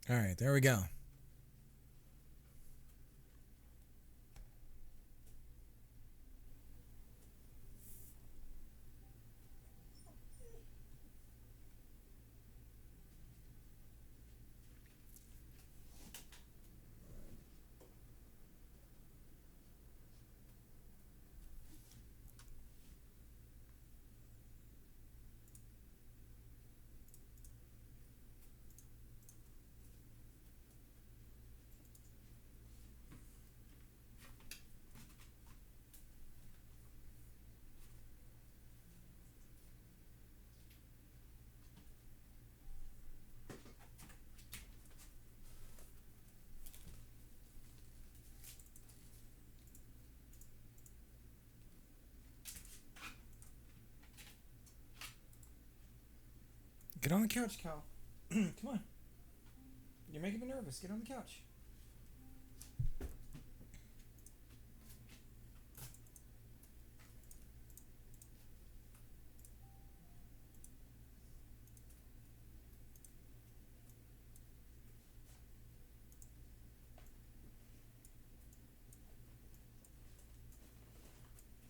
All right, there we go. Get on the couch, Cal. Come on. You're making me nervous. Get on the couch.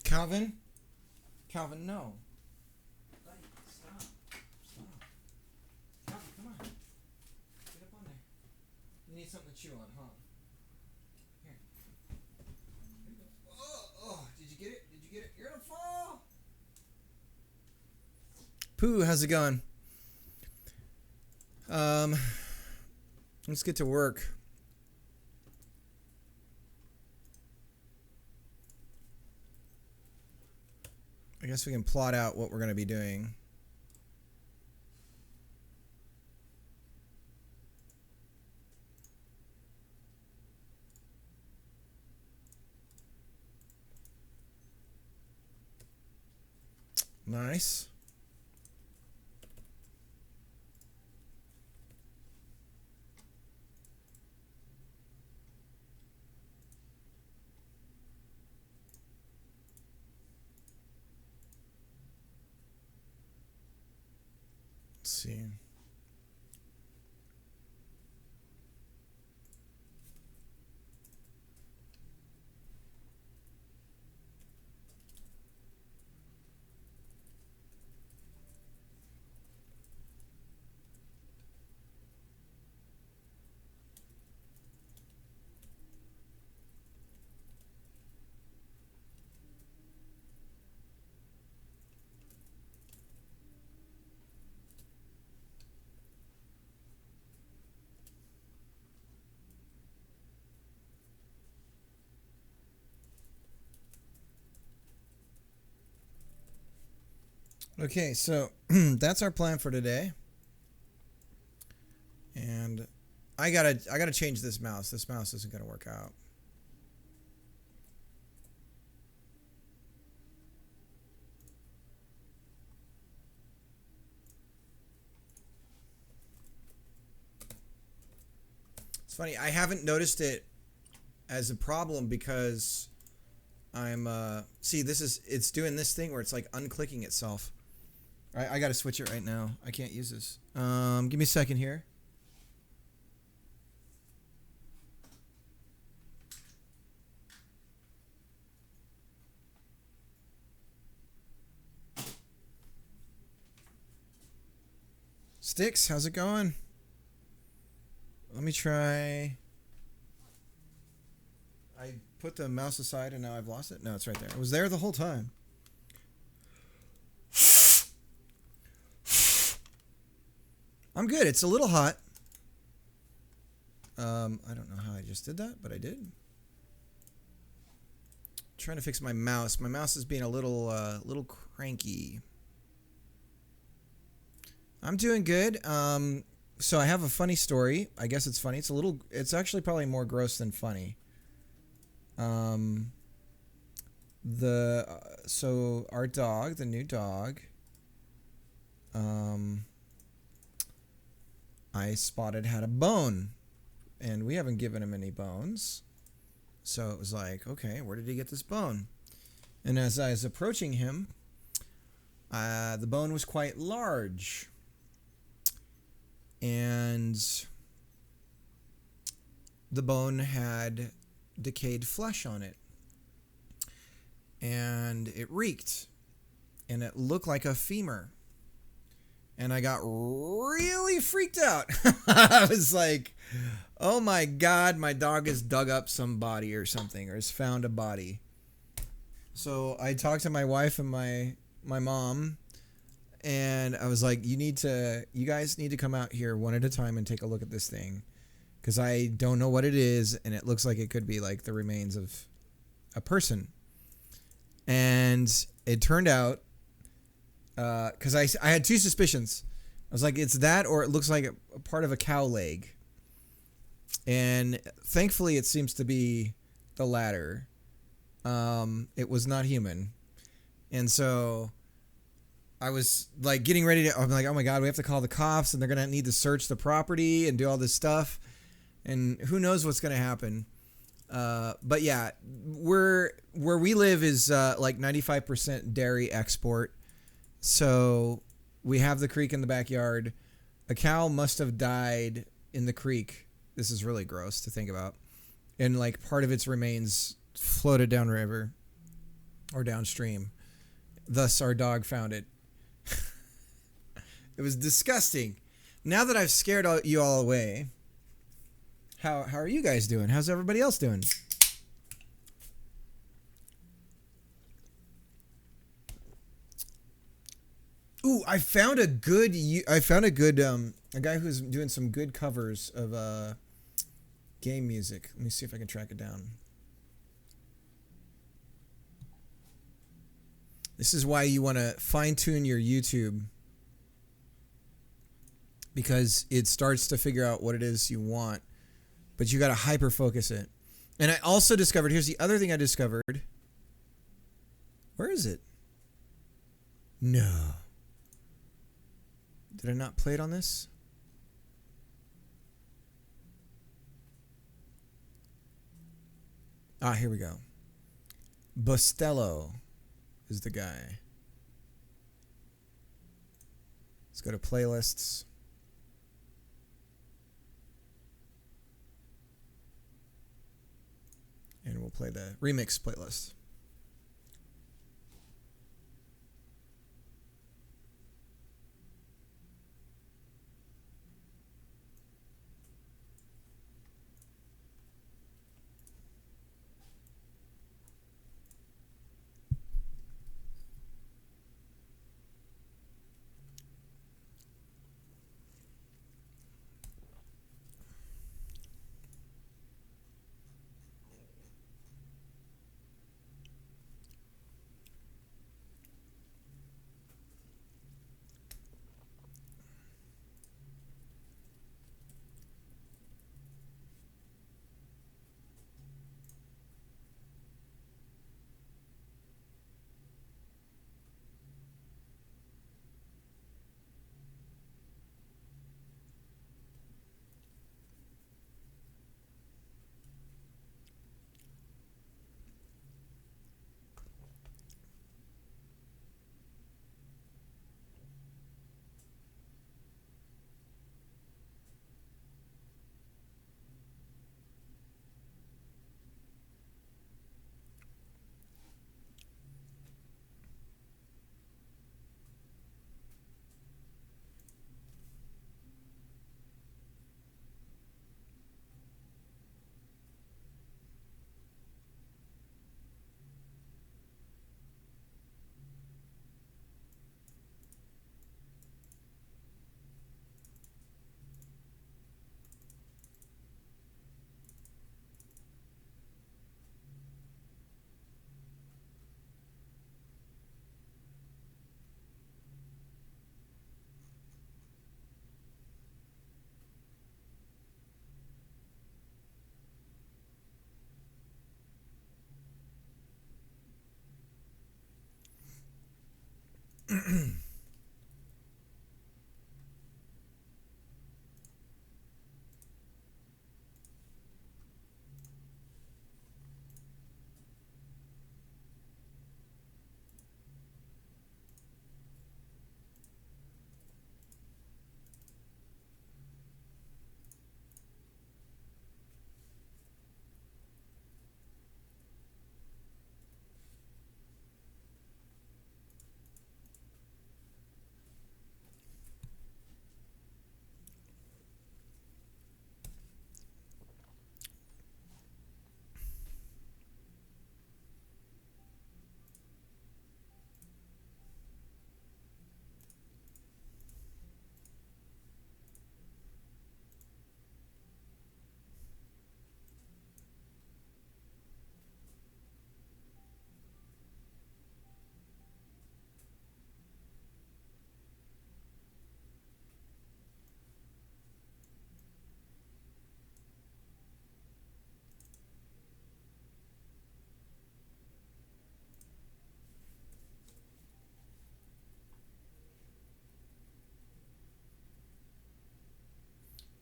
Calvin? Calvin, no. Stop. Stop. Calvin, come on. Get up on there. You need something to chew on, huh? Here. Here you go. Oh, did you get it? Did you get it? You're gonna fall! Pooh, how's it going? Let's get to work. I guess we can plot out what we're going to be doing. Nice. Let's see. Okay, so that's our plan for today. And I gotta change this mouse. This mouse isn't gonna work out. It's funny, I haven't noticed it as a problem because I'm see, it's doing this thing where it's like unclicking itself. I gotta switch it right now. I can't use this. Give me a second here. Sticks, how's it going? Let me try. I put the mouse aside and now I've lost it. No, it's right there. It was there the whole time. I'm good. It's a little hot. I don't know how I just did that, but I did. Trying to fix my mouse. My mouse is being a little cranky. I'm doing good. So I have a funny story. I guess it's funny. It's actually probably more gross than funny. So our dog, the new dog, I spotted had a bone, and we haven't given him any bones. So it was like, okay, where did he get this bone? And as I was approaching him, the bone was quite large. And the bone had decayed flesh on it, and it reeked, and it looked like a femur. And I got really freaked out. I was like, oh my God, my dog has dug up some body or something, or has found a body. So I talked to my wife and my mom, and I was like, you guys need to come out here one at a time and take a look at this thing, because I don't know what it is, and it looks like it could be like the remains of a person. And it turned out, because I had two suspicions. I was like, it's that, or it looks like a part of a cow leg. And thankfully, it seems to be the latter. It was not human. And so I was like getting ready to, I'm like, oh my God, we have to call the cops, and they're going to need to search the property and do all this stuff. And who knows what's going to happen. But yeah, where we live is like 95% dairy export. So we have the creek in the backyard. A cow must have died in the creek. This is really gross to think about. And like part of its remains floated downriver or downstream. Thus our dog found it. It was disgusting. Now that I've scared you all away, how are you guys doing? How's everybody else doing? Ooh, I found a guy who's doing some good covers of game music. Let me see if I can track it down. This is why you want to fine-tune your YouTube, because it starts to figure out what it is you want, but you got to hyper-focus it. And I also discovered, here's the other thing I discovered. Where is it? No. Did I not play it on this? Ah, here we go. Bostello is the guy. Let's go to playlists. And we'll play the remix playlist.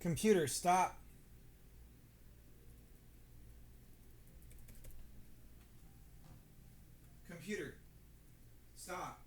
Computer, stop. Computer, stop.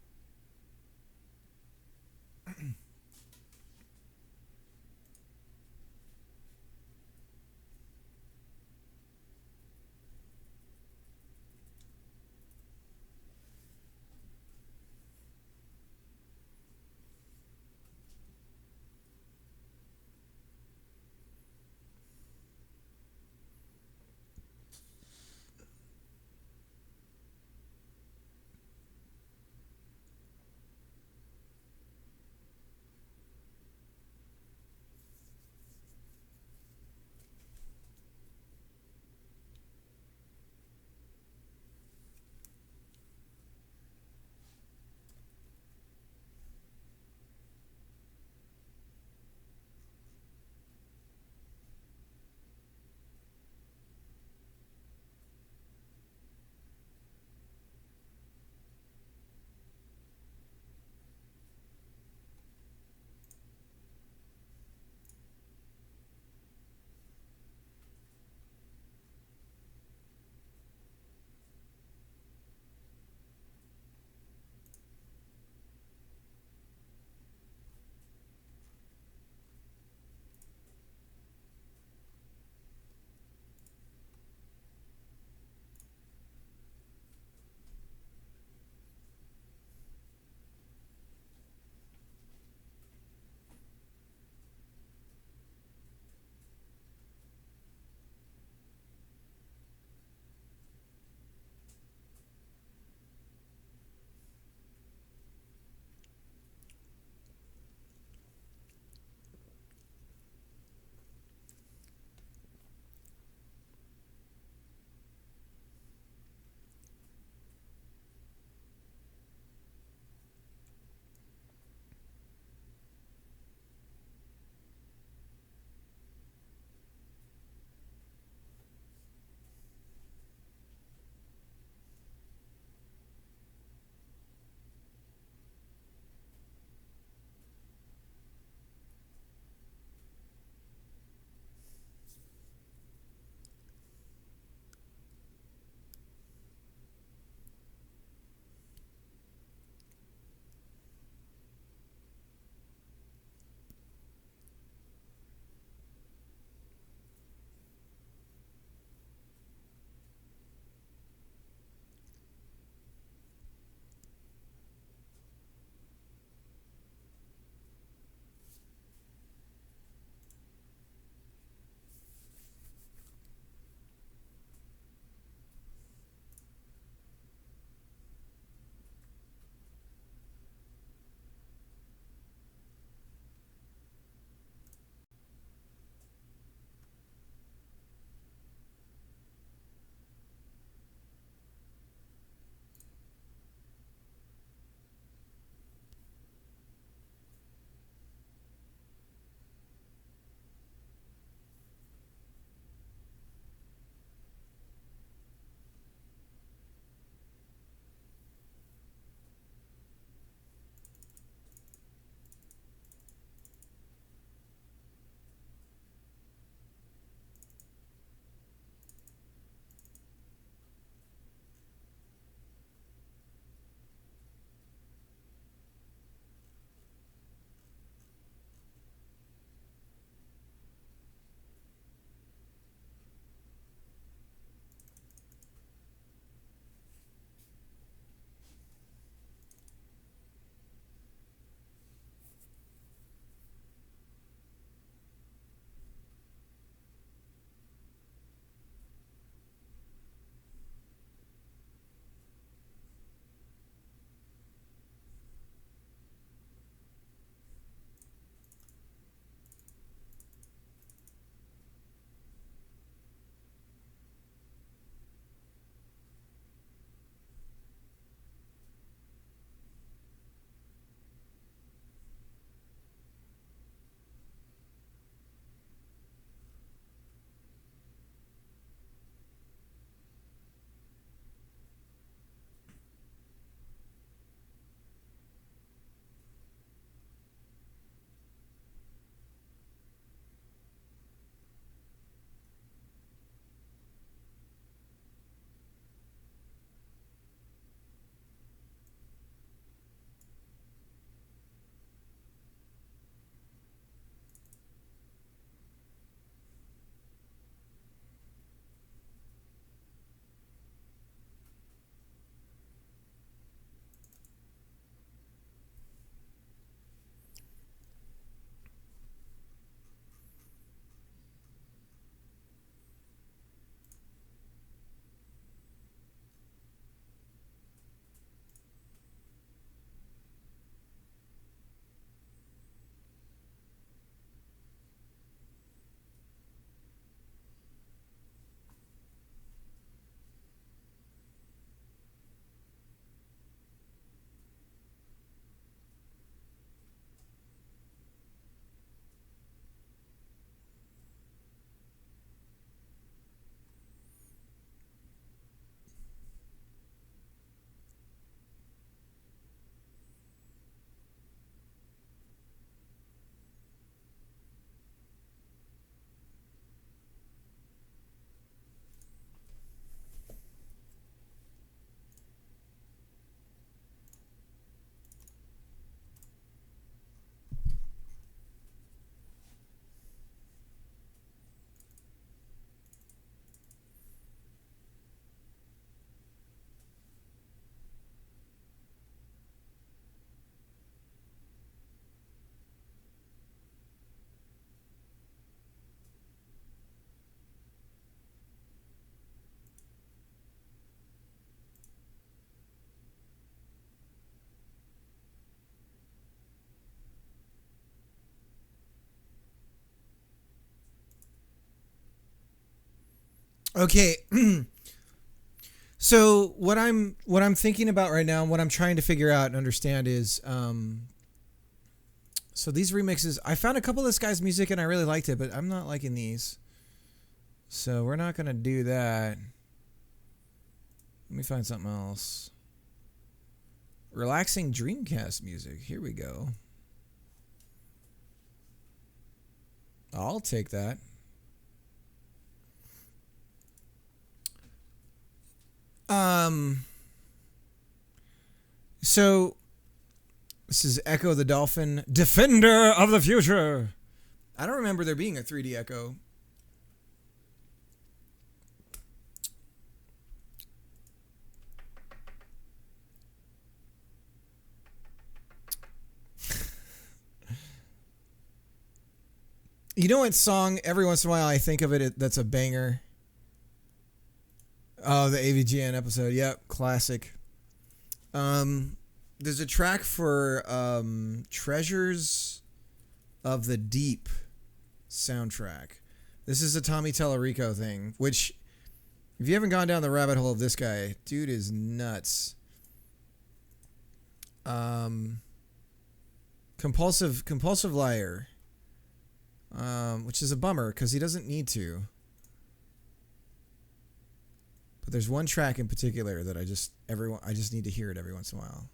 Okay. So what I'm thinking about right now, what I'm trying to figure out and understand is, so these remixes. I found a couple of this guy's music and I really liked it, but I'm not liking these. So we're not gonna do that. Let me find something else. Relaxing Dreamcast music. Here we go. I'll take that. So this is Echo the Dolphin, Defender of the Future. I don't remember there being a 3D Echo. You know what song, every once in a while I think of it, that's a banger? Oh, the AVGN episode. Yep, classic. There's a track for Treasures of the Deep soundtrack. This is a Tommy Tallarico thing, which, if you haven't gone down the rabbit hole of this guy, dude is nuts. Compulsive Liar. Which is a bummer because he doesn't need to. But there's one track in particular that I just need to hear it every once in a while.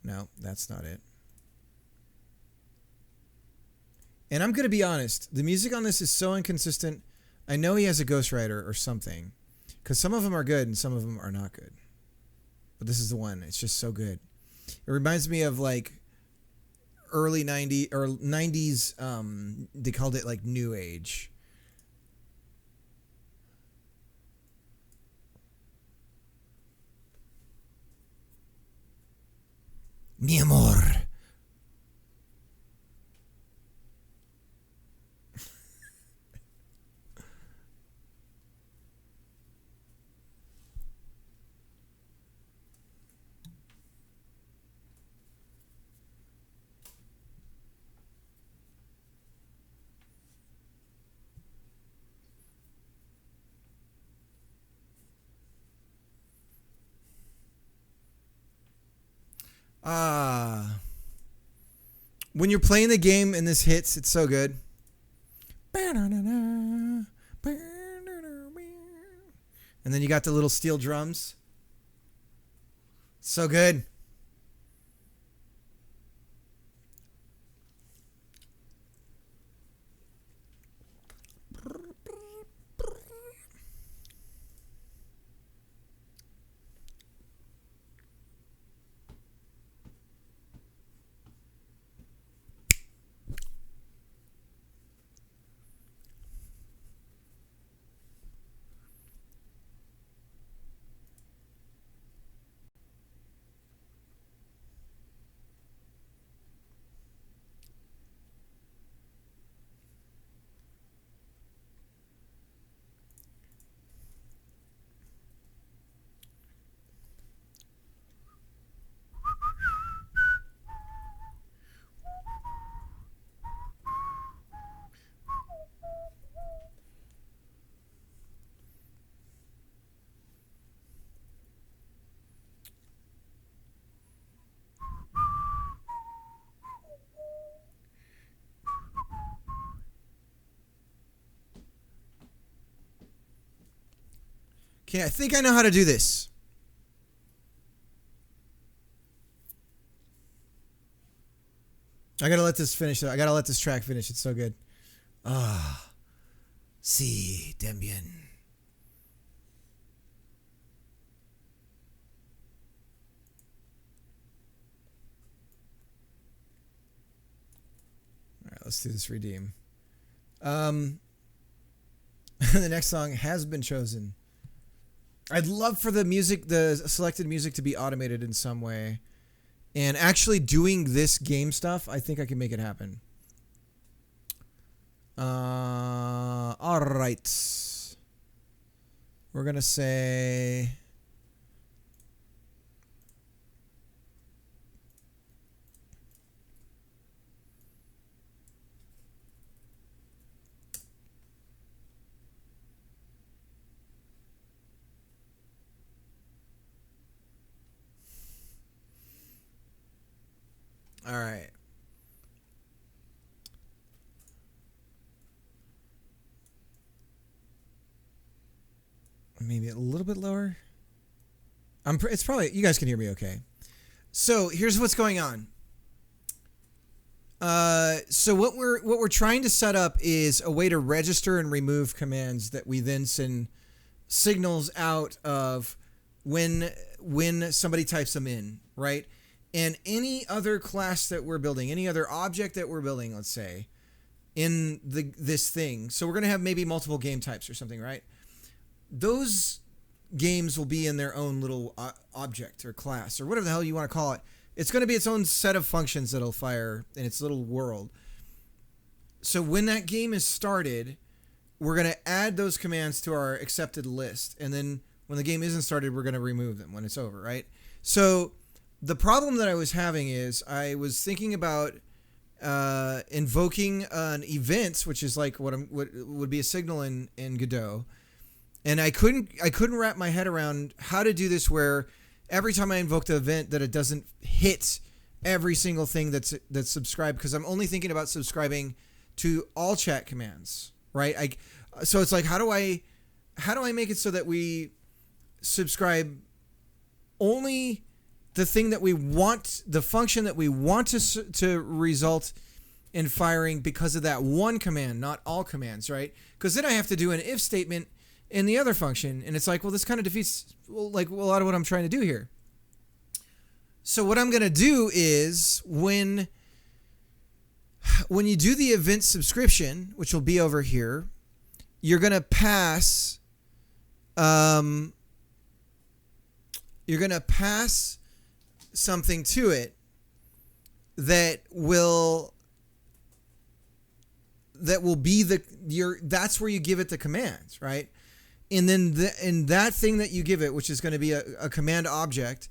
No, that's not it. And I'm gonna be honest, the music on this is so inconsistent. I know he has a ghostwriter or something, because some of them are good and some of them are not good. But this is the one. It's just so good. It reminds me of like early 90s or 90s, they called it like new age. Mi amor. When you're playing the game and this hits, it's so good. And then you got the little steel drums. So good. Okay, I think I know how to do this. I gotta let this finish. I gotta let this track finish. It's so good. Ah, si, Dembien. All right, let's do this redeem. The next song has been chosen. I'd love for the selected music to be automated in some way. And actually doing this game stuff, I think I can make it happen. All right. We're going to say... All right. Maybe a little bit lower. It's probably, you guys can hear me okay. So here's what's going on. So what we're trying to set up is a way to register and remove commands that we then send signals out of when somebody types them in, right? And any other class that we're building, any other object that we're building, let's say, in this thing. So we're going to have maybe multiple game types or something, right? Those games will be in their own little object or class or whatever the hell you want to call it. It's going to be its own set of functions that'll fire in its little world. So when that game is started, we're going to add those commands to our accepted list. And then when the game isn't started, we're going to remove them when it's over, right? So the problem that I was having is I was thinking about invoking an event, which is like what would be a signal in Godot. And I couldn't wrap my head around how to do this where every time I invoke the event that it doesn't hit every single thing that's subscribed, because I'm only thinking about subscribing to all chat commands, right? So it's like, how do I make it so that we subscribe only the thing that we want, the function that we want to result in firing because of that one command, not all commands, right? Because then I have to do an if statement in the other function, and it's like, well, this kind of defeats like a lot of what I'm trying to do here. So what I'm going to do is when you do the event subscription, which will be over here, you're going to pass something to it that will be that's where you give it the commands, right? And then in that thing that you give it, which is going to be a command object,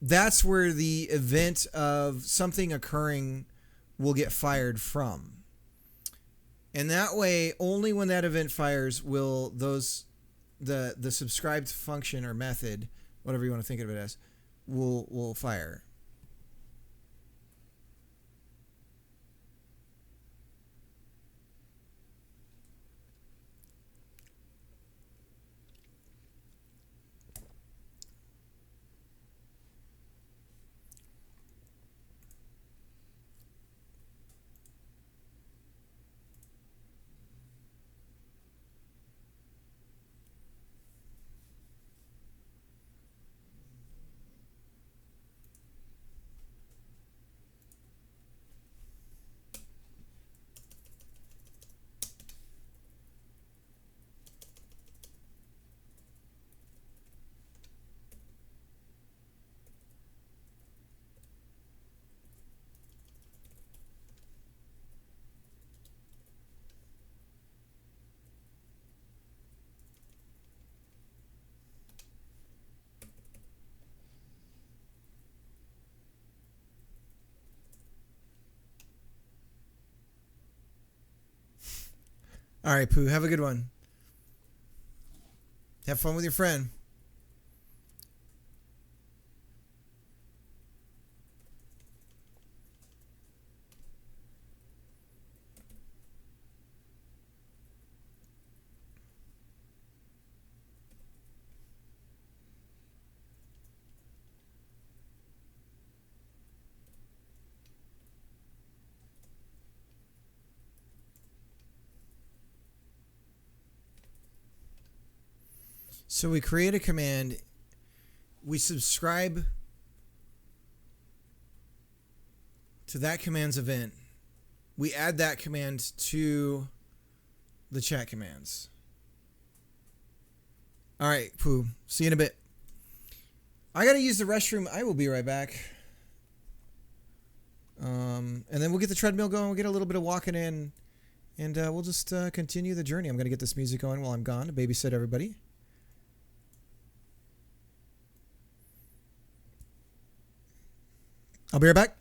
that's where the event of something occurring will get fired from. And that way, only when that event fires will the subscribed function or method, whatever you want to think of it as, will fire. All right, Pooh, have a good one. Have fun with your friend. So we create a command, we subscribe to that command's event, we add that command to the chat commands. All right, Pooh, see you in a bit. I got to use the restroom. I will be right back. And then we'll get the treadmill going. We'll get a little bit of walking in, and we'll just continue the journey. I'm going to get this music going while I'm gone to babysit everybody. I'll be right back.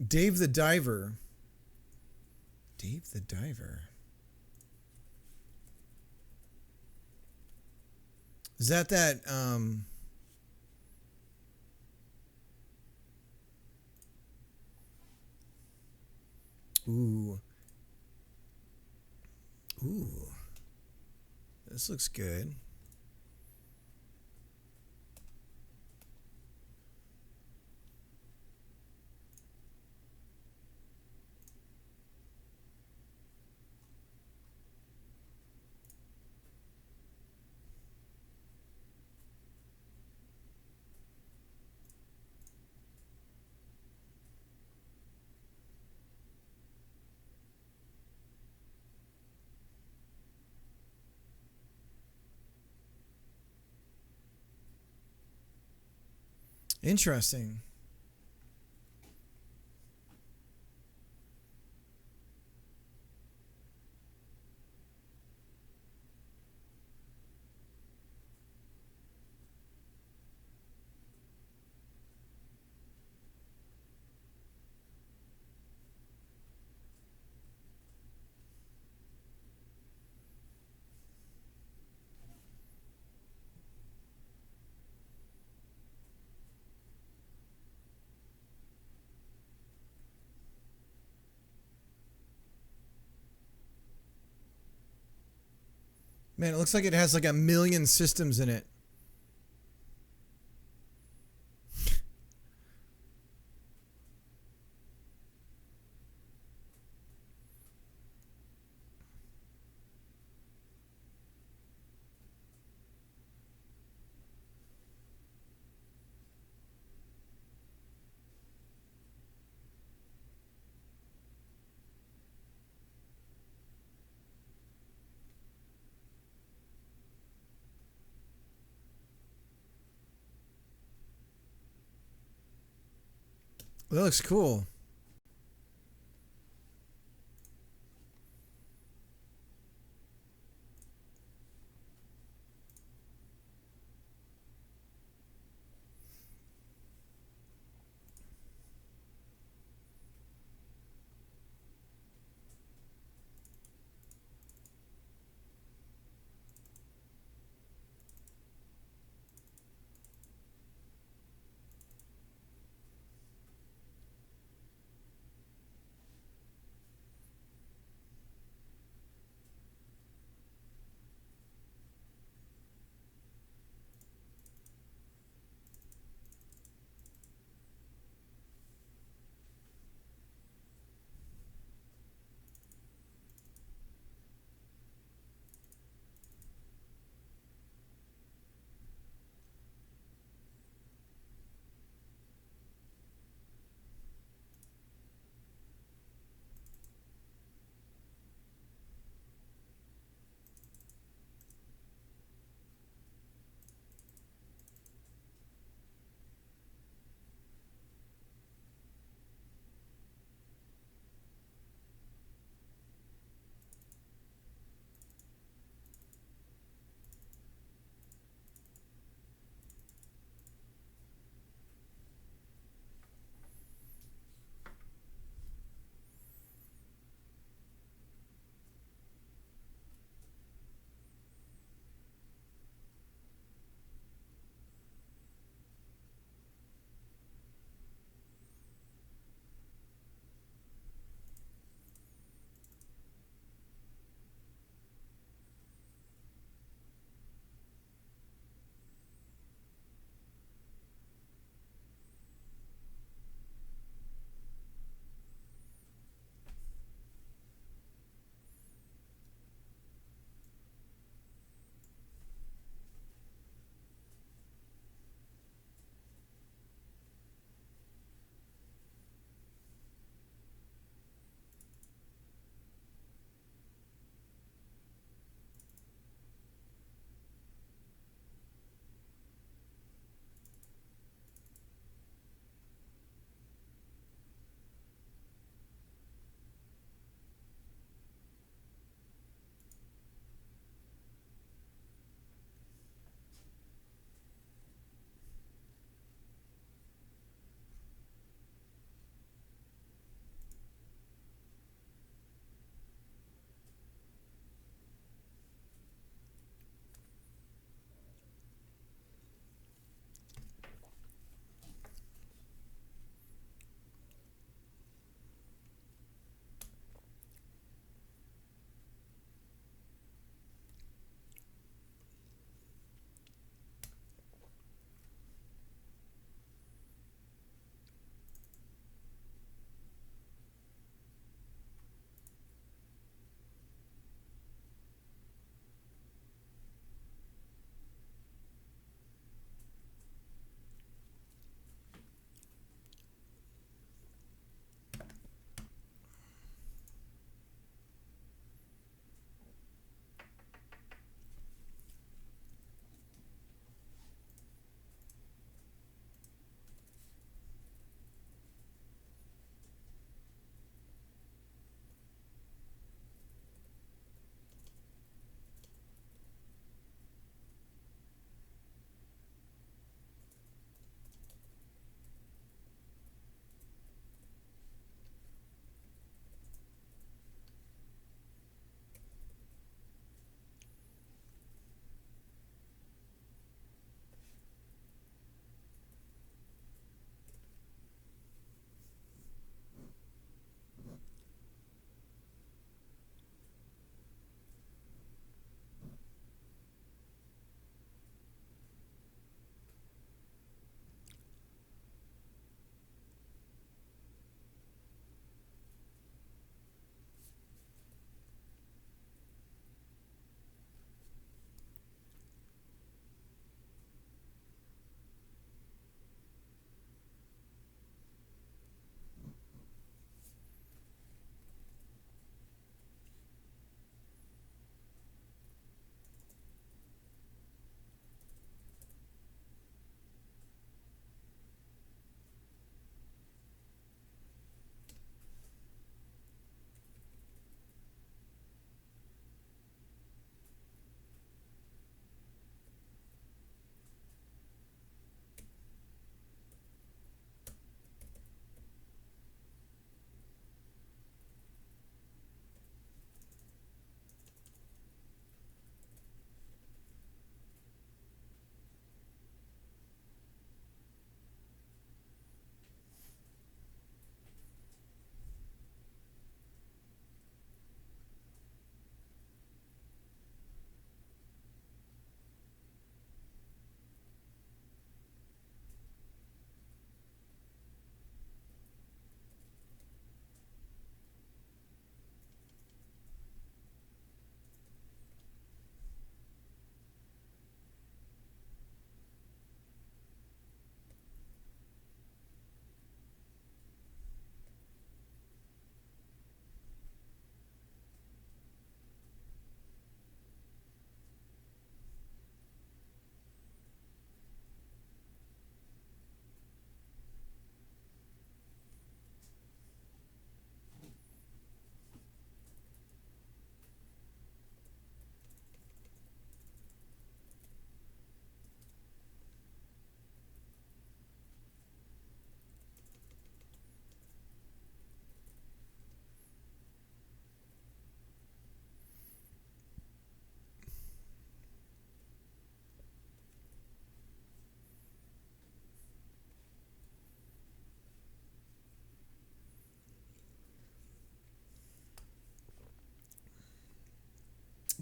Dave the Diver. Dave the Diver. Is that Ooh. Ooh. This looks good. Interesting. Man, it looks like it has like a million systems in it. That looks cool.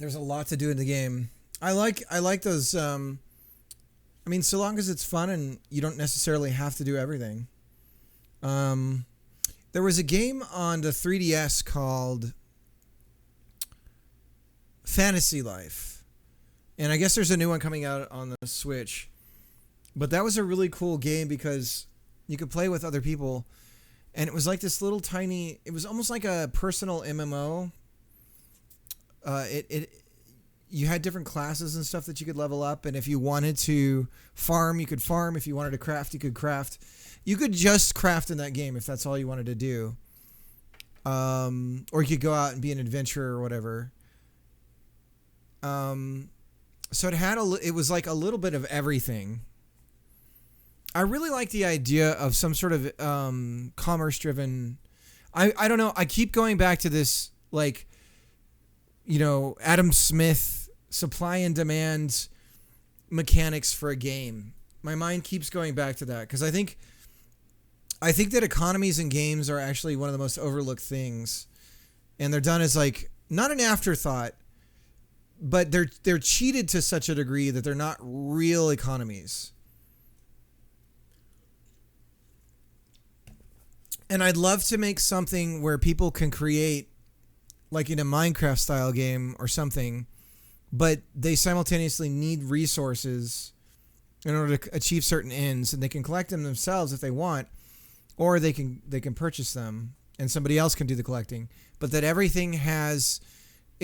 There's a lot to do in the game. I like those. I mean, so long as it's fun and you don't necessarily have to do everything. Um, there was a game on the 3DS called Fantasy Life, and I guess there's a new one coming out on the Switch. But that was a really cool game because you could play with other people, and it was like this little tiny. It was almost like a personal MMO. It you had different classes and stuff that you could level up, and if you wanted to farm, you could farm. If you wanted to craft, you could craft. You could just craft in that game if that's all you wanted to do. Or you could go out and be an adventurer or whatever. So it was like a little bit of everything. I really like the idea of some sort of commerce driven. I don't know. I keep going back to this, like, Adam Smith supply and demand mechanics for a game. My mind keeps going back to that because I think that economies in games are actually one of the most overlooked things, and they're done as like not an afterthought, but they're cheated to such a degree that they're not real economies. And I'd love to make something where people can create, like in a Minecraft style game or something, but they simultaneously need resources in order to achieve certain ends, and they can collect them themselves if they want, or they can purchase them and somebody else can do the collecting. But that everything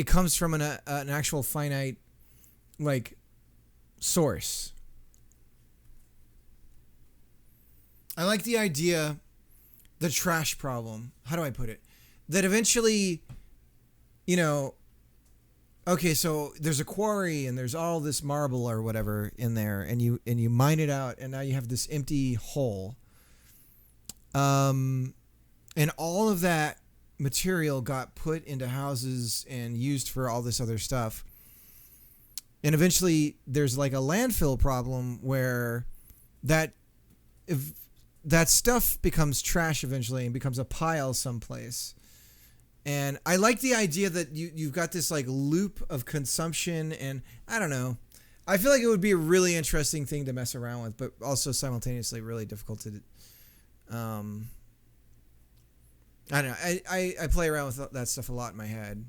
comes from an actual finite, like, source. I like the idea, the trash problem. How do I put it? That eventually, okay, so there's a quarry and there's all this marble or whatever in there, and you mine it out, and now you have this empty hole. And all of that material got put into houses and used for all this other stuff. And eventually there's like a landfill problem where that stuff becomes trash eventually and becomes a pile someplace. And I like the idea that you've got this like loop of consumption, and I don't know. I feel like it would be a really interesting thing to mess around with, but also simultaneously really difficult to. I don't know. I play around with that stuff a lot in my head.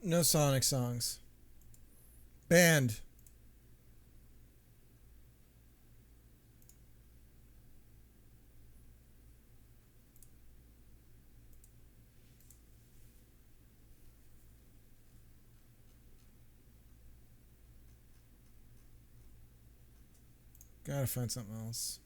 No Sonic songs. Banned. Gotta find something else.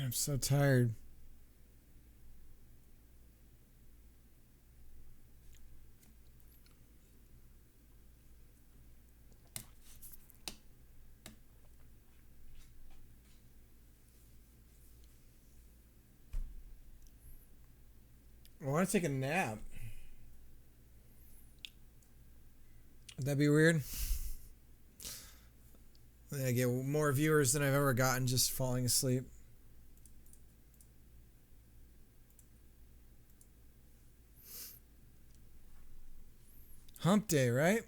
I'm so tired. I want to take a nap. Would that be weird? I get more viewers than I've ever gotten just falling asleep. Hump day, right?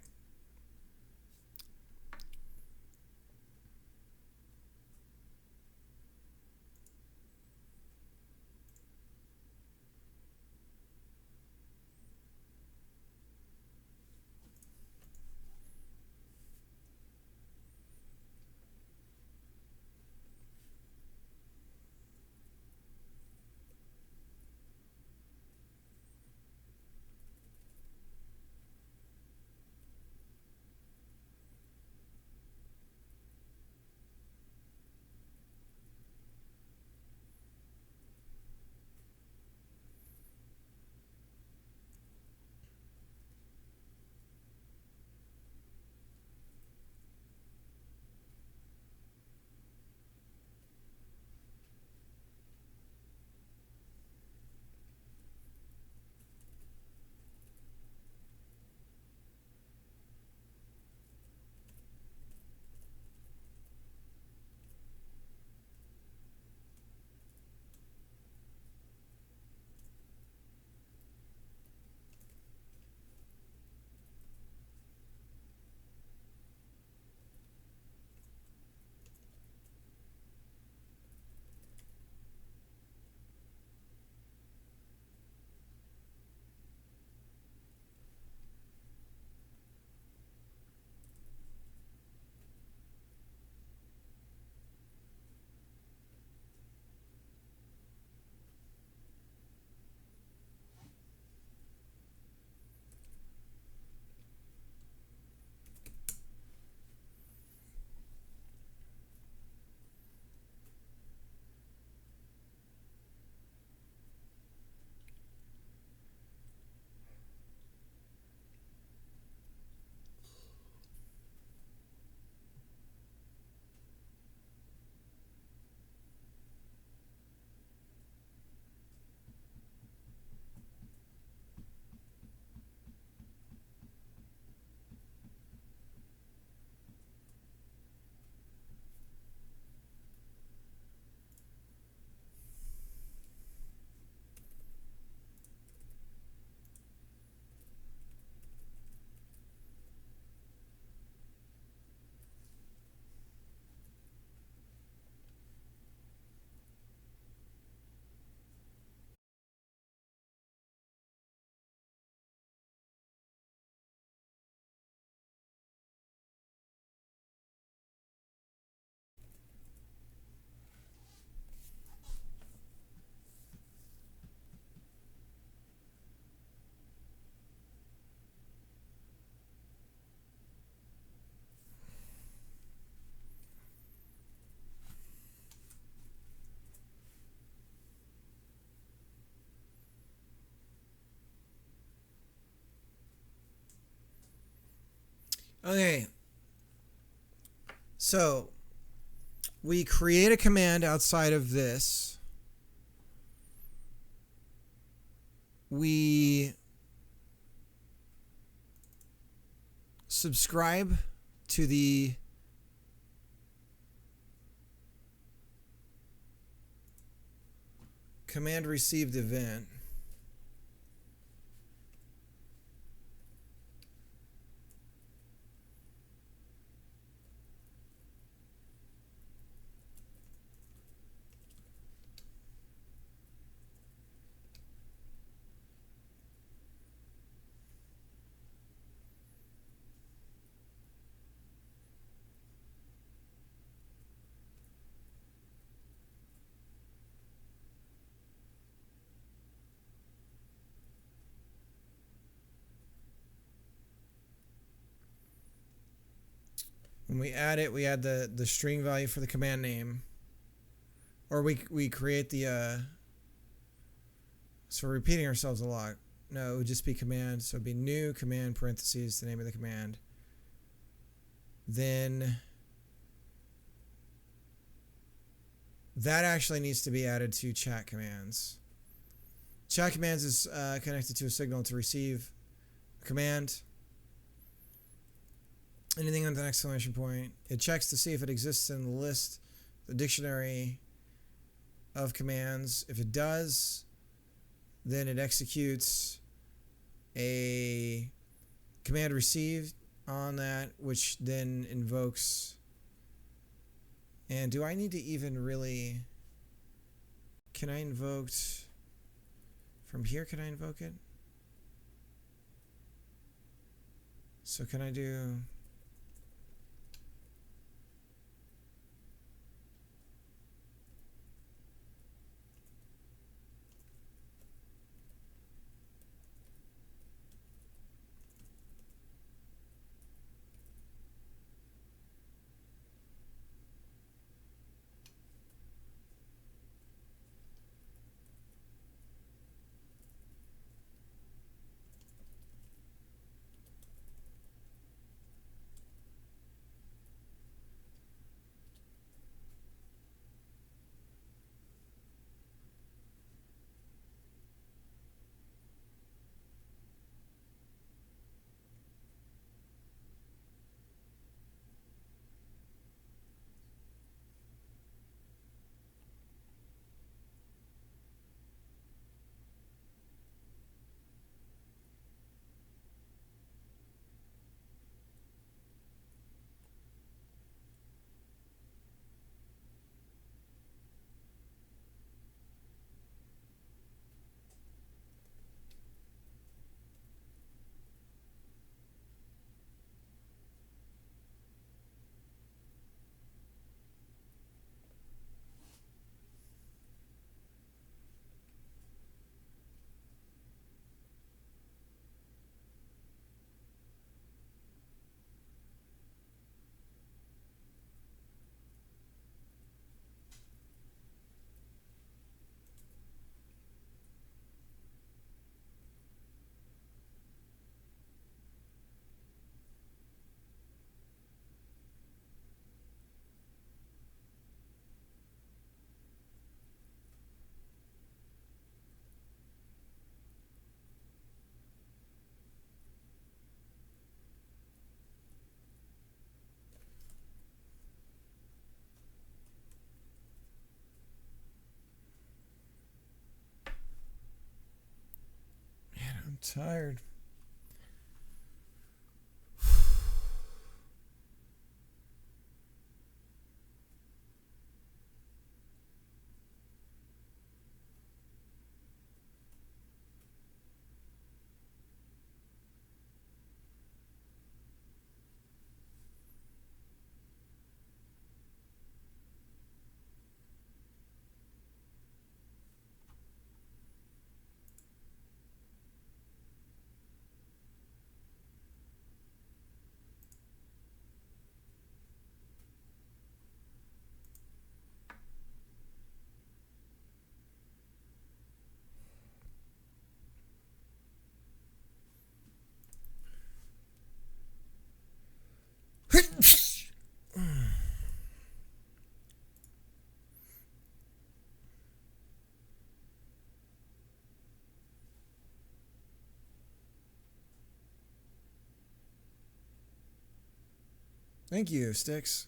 Okay. So we create a command outside of this. We subscribe to the command received event. When we add it, we add the string value for the command name. or we create the so we're repeating ourselves a lot. No, it would just be command. So it'd be new command parentheses the name of the command. Then that actually needs to be added to chat commands. Chat commands is connected to a signal to receive a command. Anything with an exclamation point. It checks to see if it exists in the list, the dictionary of commands. If it does, then it executes a command received on that, which then invokes. And do I need to even really... Can I invoke... From here, can I invoke it? So can I do... I'm tired. Thank you, Sticks.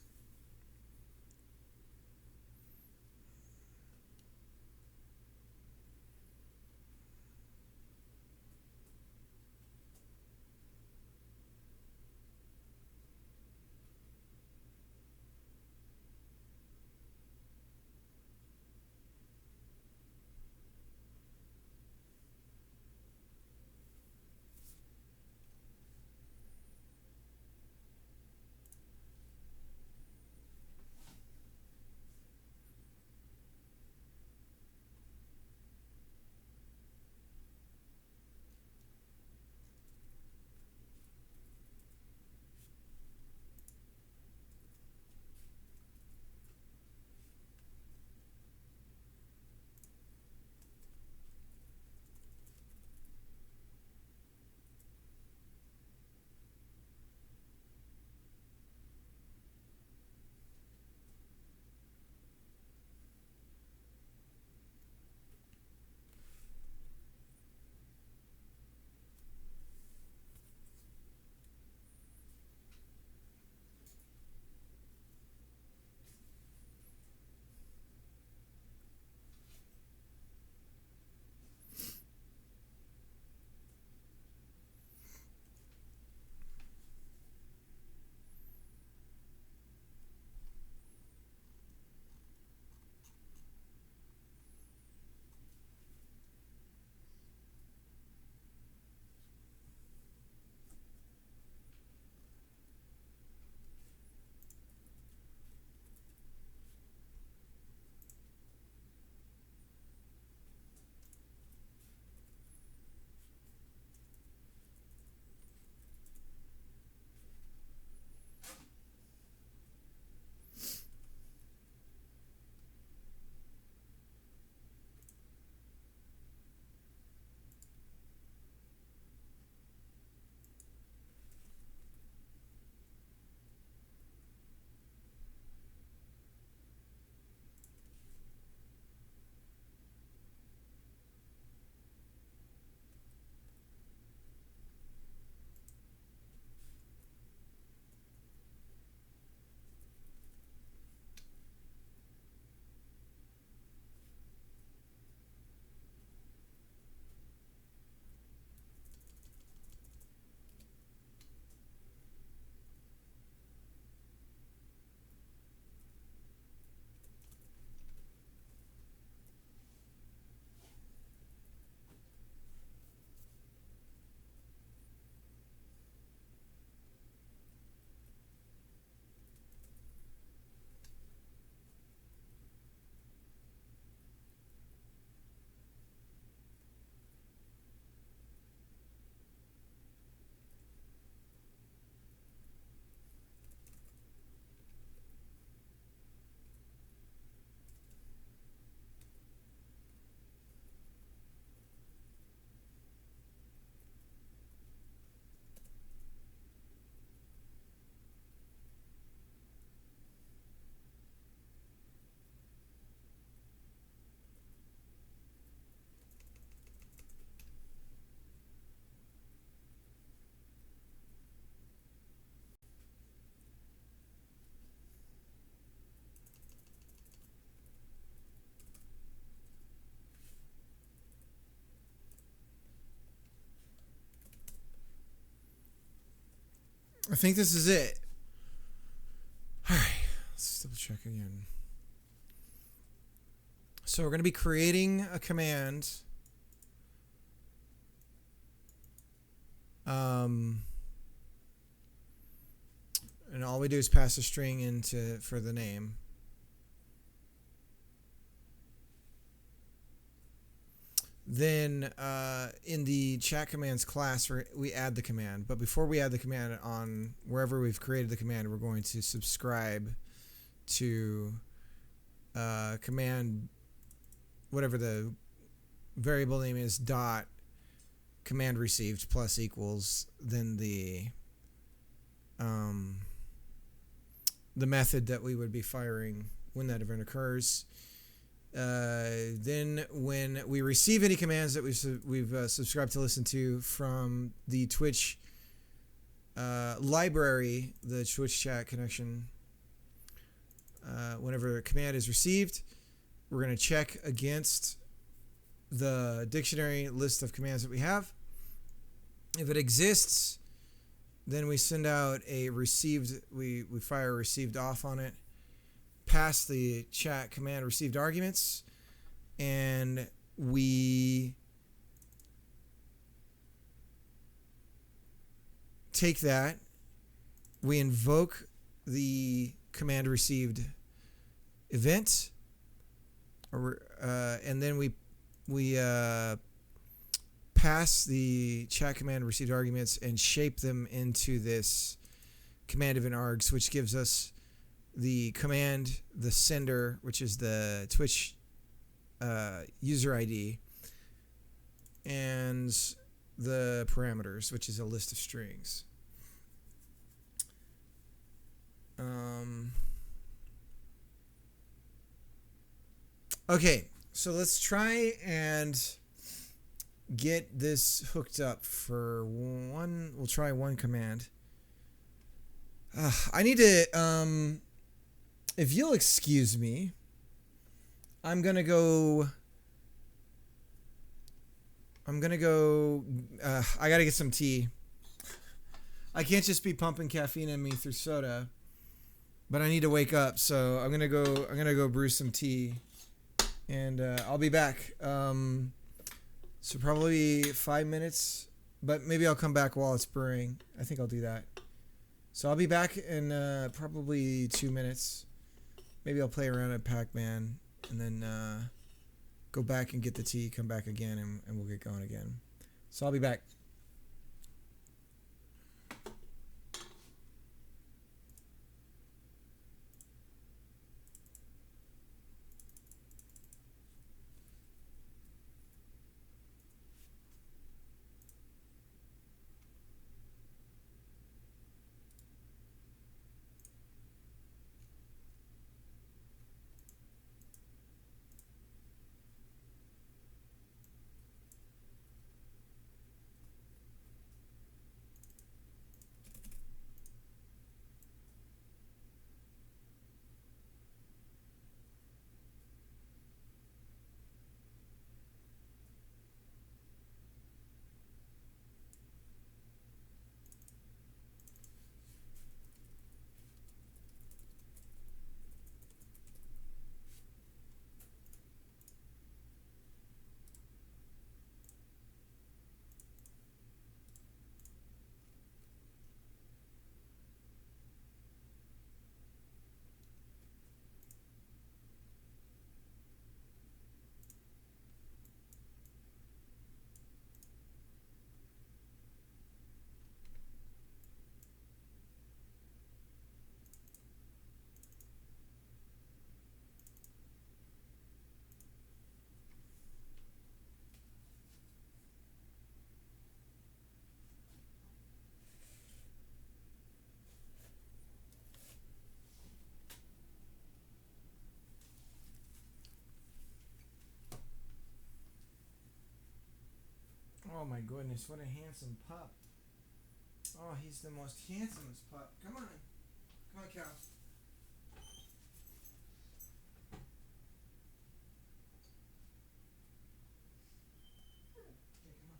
I think this is it. All right, let's double check again. So we're going to be creating a command. And all we do is pass a string into for the name. Then in the chat commands class, we add the command. But before we add the command on wherever we've created the command, we're going to subscribe to command, whatever the variable name is, dot command received plus equals, then the method that we would be firing when that event occurs. Then when we receive any commands that we've subscribed to listen to from the Twitch library, the Twitch chat connection, whenever a command is received, we're going to check against the dictionary list of commands that we have. If it exists, then we send out a received, we fire a received off on it, pass the chat command received arguments, and we take that, we invoke the command received event, and then we pass the chat command received arguments and shape them into this command event args, which gives us the command, the sender, which is the Twitch user ID, and the parameters, which is a list of strings. Okay, so let's try and get this hooked up for one. We'll try one command. I need to, if you'll excuse me, I'm gonna go, I gotta get some tea. I can't just be pumping caffeine in me through soda, but I need to wake up, so I'm gonna go brew some tea, and I'll be back. So probably 5 minutes, but maybe I'll come back while it's brewing. I think I'll do that. So I'll be back in probably 2 minutes. Maybe I'll play around at Pac-Man and then go back and get the tea, come back again, and we'll get going again. So I'll be back. Oh my goodness, what a handsome pup. Oh, he's the most handsomest pup. Come on. Come on, Cal. Okay, come on.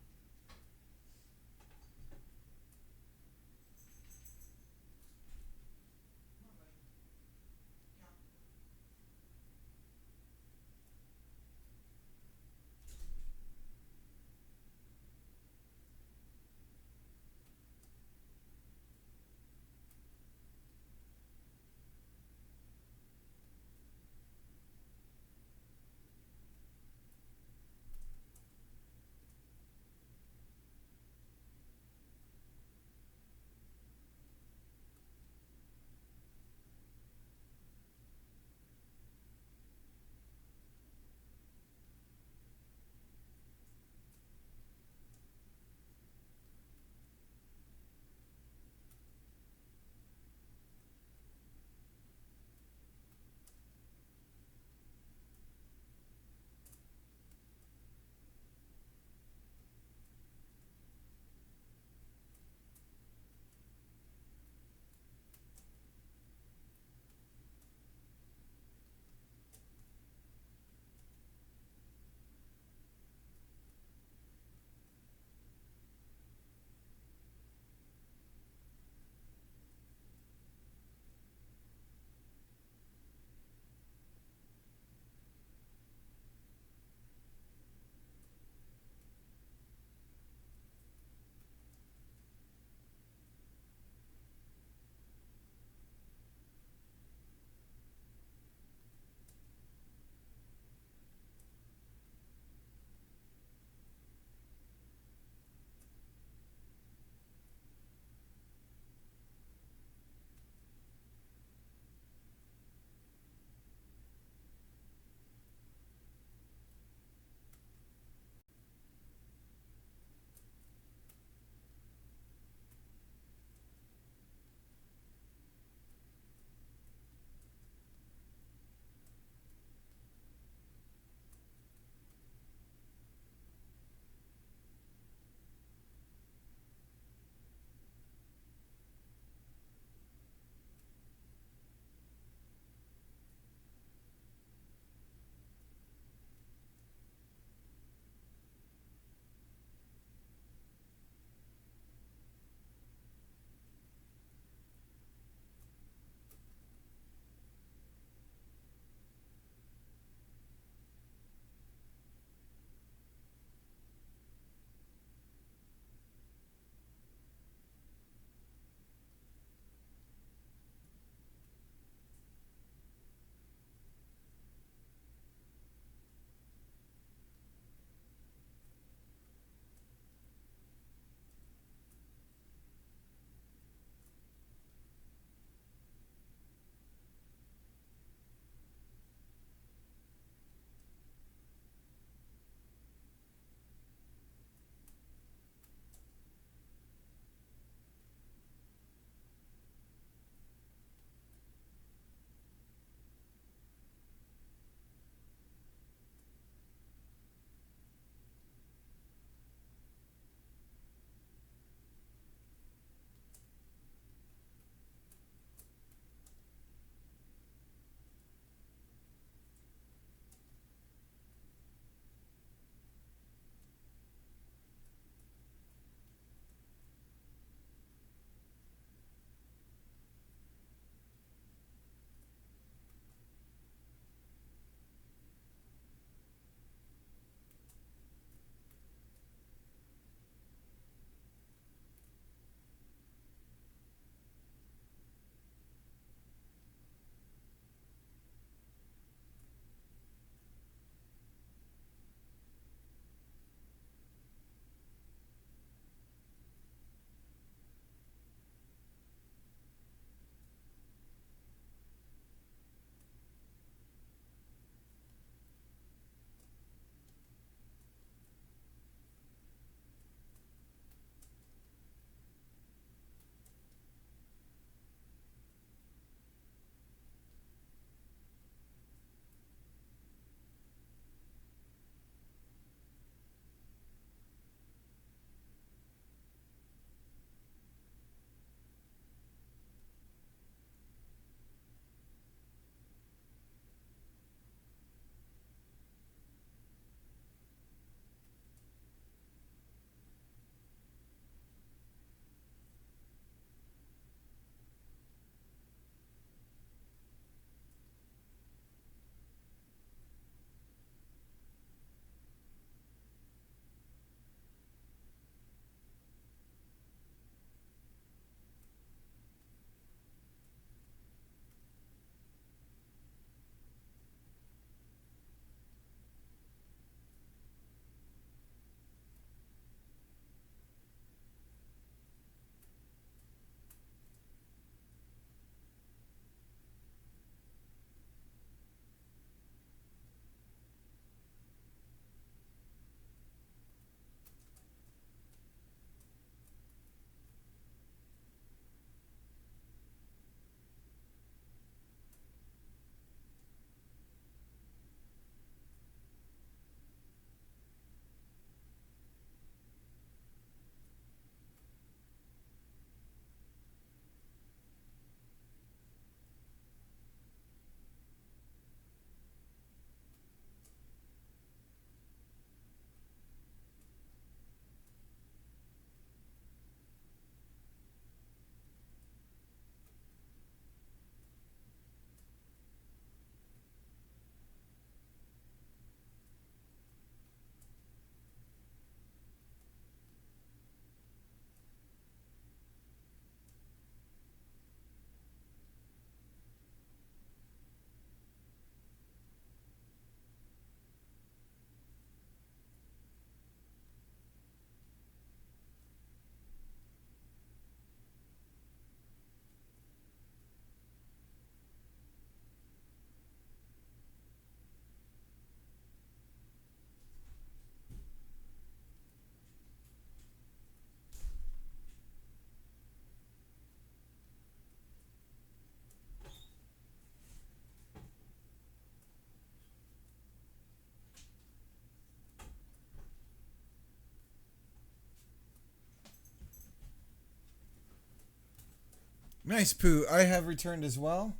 Nice, Pooh. I have returned as well.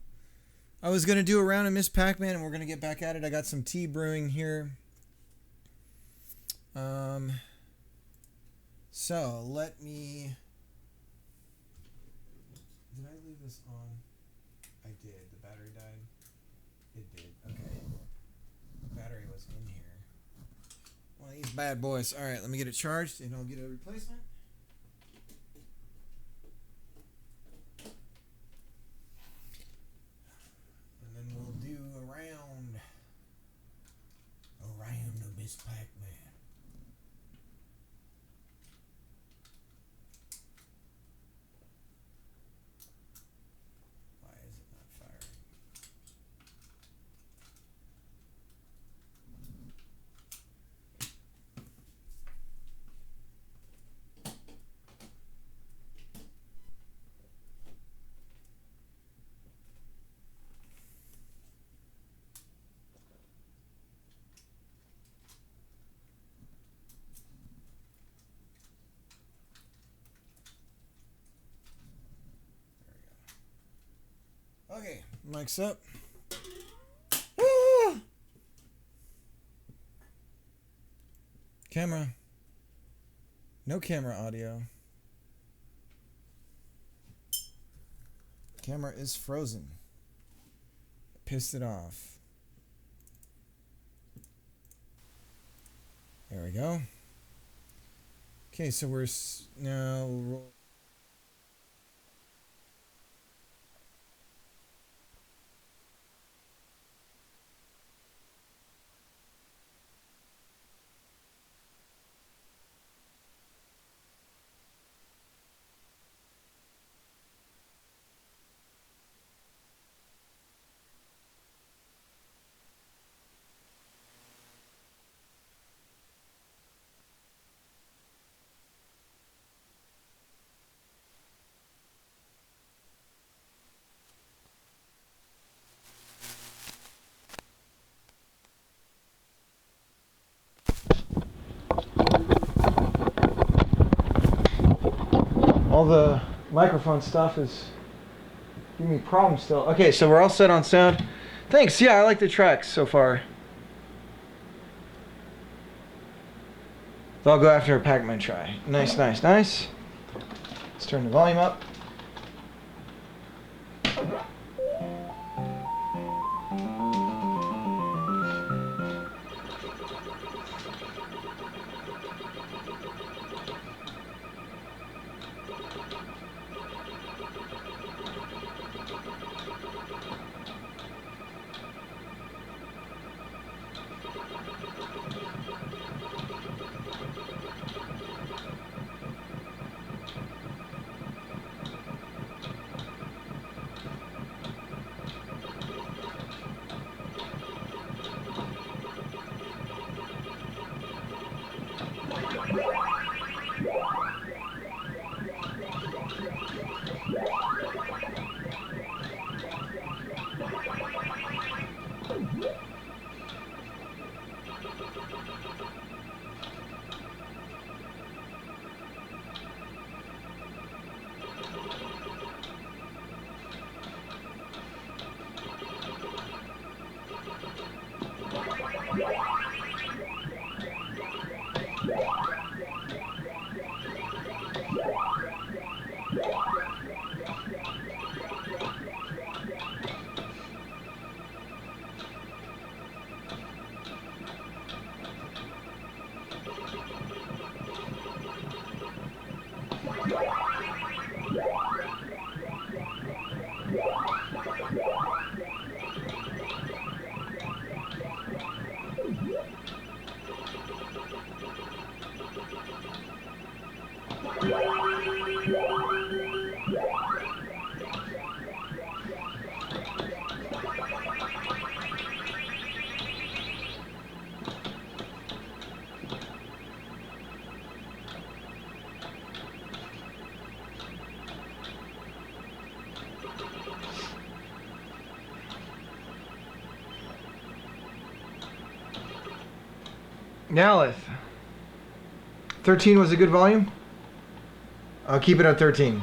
I was going to do a round of Miss Pac-Man, and we're going to get back at it. I got some tea brewing here. So, let me... Did I leave this on? I did. The battery died? It did. Okay. The battery was in here. One of these bad boys. Alright, let me get it charged, and I'll get a replacement. And then we'll do a round of Miss Pac-Man. Why is it not firing? Okay, mic's up. Ah! Camera. No camera audio. Camera is frozen. Pissed it off. There we go. Okay, so we're now... All the microphone stuff is giving me problems still. Okay, so we're all set on sound. Thanks. Yeah, I like the tracks so far. So I'll go after a Pac-Man try. Nice, nice, nice. Let's turn the volume up. Nalith. 13 was a good volume? I'll keep it at 13.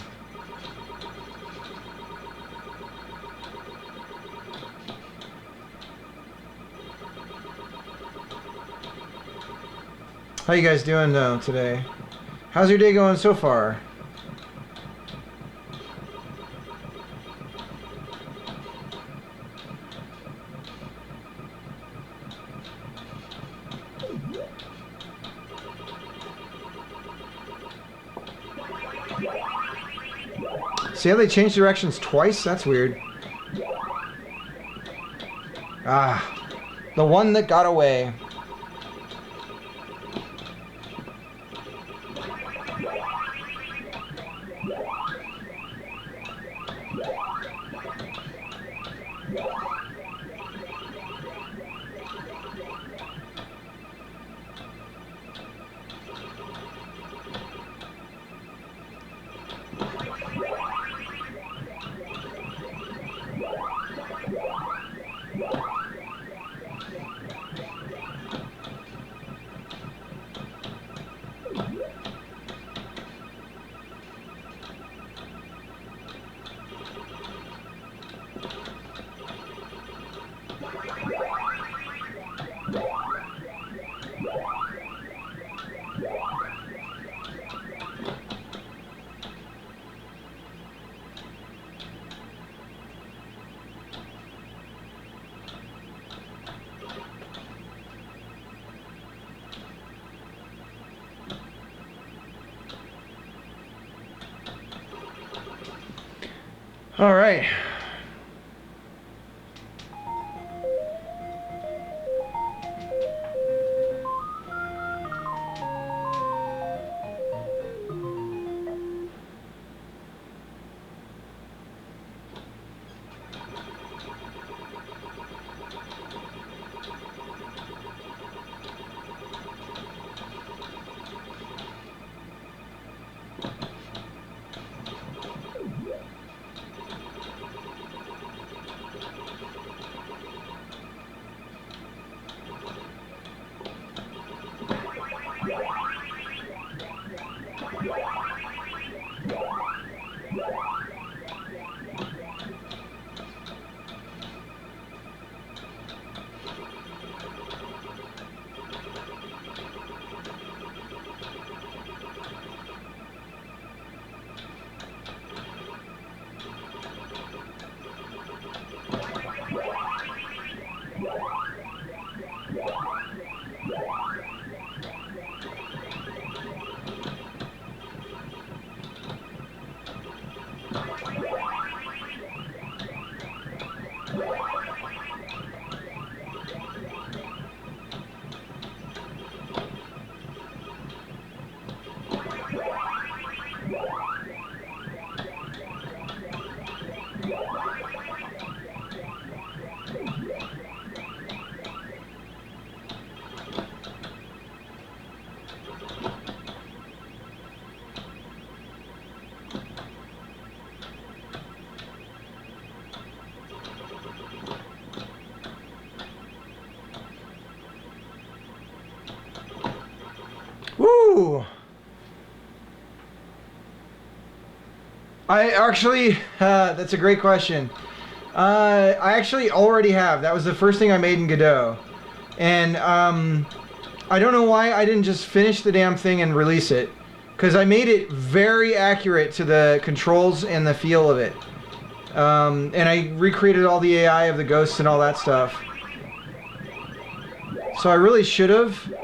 How you guys doing though today? How's your day going so far? See how they changed directions twice? That's weird. Ah, the one that got away. All right. Woo! I actually, that's a great question. I actually already have. That was the first thing I made in Godot. And I don't know why I didn't just finish the damn thing and release it. Because I made it very accurate to the controls and the feel of it. And I recreated all the AI of the ghosts and all that stuff. So I really should have.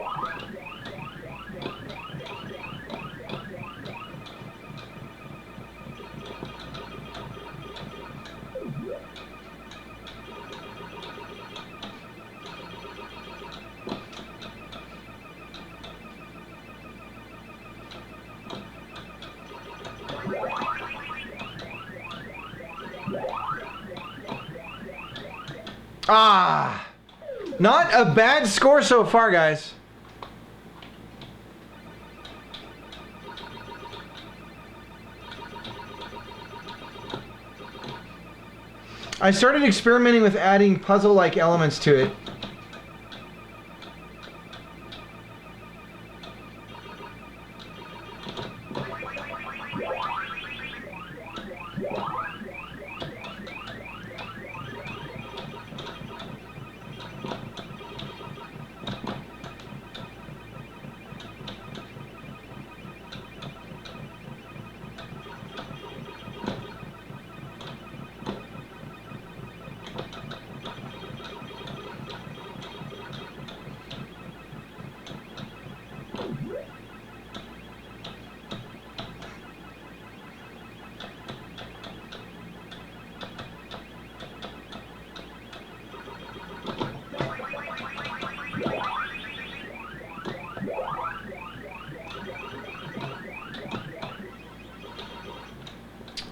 Ah! Not a bad score so far, guys. I started experimenting with adding puzzle-like elements to it.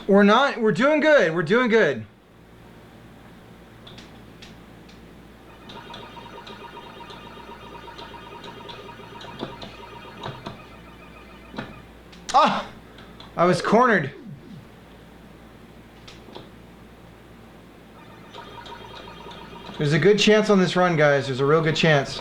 We're not. We're doing good. We're doing good. Ah! I was cornered. There's a good chance on this run, guys. There's a real good chance.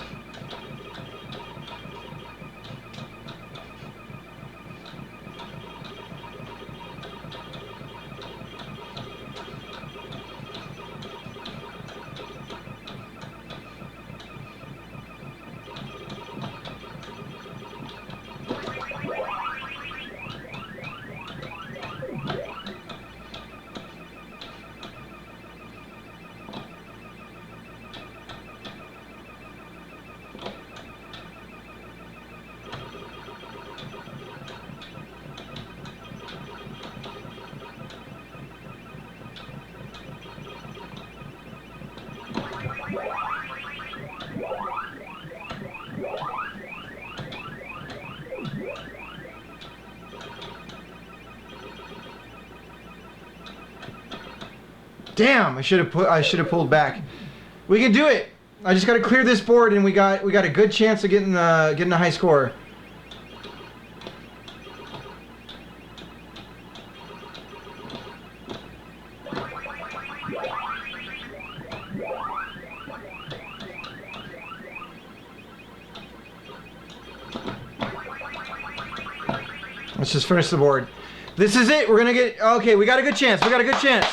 Damn! I should have pulled back. We can do it. I just got to clear this board, and we got a good chance of getting a high score. Let's just finish the board. This is it. We're gonna get. Okay, we got a good chance. We got a good chance.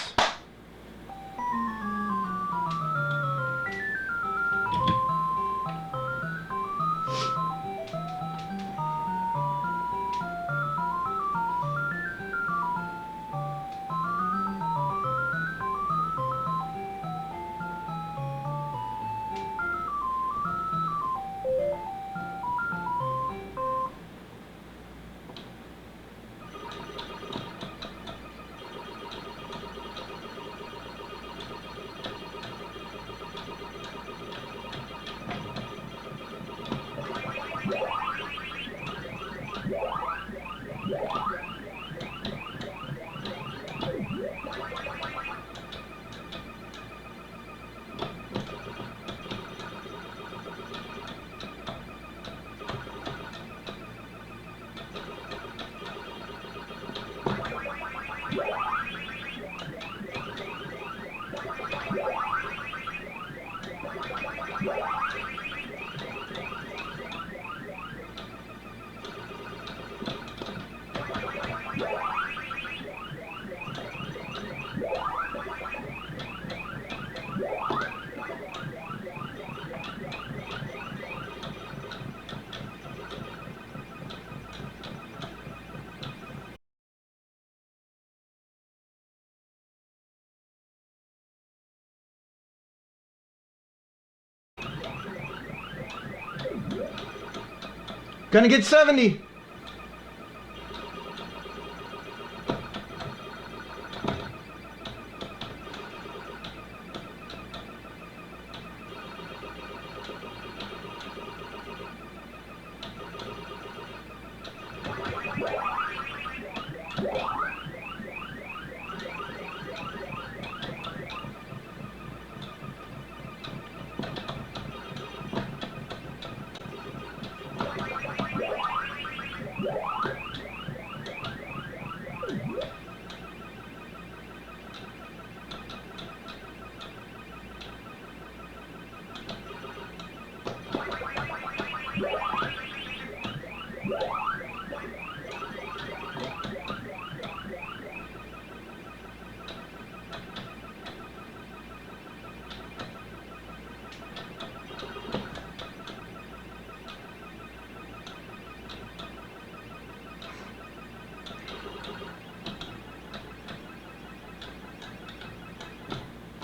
Gonna get 70.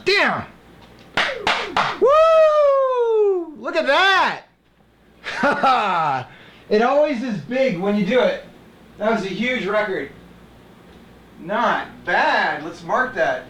Damn! Woo! Look at that! Haha! It always is big when you do it. That was a huge record. Not bad. Let's mark that.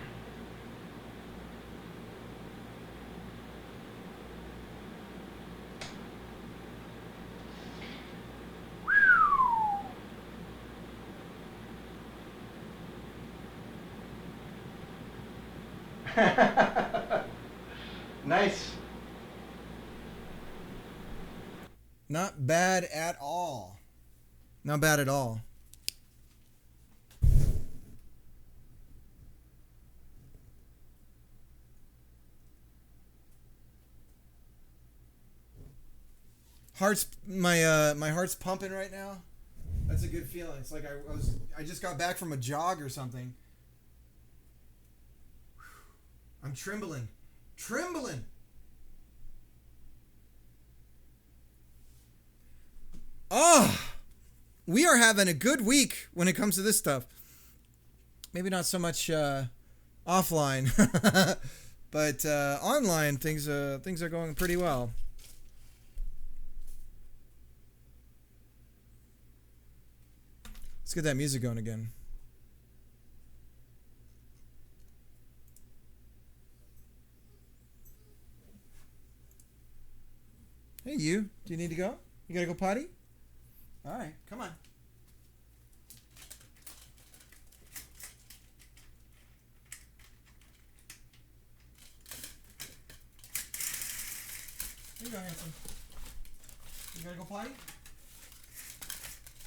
Nice. Not bad at all. Not bad at all. My heart's pumping right now. That's a good feeling. It's like I just got back from a jog or something. I'm trembling. Oh, we are having a good week when it comes to this stuff. Maybe not so much offline, but online things are going pretty well. Let's get that music going again. Hey, you. Do you need to go? You gotta go potty? All right, come on. Here you go, handsome. You gotta go potty?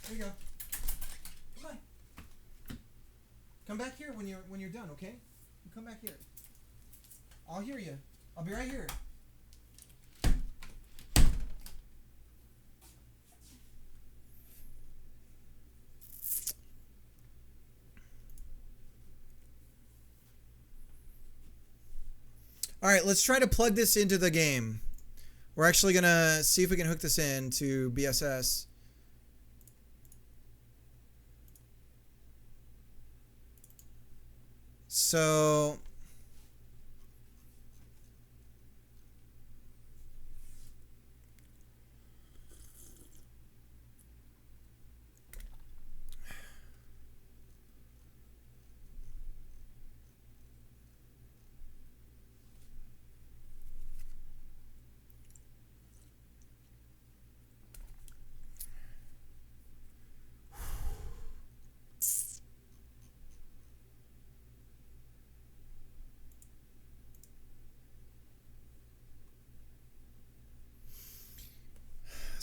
Here you go. Come on. Come back here when you're done, okay? You come back here. I'll hear you. I'll be right here. All right, let's try to plug this into the game. We're actually going to see if we can hook this in to BSS. So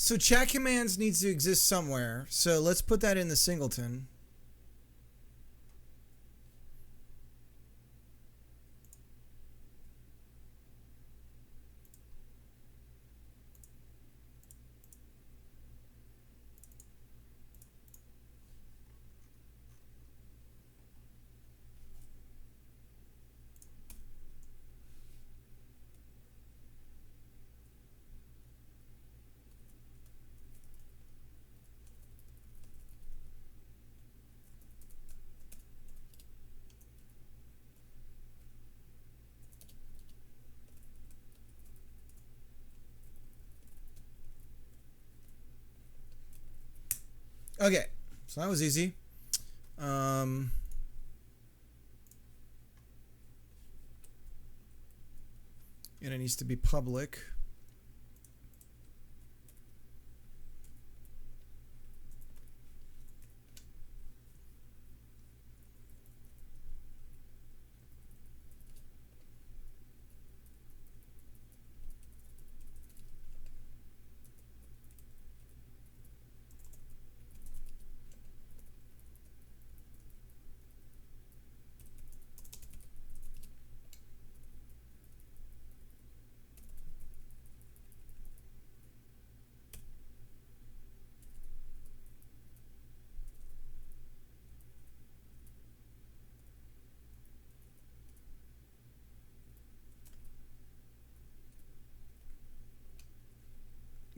So chat commands needs to exist somewhere. So let's put that in the singleton. Okay, so that was easy. And it needs to be public.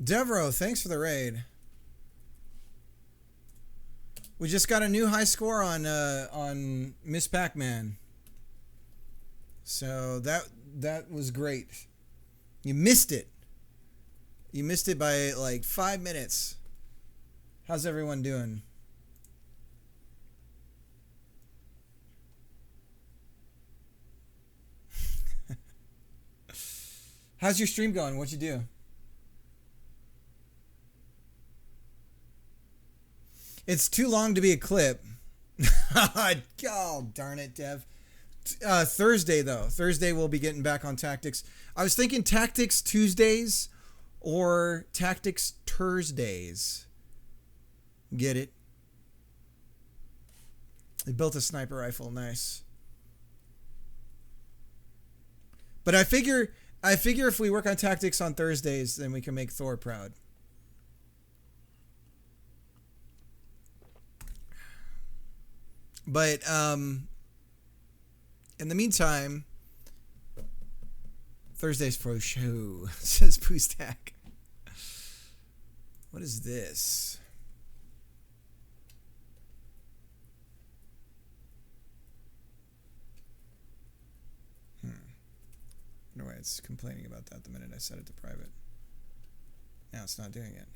Devro, thanks for the raid. We just got a new high score on Miss Pac-Man. So that was great. You missed it. You missed it by like 5 minutes. How's everyone doing? How's your stream going? What'd you do? It's too long to be a clip. Oh, darn it, Dev. Thursday though. Thursday we'll be getting back on tactics. I was thinking tactics Tuesdays or tactics Thursdays. Get it? They built a sniper rifle. Nice. But I figure if we work on tactics on Thursdays, then we can make Thor proud. But in the meantime, Thursday's pro show, says Poostak. What is this? No way, it's complaining about that the minute I set it to private. Now it's not doing it.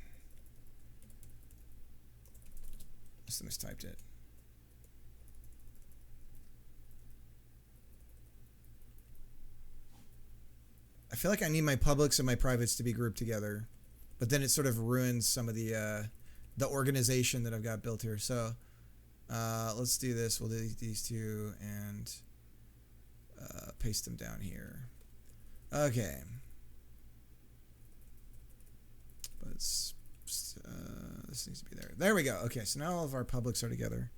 Must have mistyped it. I feel like I need my publics and my privates to be grouped together, but then it sort of ruins some of the organization that I've got built here. So let's do this. We'll do these two and paste them down here. Okay. But this needs to be there. There we go. Okay, so now all of our publics are together.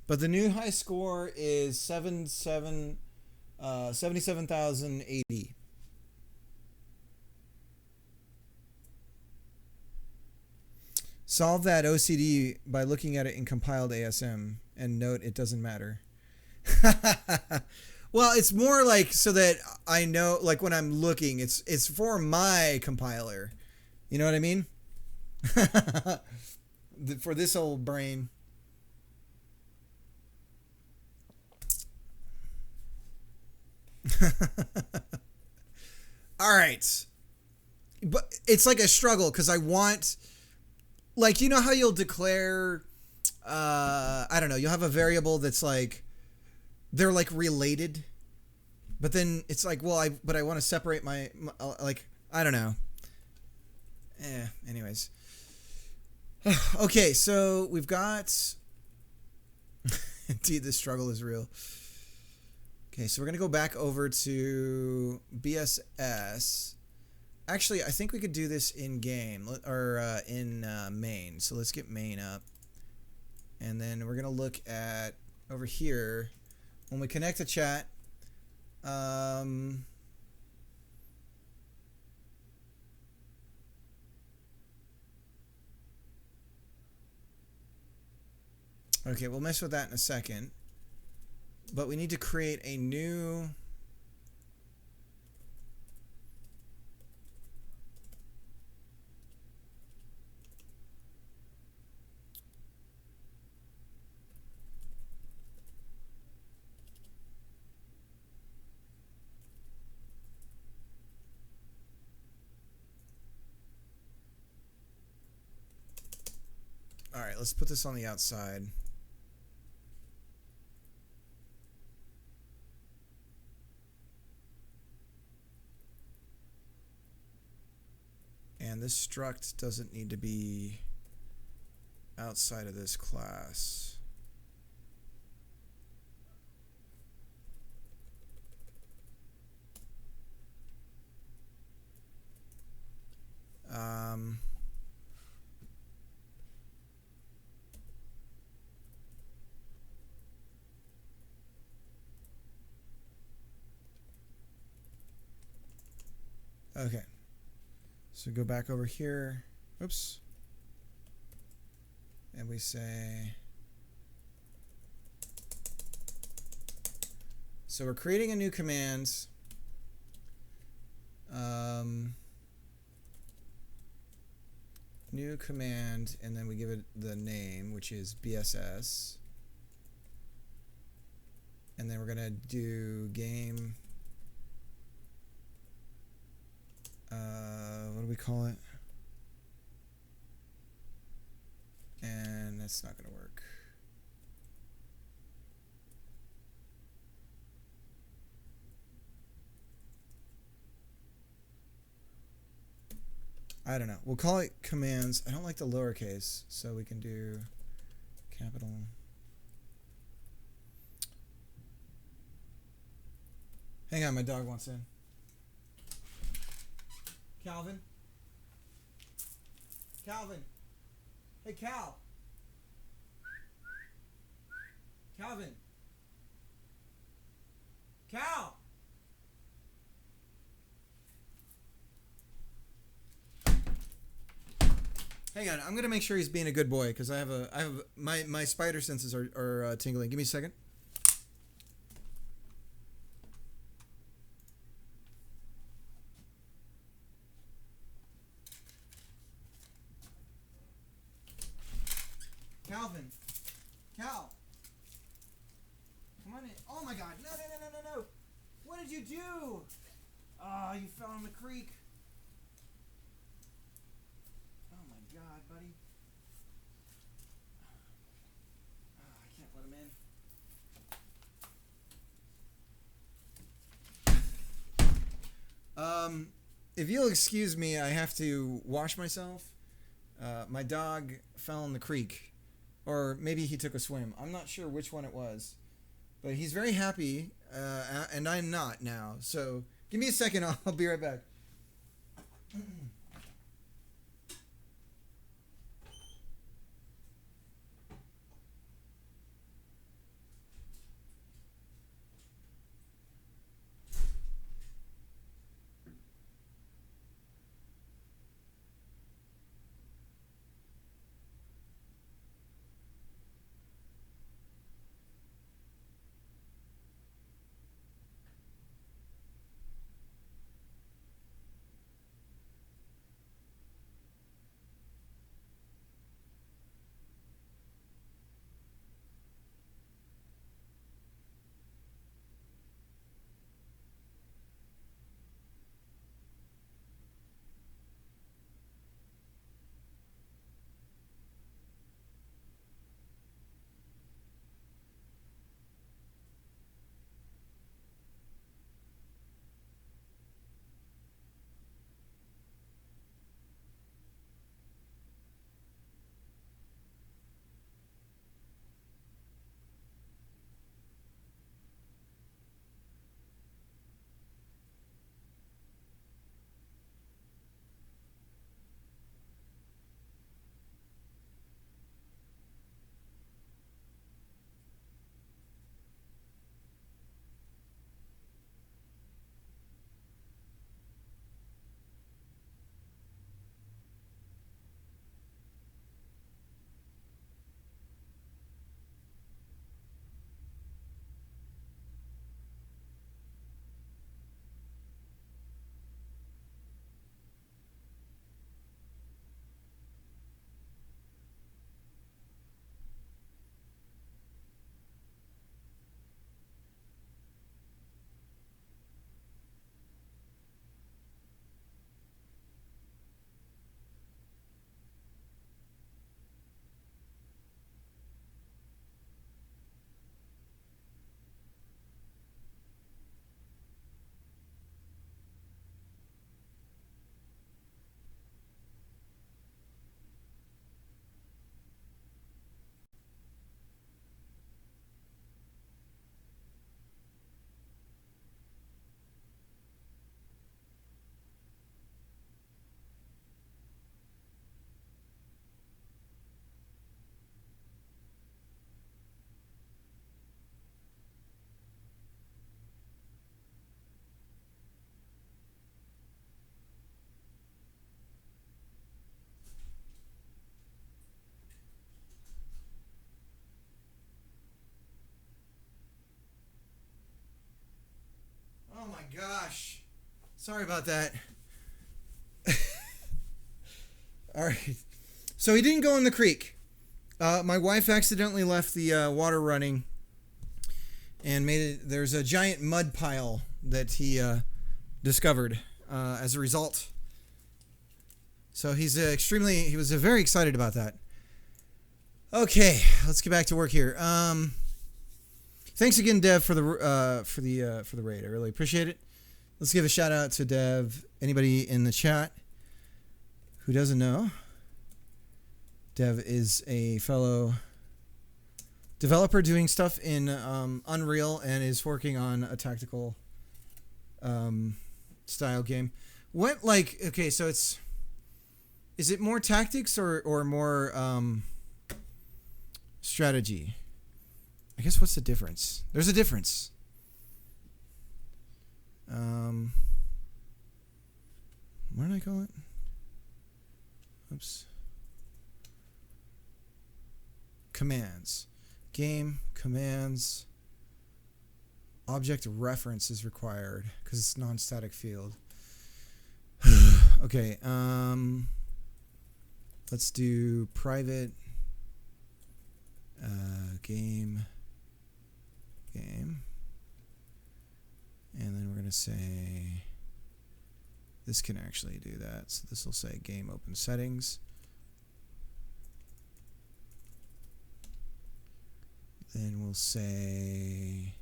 But the new high score is 77,080. Solve that OCD by looking at it in compiled ASM and note it doesn't matter. Well, it's more like so that I know, like when I'm looking, it's for my compiler. You know what I mean? For this old brain. All right. But it's like a struggle because I want... Like, you know how you'll declare, I don't know, you'll have a variable that's like, they're like related, but then it's like, well, I want to separate my like, I don't know. Anyways. Okay, so we've got, indeed, this struggle is real. Okay, so we're going to go back over to BSS. Actually, I think we could do this in game or in main. So let's get main up. And then we're going to look at over here when we connect to chat. Okay, we'll mess with that in a second. But we need to create a new... All right, let's put this on the outside. And this struct doesn't need to be outside of this class. Okay. So go back over here. Oops. And we say... So we're creating a new command. New command, and then we give it the name, which is BSS. And then we're going to do game... what do we call it? And that's not going to work. I don't know. We'll call it commands. I don't like the lowercase, so we can do capital. Hang on, my dog wants in. Calvin? Calvin? Hey, Cal? Calvin? Cal? Hang on, I'm gonna make sure he's being a good boy because I have my spider senses are tingling. Give me a second. Calvin, Cal, come on in. Oh my God! No! What did you do? Oh, you fell in the creek. Oh my God, buddy. Oh, I can't let him in. If you'll excuse me, I have to wash myself. My dog fell in the creek. Or maybe he took a swim. I'm not sure which one it was. But he's very happy, and I'm not now. So give me a second. I'll be right back. Oh my gosh. Sorry about that. All right. So he didn't go in the creek. My wife accidentally left the water running and made it. There's a giant mud pile that he discovered as a result. So he was very excited about that. Okay, let's get back to work here. Thanks again, Dev, for the raid. I really appreciate it. Let's give a shout out to Dev. Anybody in the chat who doesn't know, Dev is a fellow developer doing stuff in Unreal and is working on a tactical style game. What, like, okay, so is it more tactics or more strategy? I guess what's the difference? There's a difference. What did I call it? Oops. Commands. Game, commands, object reference is required because it's non-static field. Okay, let's do private game, and then we're going to say this can actually do that. So this will say game open settings. Then we'll say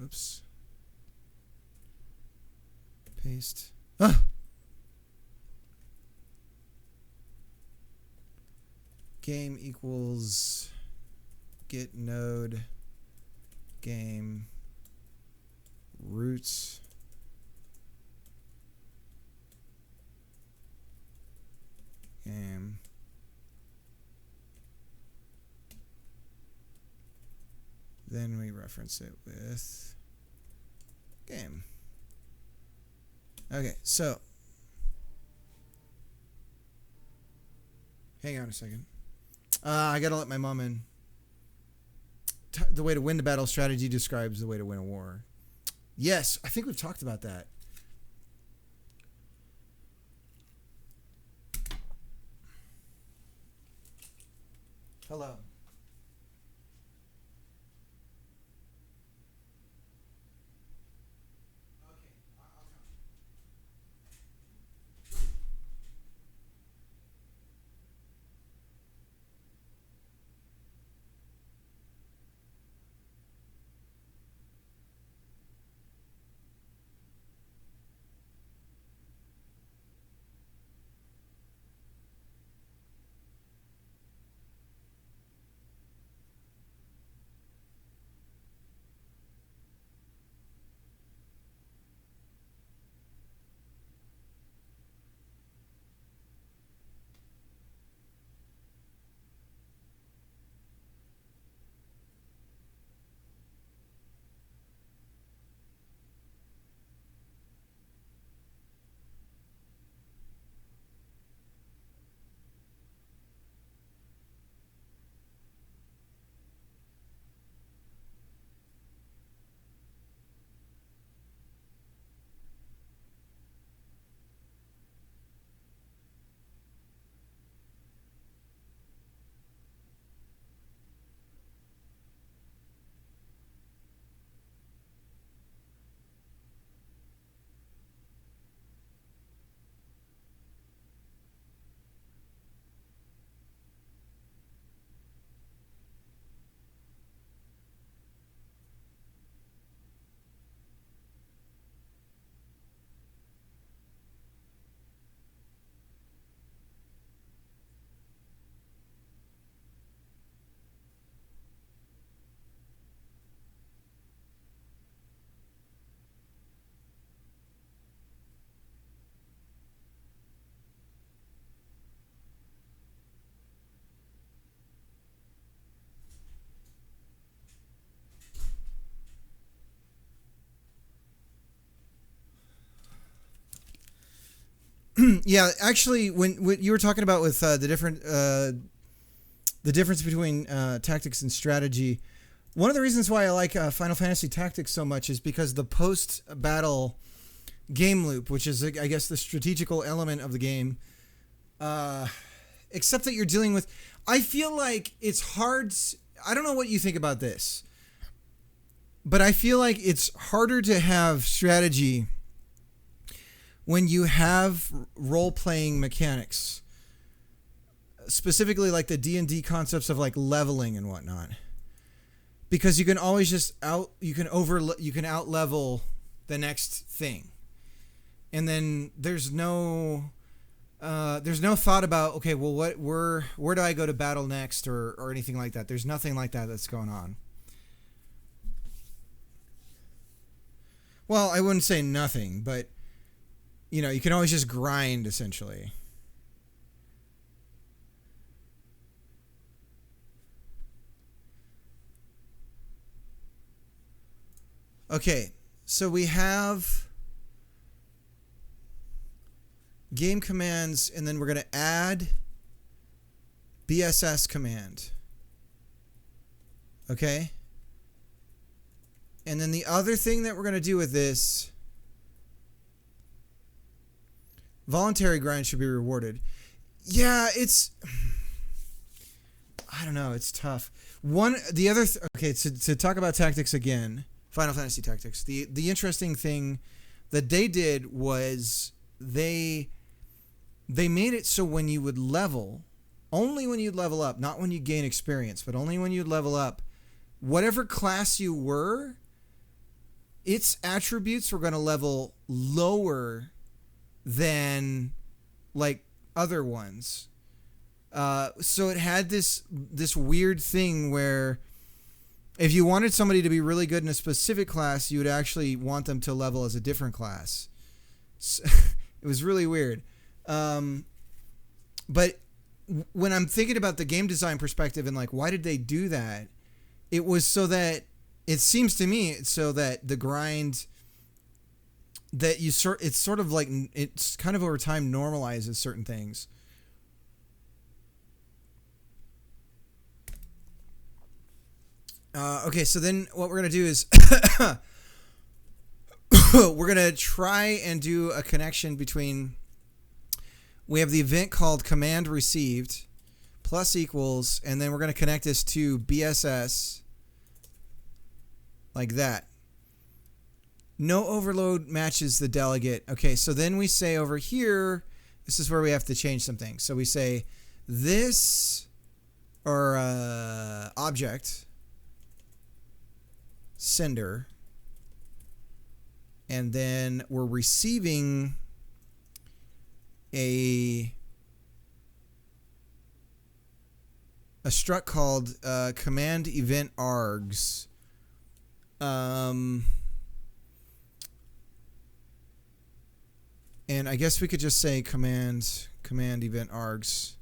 oops. Paste. Game equals get node game roots game then we reference it with game. Okay, so hang on a second. I gotta let my mom in. The way to win the battle strategy describes the way to win a war. Yes, I think we've talked about that. Hello. Yeah, actually, when you were talking about with the difference between tactics and strategy, one of the reasons why I like Final Fantasy Tactics so much is because the post-battle game loop, which is, I guess, the strategical element of the game, except that you're dealing with, I feel like it's hard. I don't know what you think about this, but I feel like it's harder to have strategy when you have role-playing mechanics, specifically like the D&D concepts of like leveling and whatnot. because you can always just you can out level the next thing, and then there's no thought about, okay, well, where do I go to battle next, or anything like that. There's nothing like that that's going on. Well, I wouldn't say nothing, but you can always just grind essentially. Okay, so we have game commands, and then we're going to add BSS command. Okay? And then the other thing that we're going to do with this, voluntary grind should be rewarded. Yeah, I don't know, it's tough. Okay, to talk about tactics again, Final Fantasy tactics. The interesting thing that they did was they made it so when you would level, only when you'd level up, not when you gain experience, but only when you'd level up, whatever class you were, its attributes were going to level lower than like other ones. So it had this weird thing where if you wanted somebody to be really good in a specific class, you would actually want them to level as a different class. So, it was really weird. But when I'm thinking about the game design perspective and like, why did they do that? It was so that, it seems to me, so that the grind that it's sort of like, it's kind of over time normalizes certain things. Okay, so then what we're going to do is we're going to try and do a connection between, we have the event called command received plus equals, and then we're going to connect this to BSS like that. No overload matches the delegate. Okay, so then we say over here, this is where we have to change something. So we say this, or object sender, and then we're receiving a struct called command event args. And I guess we could just say command event args.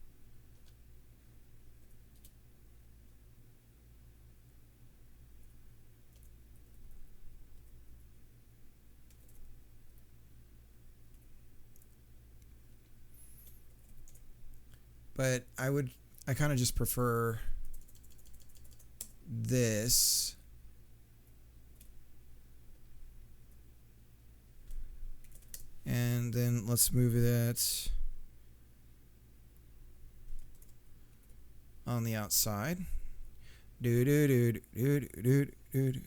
But I kind of just prefer this. And then let's move that on the outside. Do do do do do do do.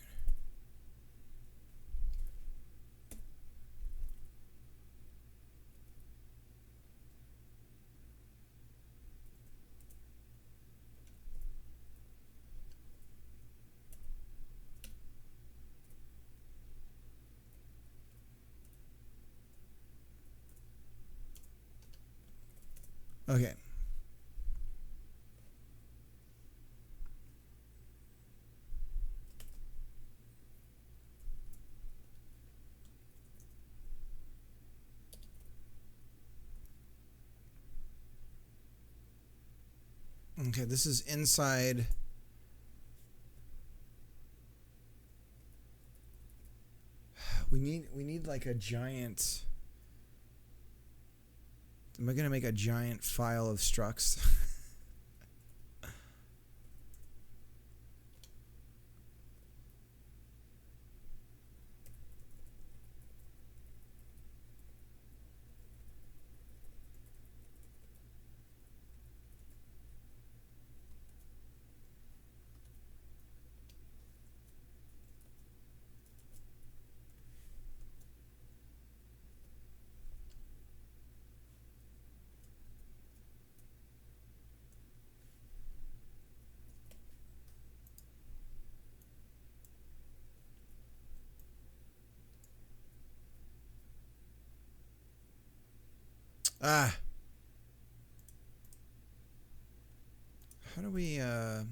Okay. Okay, this is inside. We need like a giant. Am I going to make a giant file of structs? Ah. How do we how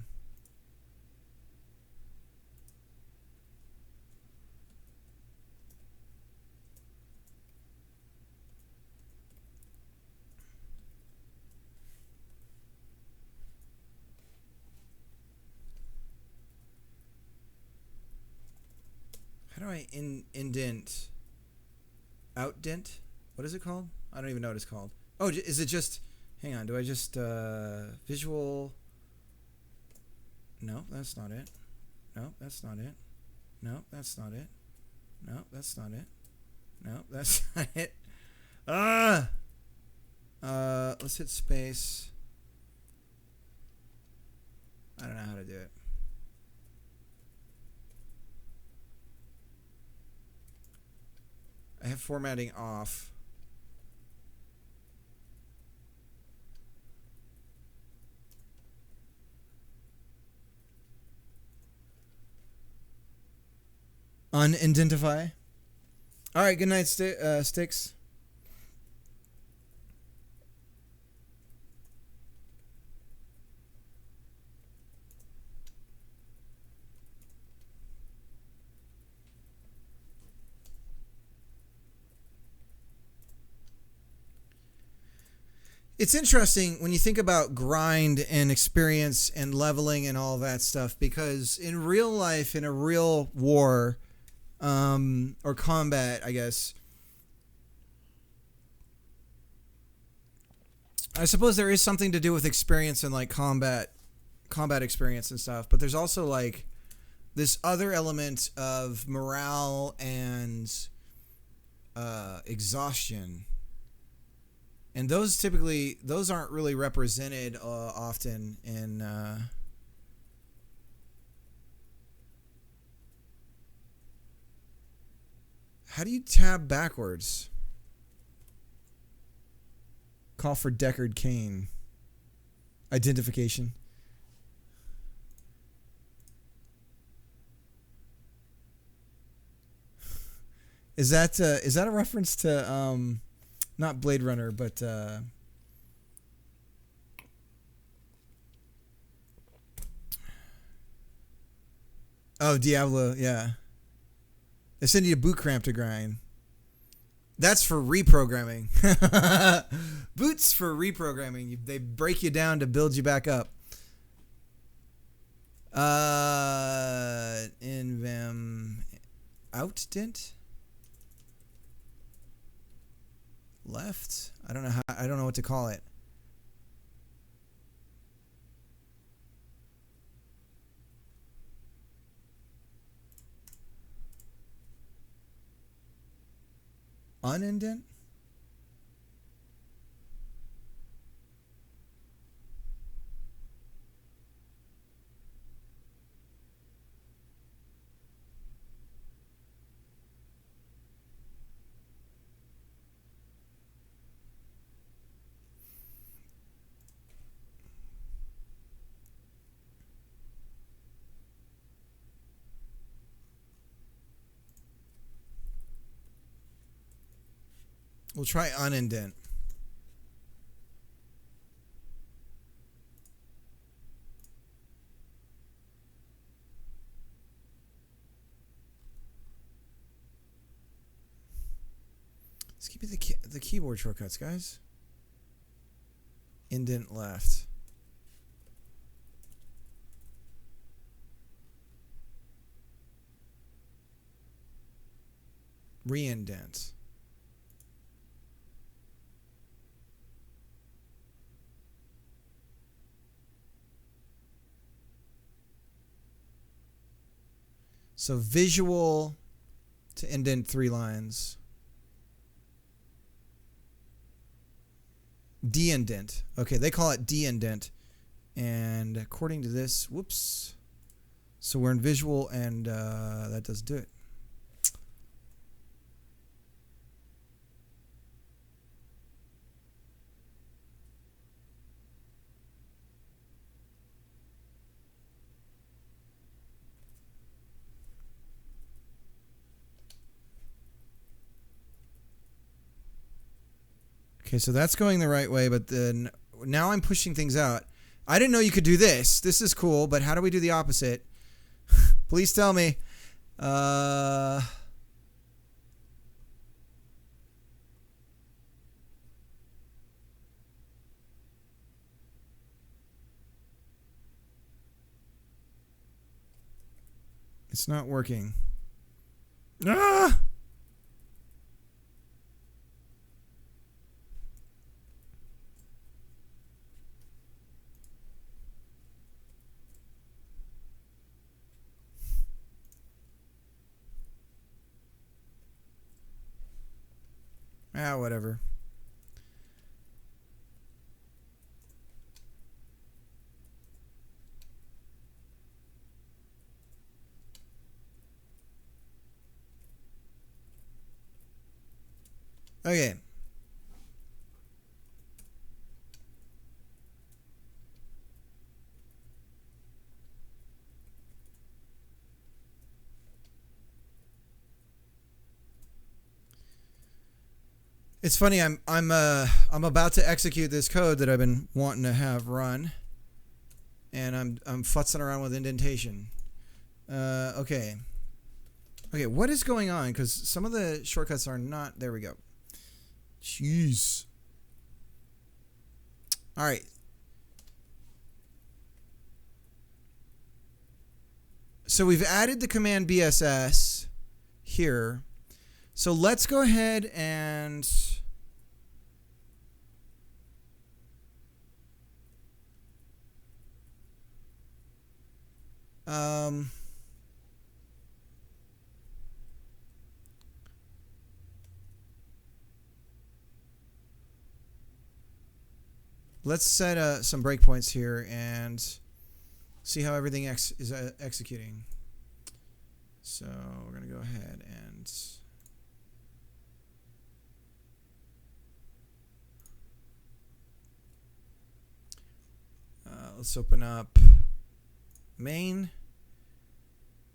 do I indent? Outdent? What is it called? I don't even know what it's called. Oh, is it just... Hang on, do I just... visual... No, that's not it. No, that's not it. No, that's not it. No, that's not it. No, that's not it. Ah! Let's hit space. I don't know how to do it. I have formatting off. Unidentify. All right, good night, Sticks. It's interesting when you think about grind and experience and leveling and all that stuff, because in real life, in a real war, or combat, I guess, I suppose there is something to do with experience and like combat experience and stuff, but there's also like this other element of morale and exhaustion. And those aren't really represented often in how do you tab backwards? Call for Deckard Cain. Identification. Is that a reference to not Blade Runner, but oh, Diablo, yeah. They send you a boot cramp to grind. That's for reprogramming. Boots for reprogramming. They break you down to build you back up. Invem outdent? Left? I don't know what to call it. Unindent? We'll try unindent. Let's keep it the keyboard shortcuts, guys. Indent left. Reindent. So visual to indent 3 lines. De-indent. Okay, they call it de-indent. And according to this, whoops. So we're in visual, and that doesn't do it. Okay, so that's going the right way, but then now I'm pushing things out. I didn't know you could do this. This is cool, but how do we do the opposite? Please tell me. It's not working. Ah! Whatever. Okay. It's funny. I'm about to execute this code that I've been wanting to have run, and I'm futzing around with indentation. Okay. Okay, what is going on? Because some of the shortcuts are not. There we go. Jeez. All right. So we've added the command BSS here. So let's go ahead and let's set some breakpoints here and see how everything is executing. So we're going to go ahead and let's open up main.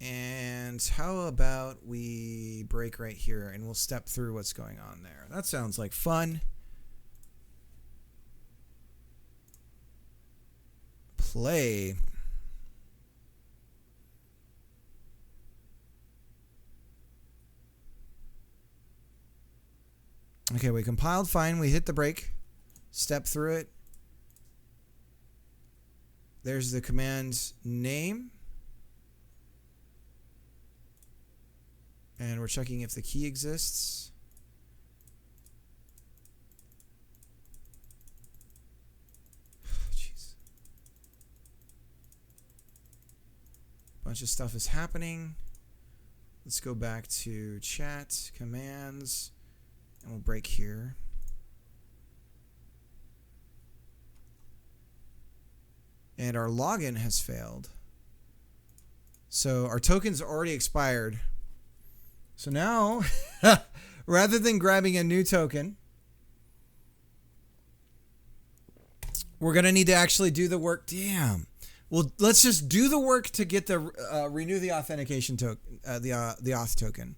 And how about we break right here and we'll step through what's going on there. That sounds like fun. Play. Okay, we compiled fine. We hit the break. Step through it. There's the command's name. And we're checking if the key exists. Jeez. Bunch of stuff is happening. Let's go back to chat, commands, and we'll break here. And our login has failed. So our token's already expired. So now, rather than grabbing a new token, we're going to need to actually do the work. Damn. Well, let's just do the work to get the renew the authentication token, the auth token.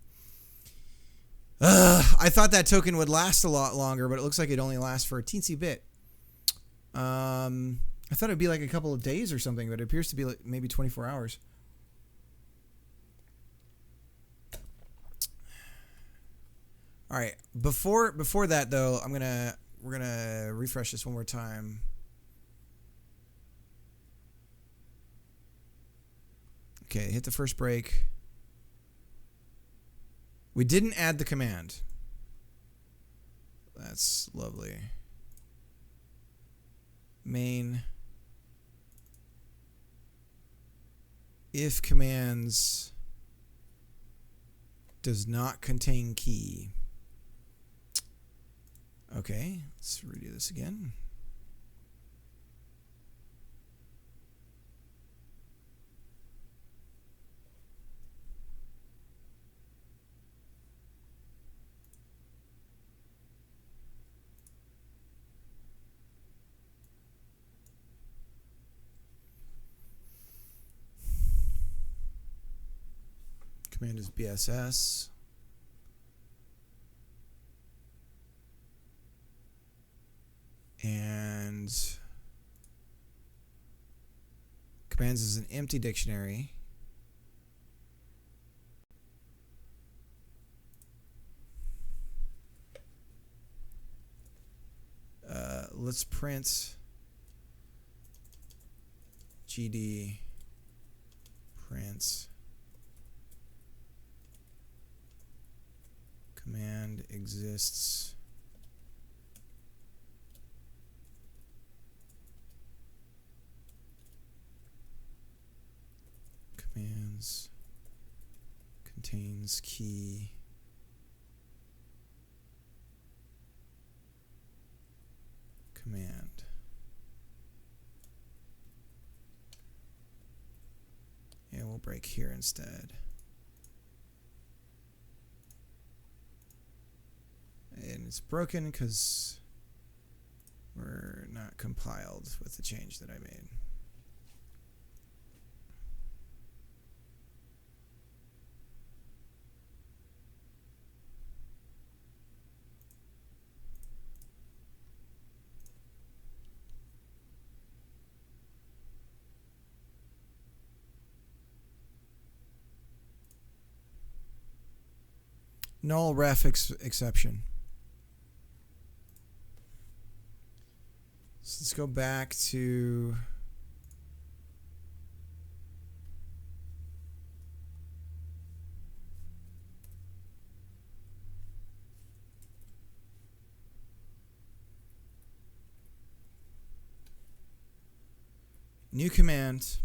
I thought that token would last a lot longer, but it looks like it only lasts for a teensy bit. I thought it'd be like a couple of days or something, but it appears to be like maybe 24 hours. All right. Before that though, we're gonna refresh this one more time. Okay, hit the first break. We didn't add the command. That's lovely. Main. If commands does not contain key. Okay, let's redo this again. Command is BSS. Commands is an empty dictionary. Let's print GD prints command exists commands contains key command. And we'll break here instead. And it's broken because we're not compiled with the change that I made. Null ref exception. So let's go back to new command.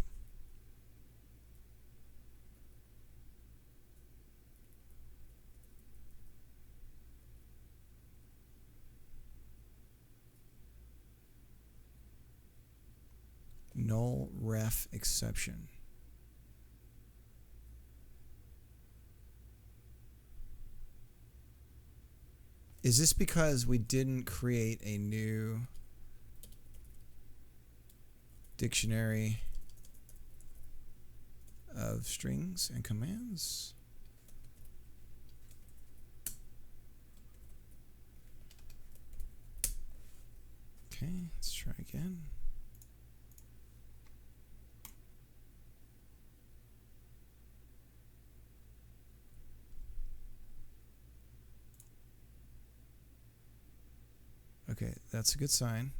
Null ref exception. Is this because we didn't create a new dictionary of strings and commands? Okay, let's try again. Okay, that's a good sign.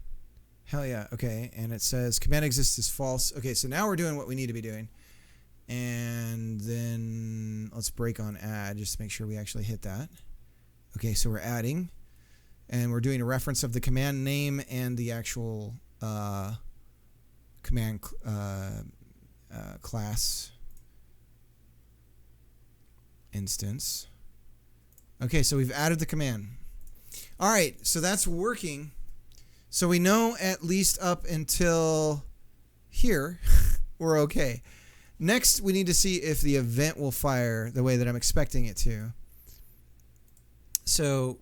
Hell yeah. Okay, and it says command exists is false. Okay, so now we're doing what we need to be doing. And then let's break on add just to make sure we actually hit that. Okay, so we're adding. And we're doing a reference of the command name and the actual command class instance. Okay, so we've added the command. All right, so that's working. So we know at least up until here we're okay. Next, we need to see if the event will fire the way that I'm expecting it to. So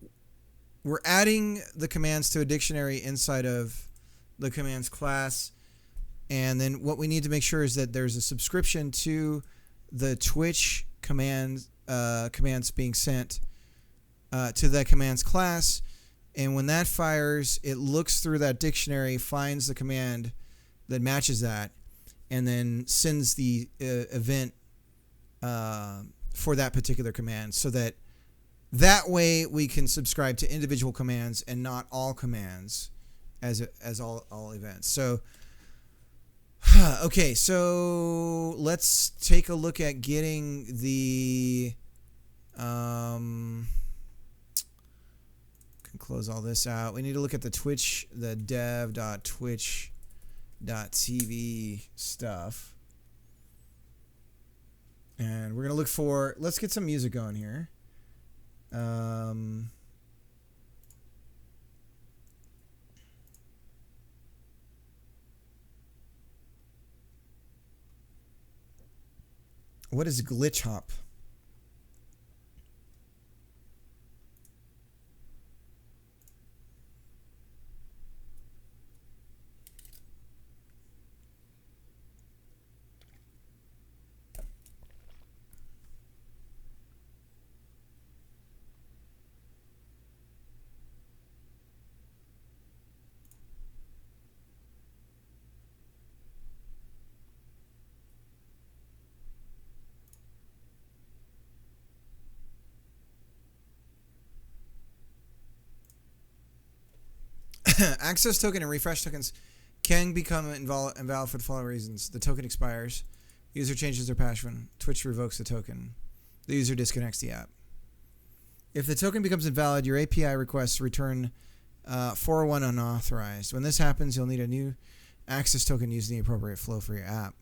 we're adding the commands to a dictionary inside of the commands class. And then what we need to make sure is that there's a subscription to the Twitch commands being sent to the commands class. And when that fires, it looks through that dictionary, finds the command that matches that, and then sends the event for that particular command, so that way we can subscribe to individual commands and not all commands as all events. So okay, so let's take a look at getting the close all this out. We need to look at the Twitch, the dev.twitch.tv stuff. And we're going to look for, let's get some music going here. What is glitch hop? Access token and refresh tokens can become invalid for the following reasons. The token expires. User changes their password. Twitch revokes the token. The user disconnects the app. If the token becomes invalid, your API requests return 401 unauthorized. When this happens, you'll need a new access token using the appropriate flow for your app.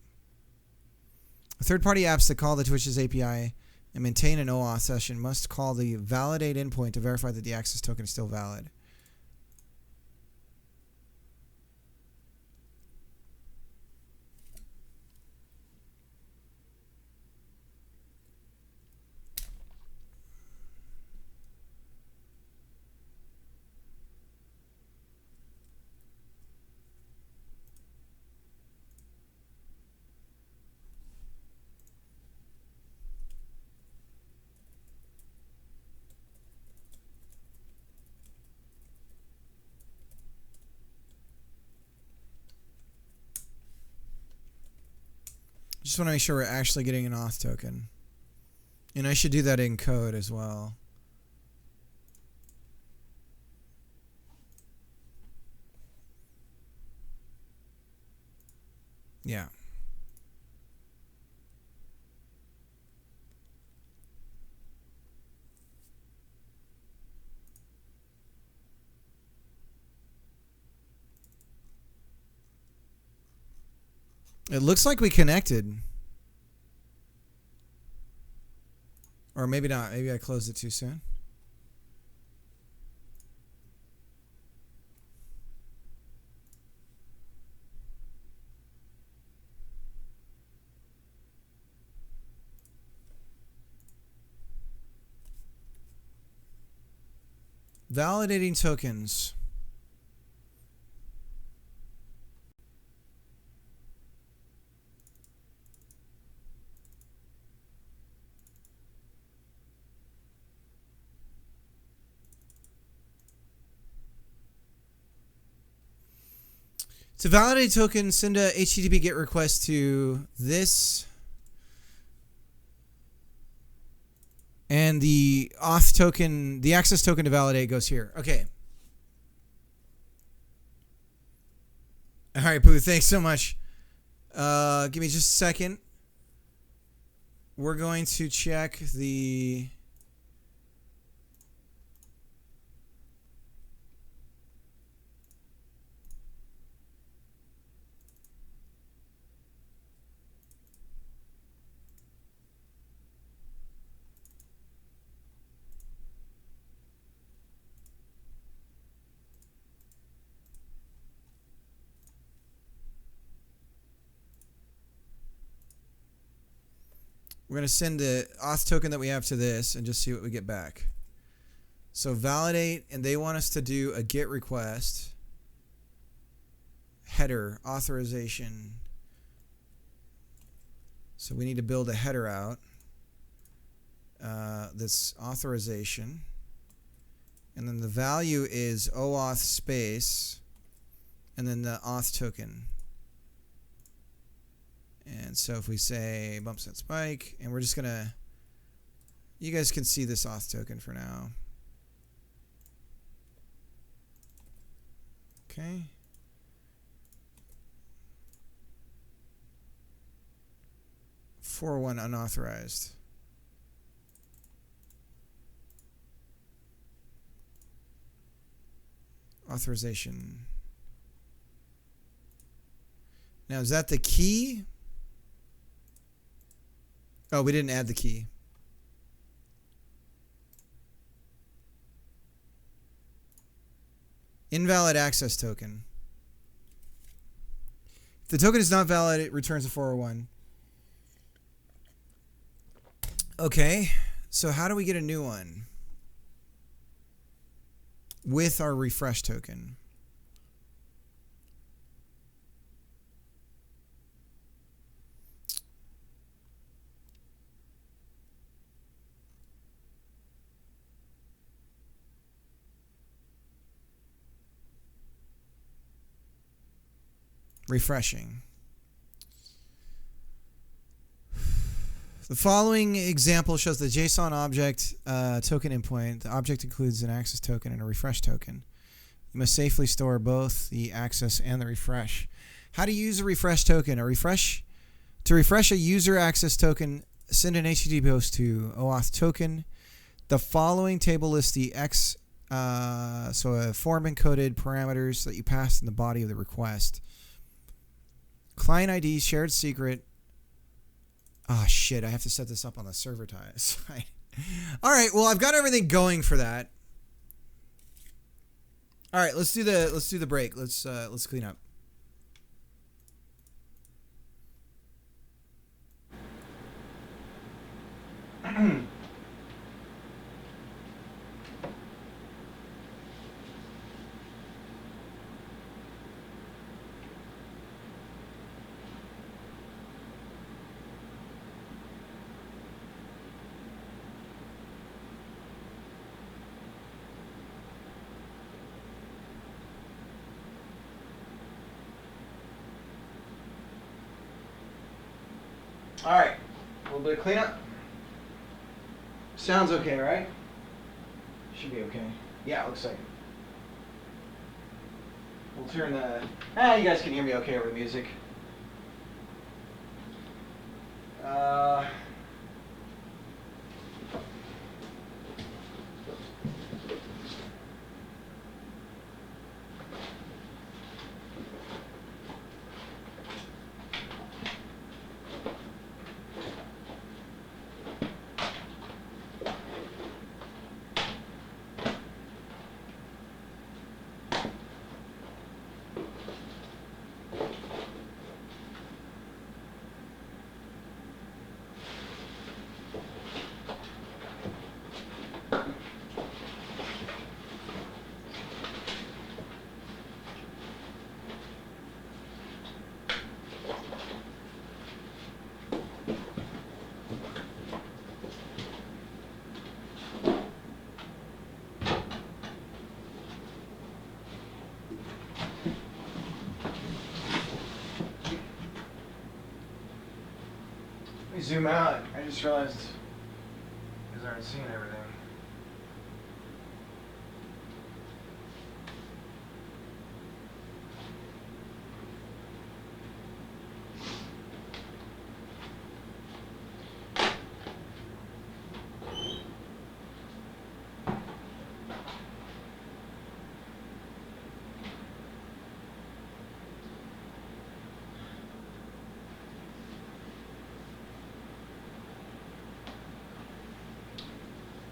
Third-party apps that call the Twitch's API and maintain an OAuth session must call the validate endpoint to verify that the access token is still valid. Just want to make sure we're actually getting an auth token. And I should do that in code as well. Yeah. It looks like we connected. Or maybe not. Maybe I closed it too soon. Validating tokens. To validate token, send a HTTP GET request to this. And the auth token, the access token to validate goes here. Okay. All right, Pooh, thanks so much. Give me just a second. We're going to check the... We're going to send the auth token that we have to this and just see what we get back. So validate, and they want us to do a GET request. Header, authorization. So we need to build a header out. That's authorization. And then the value is OAuth space. And then the auth token. And so if we say bump set spike, and we're just going to, you guys can see this auth token for now. Okay. (401) unauthorized. Authorization. Now, is that the key? Oh, we didn't add the key. Invalid access token. If the token is not valid, it returns a 401. Okay, so how do we get a new one? With our refresh token. Refreshing. The following example shows the JSON object token endpoint. The object includes an access token and a refresh token. You must safely store both the access and the refresh. How to use a refresh token. To refresh a user access token, send an HTTP post to OAuth token. The following table lists the so a form encoded parameters that you pass in the body of the request. Client ID, shared secret. Oh shit, I have to set this up on the server side. All right, well, I've got everything going for that. All right, let's do the break. Let's clean up. All right, a little bit of cleanup. Sounds okay, right? Should be okay. Yeah, looks like it. We'll turn the... you guys can hear me okay over the music. Zoom out. I just realized you guys aren't seeing everything.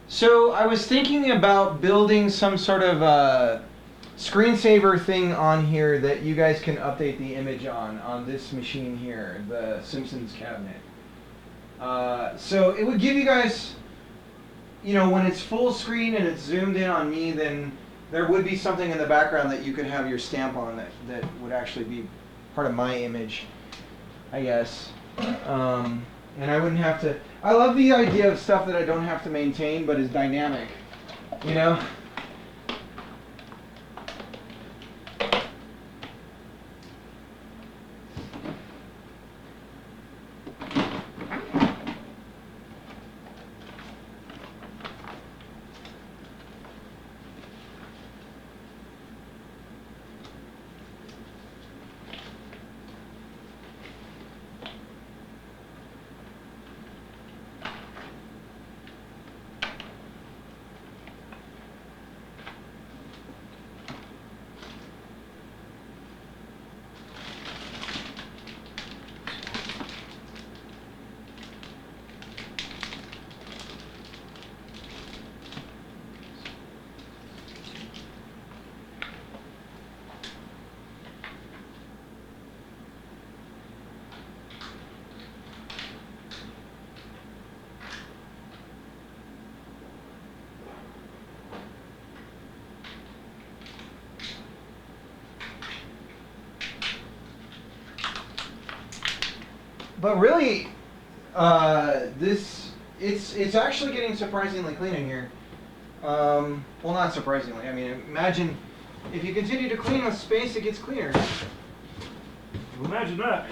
So I was thinking about building some sort of screensaver thing on here that you guys can update the image on this machine here, the Simpsons cabinet. So it would give you guys, when it's full screen and it's zoomed in on me, then there would be something in the background that you could have your stamp on that would actually be part of my image, I guess. And I wouldn't have to... I love the idea of stuff that I don't have to maintain, but is dynamic, But really, it's actually getting surprisingly clean in here. Well, not surprisingly. I mean, imagine if you continue to clean with space, it gets cleaner. Imagine that.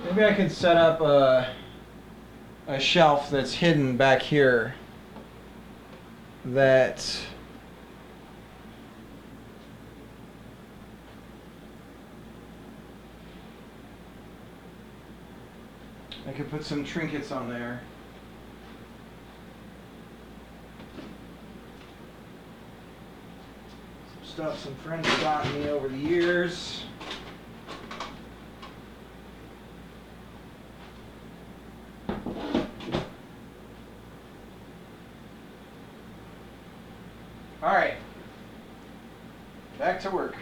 Maybe I could set up a shelf that's hidden back here that I could put some trinkets on there. Some stuff some friends have gotten me over the years. All right, back to work.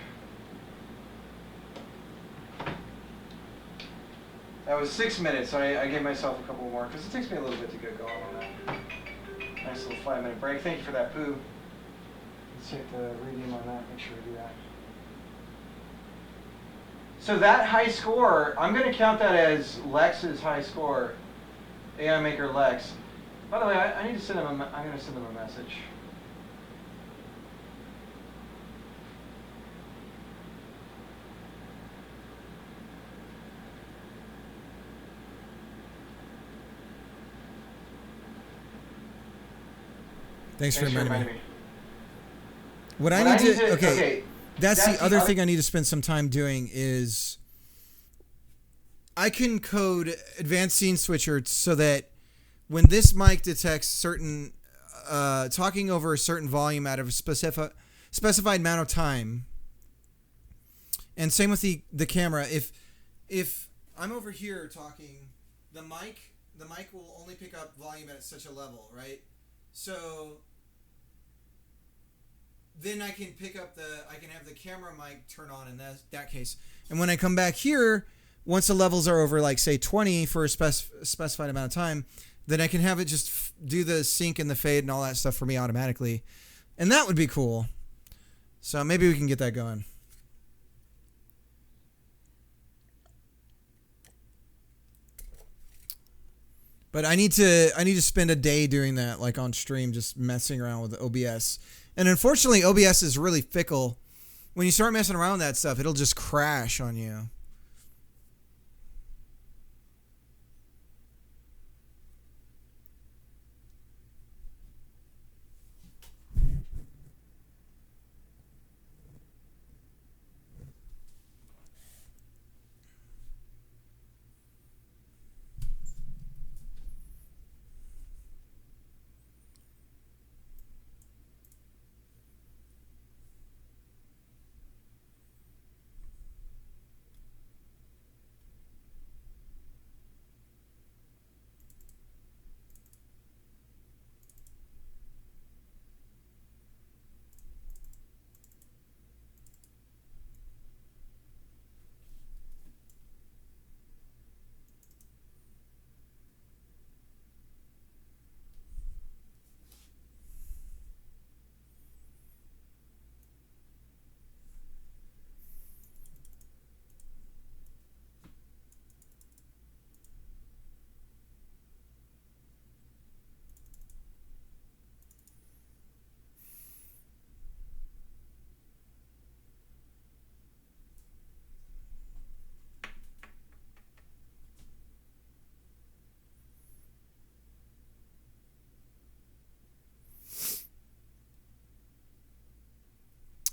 That was 6 minutes, so I gave myself a couple more because it takes me a little bit to get going on that. Nice little 5-minute break. Thank you for that, Pooh. Let's hit the redeem on that. Make sure we do that. So that high score, I'm going to count that as Lex's high score. AI Maker Lex. By the way, I need to send him. I'm going to send him a message. Thanks for reminding me. What I need to okay, that's the other thing I need to spend some time doing is I can code advanced scene switcher so that when this mic detects certain talking over a certain volume out of a specified amount of time, and same with the camera, if I'm over here talking, the mic will only pick up volume at such a level, right? So then I can have the camera mic turn on in that case. And when I come back here, once the levels are over, like say 20 for a specified amount of time, then I can have it just do the sync and the fade and all that stuff for me automatically. And that would be cool. So maybe we can get that going. But I need to spend a day doing that, like on stream, just messing around with OBS. And unfortunately, OBS is really fickle. When you start messing around with that stuff, it'll just crash on you.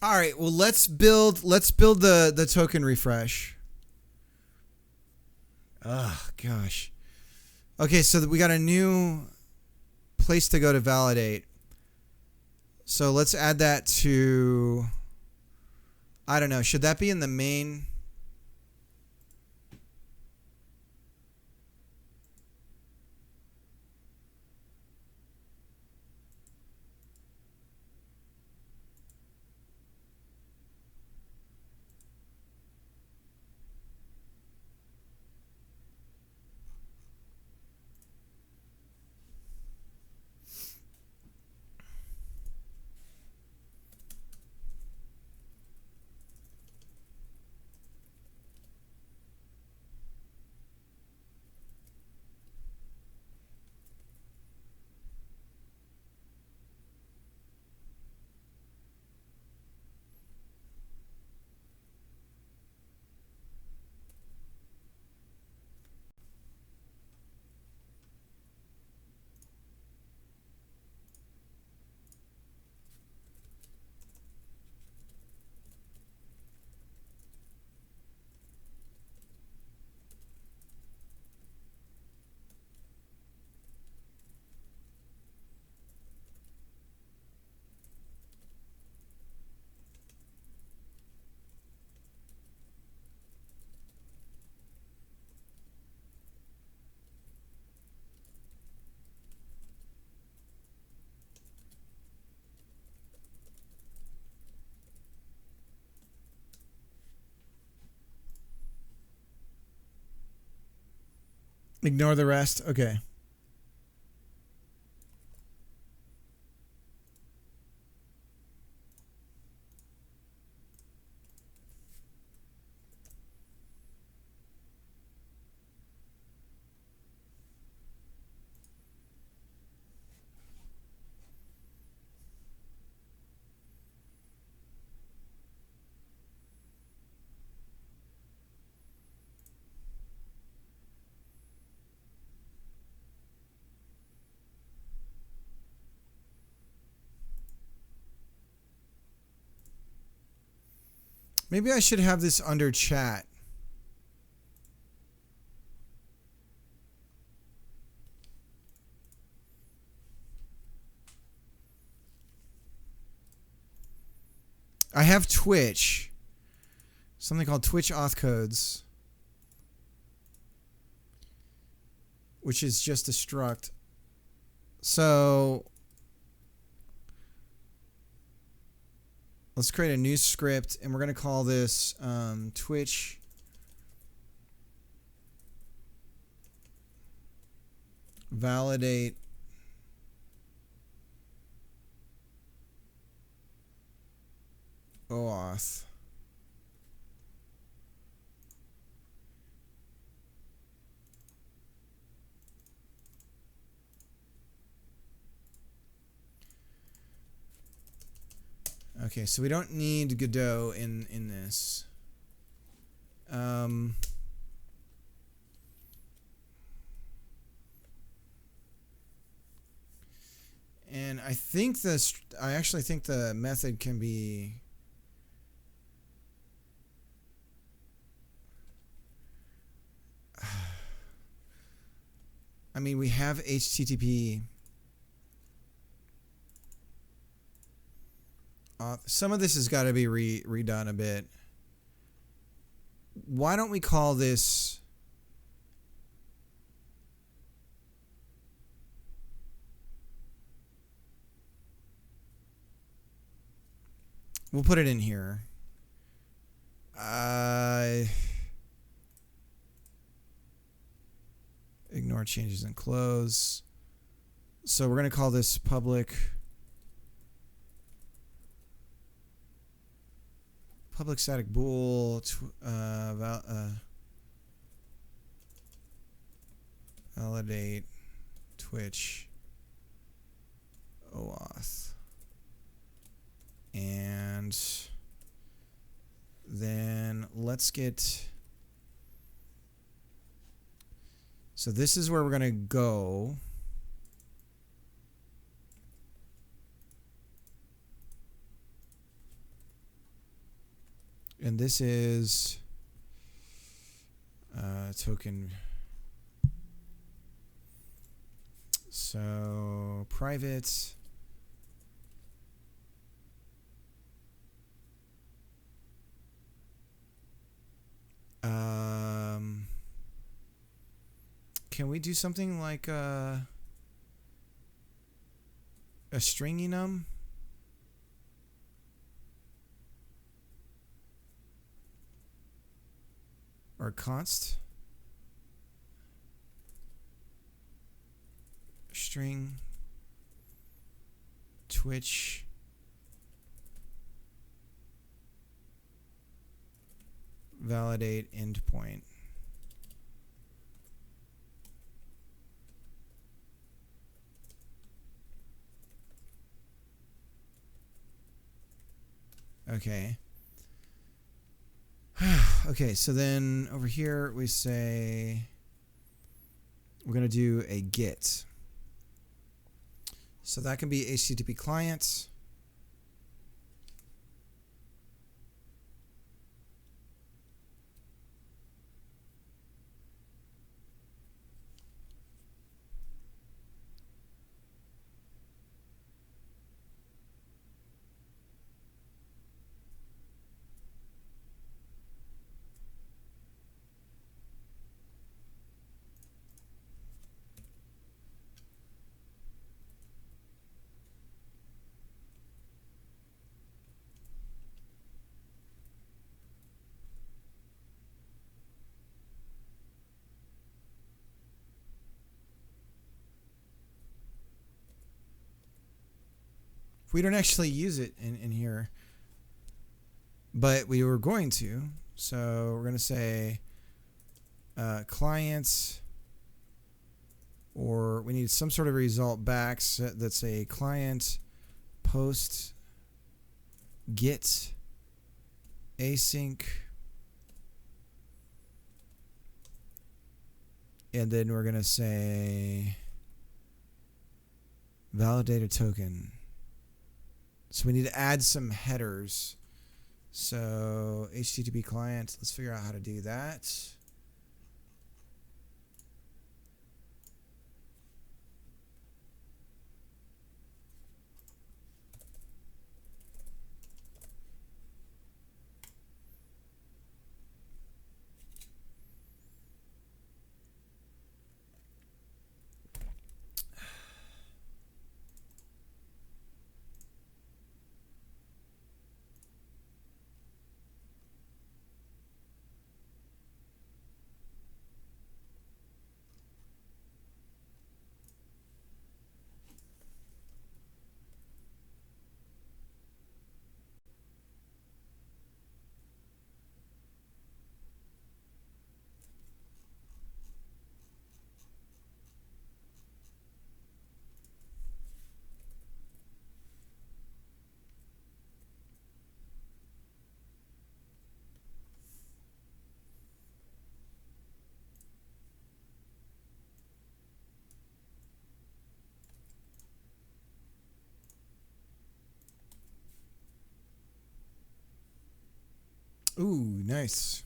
All right, well let's build the token refresh. Oh gosh. Okay, so we got a new place to go to validate. So let's add that to, I don't know, should that be in the main? Ignore the rest. Okay. Maybe I should have this under chat. I have Twitch. Something called Twitch auth codes, which is just a struct. So let's create a new script, and we're going to call this Twitch validate OAuth. Okay, so we don't need Godot in this. And I think I actually think the method can be I mean, we have HTTP. Some of this has got to be redone a bit. Why don't we call this we'll put it in here. Ignore changes and close. So we're going to call this public static bool validate Twitch OAuth. And then let's get, so this is where we're going to go. And this is token. So private. Can we do something like a string enum? Or const? String Twitch validate endpoint. Okay. Okay, so then over here we say we're going to do a get. So that can be HTTP client. We don't actually use it in here, but we were going to. So we're going to say client, or we need some sort of result back that's a client post get async, and then we're going to say validate a token. So we need to add some headers. So HTTP client, let's figure out how to do that. Ooh, nice.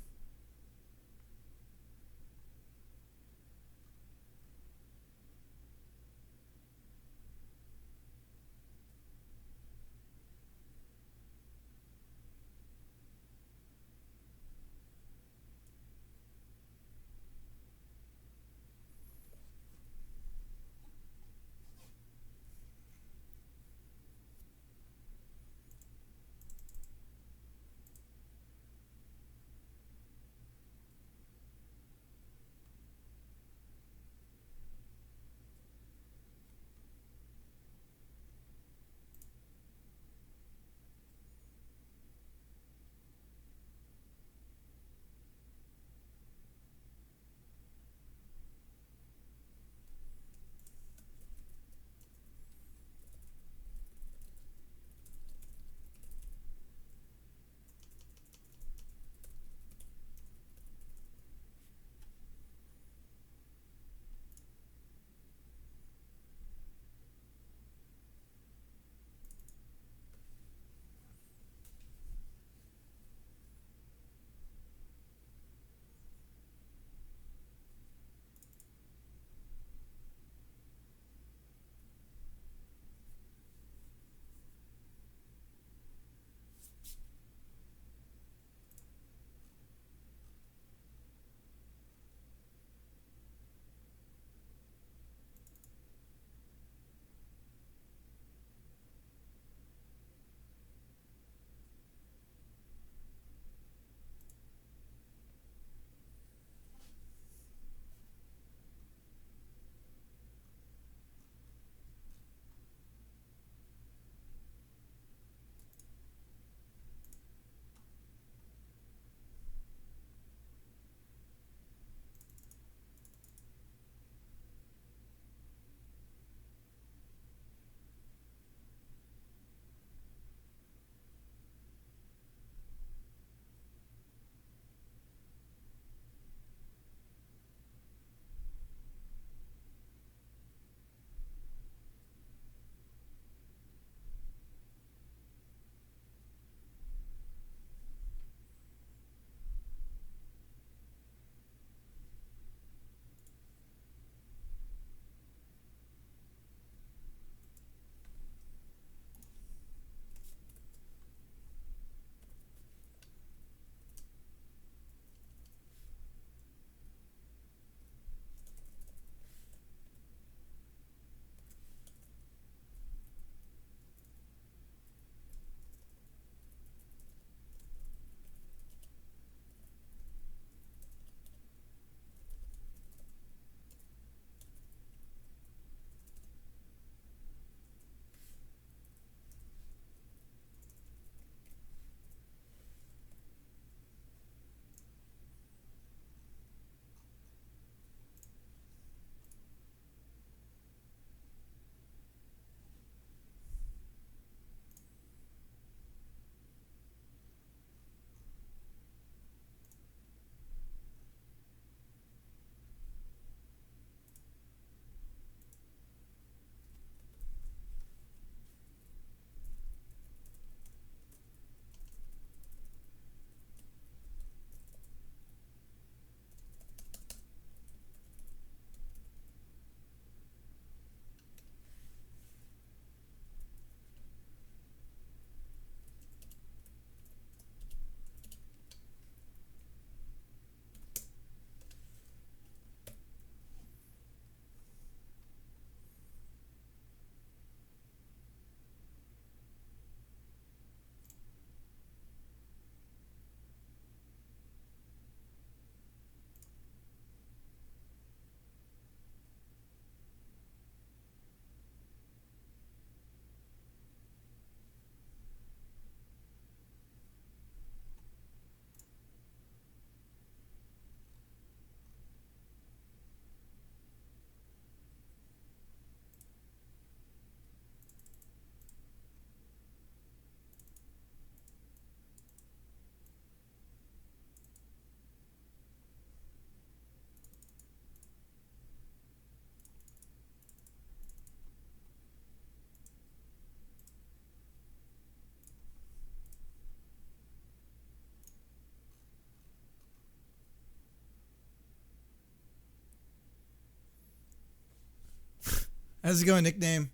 How's it going, nickname?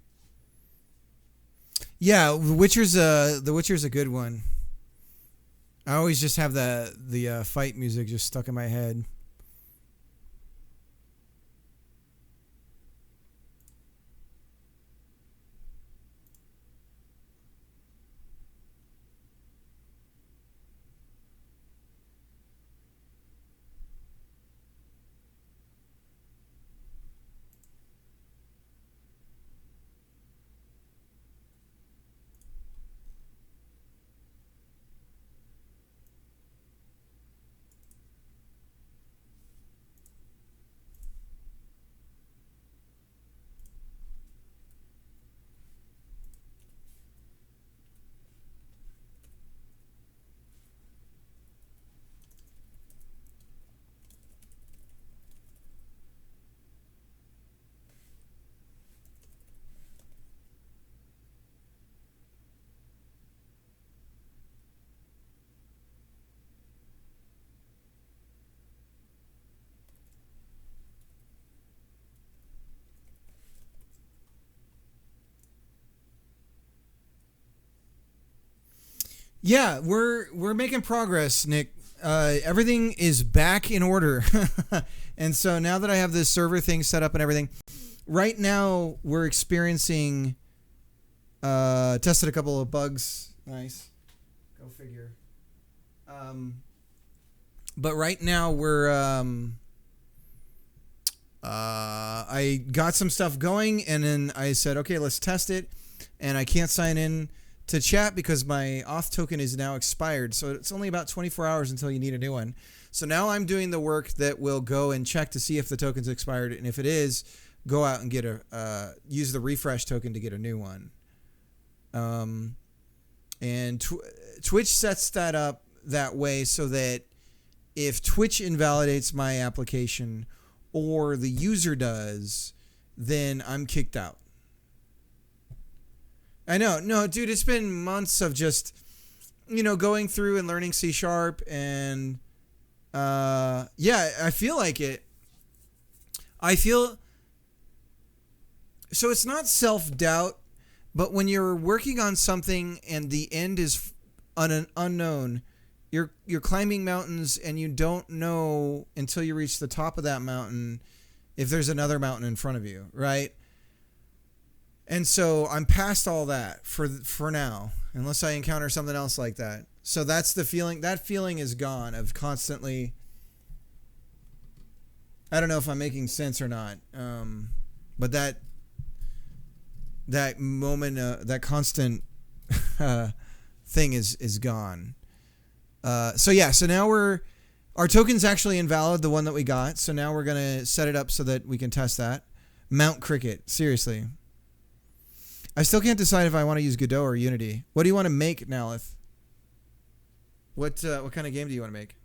Yeah, The Witcher's a good one. I always just have the fight music just stuck in my head. Yeah, we're making progress, Nick. Everything is back in order, and so now that I have this server thing set up and everything, right now we're experiencing. Tested a couple of bugs. Nice, go figure. But right now we're. I got some stuff going, and then I said, okay, let's test it, and I can't sign in to chat because my auth token is now expired. So it's only about 24 hours until you need a new one. So now I'm doing the work that will go and check to see if the token's expired. And if it is, go out and get use the refresh token to get a new one. And Twitch sets that up that way so that if Twitch invalidates my application or the user does, then I'm kicked out. I know. No, dude, it's been months of just, going through and learning C# and yeah, I feel like it. So it's not self-doubt, but when you're working on something and the end is unknown, you're climbing mountains and you don't know until you reach the top of that mountain if there's another mountain in front of you, right? And so I'm past all that for now, unless I encounter something else like that. So that's the feeling. That feeling is gone of constantly. I don't know if I'm making sense or not, but that moment, that constant thing is gone. So yeah. So now our token's actually invalid, the one that we got. So now we're gonna set it up so that we can test that. Mount Cricket, seriously. I still can't decide if I want to use Godot or Unity. What do you want to make, Nalith? What kind of game do you want to make?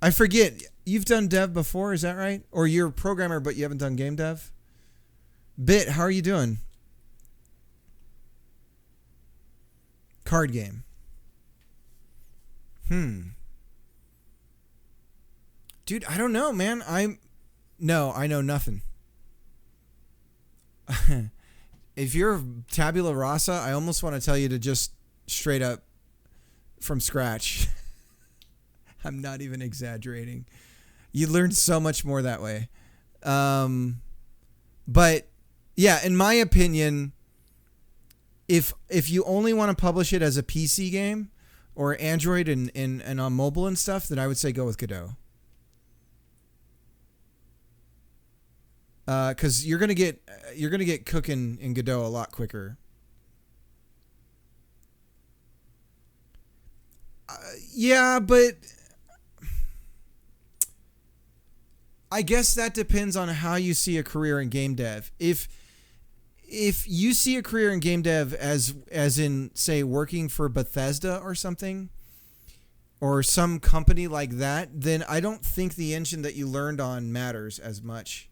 I forget. You've done dev before, is that right? Or you're a programmer, but you haven't done game dev? Bit, how are you doing? Card game. Dude, I don't know, man. No, I know nothing. If you're tabula rasa, I almost want to tell you to just straight up from scratch. I'm not even exaggerating. You learn so much more that way. But yeah, in my opinion, if you only want to publish it as a PC game or Android and on mobile and stuff, then I would say go with Godot. Because you're gonna get cooking in Godot a lot quicker. Yeah, but I guess that depends on how you see a career in game dev. If you see a career in game dev as in, say, working for Bethesda or something, or some company like that, then I don't think the engine that you learned on matters as much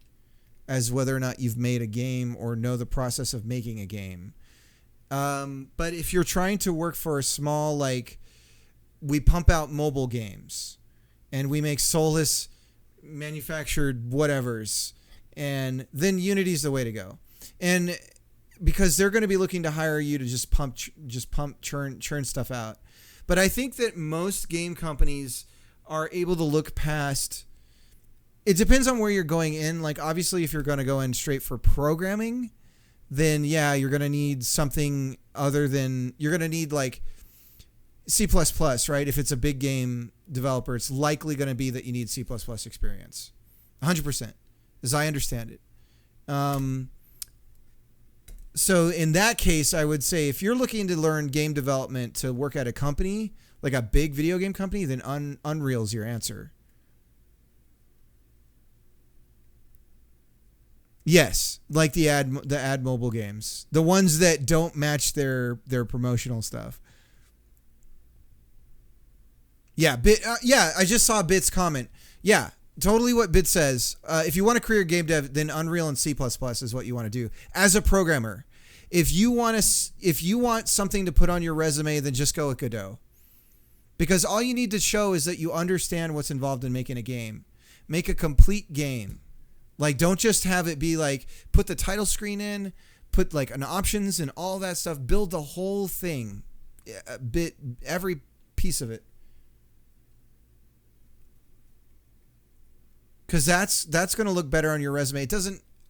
as whether or not you've made a game or know the process of making a game. But if you're trying to work for a small, like, we pump out mobile games and we make soulless manufactured whatevers, and then Unity's the way to go. And because they're going to be looking to hire you to just churn stuff out. But I think that most game companies are able to look past. It depends on where you're going in. Like, obviously, if you're going to go in straight for programming, then yeah, you're going to need something other than, you're going to need like C++, right? If it's a big game developer, it's likely going to be that you need C++ experience. 100%, as I understand it. So in that case, I would say if you're looking to learn game development to work at a company, like a big video game company, then Unreal's your answer. Yes, like the ad mobile games, the ones that don't match their promotional stuff. Yeah, I just saw Bit's comment. Yeah, totally what Bit says. If you want a career game dev, then Unreal and C++ is what you want to do as a programmer. If you want something to put on your resume, then just go with Godot. Because all you need to show is that you understand what's involved in making a game. Make a complete game. Like, don't just have it be like, put the title screen in, put like an options and all that stuff. Build the whole thing, every piece of it. Because that's going to look better on your resume.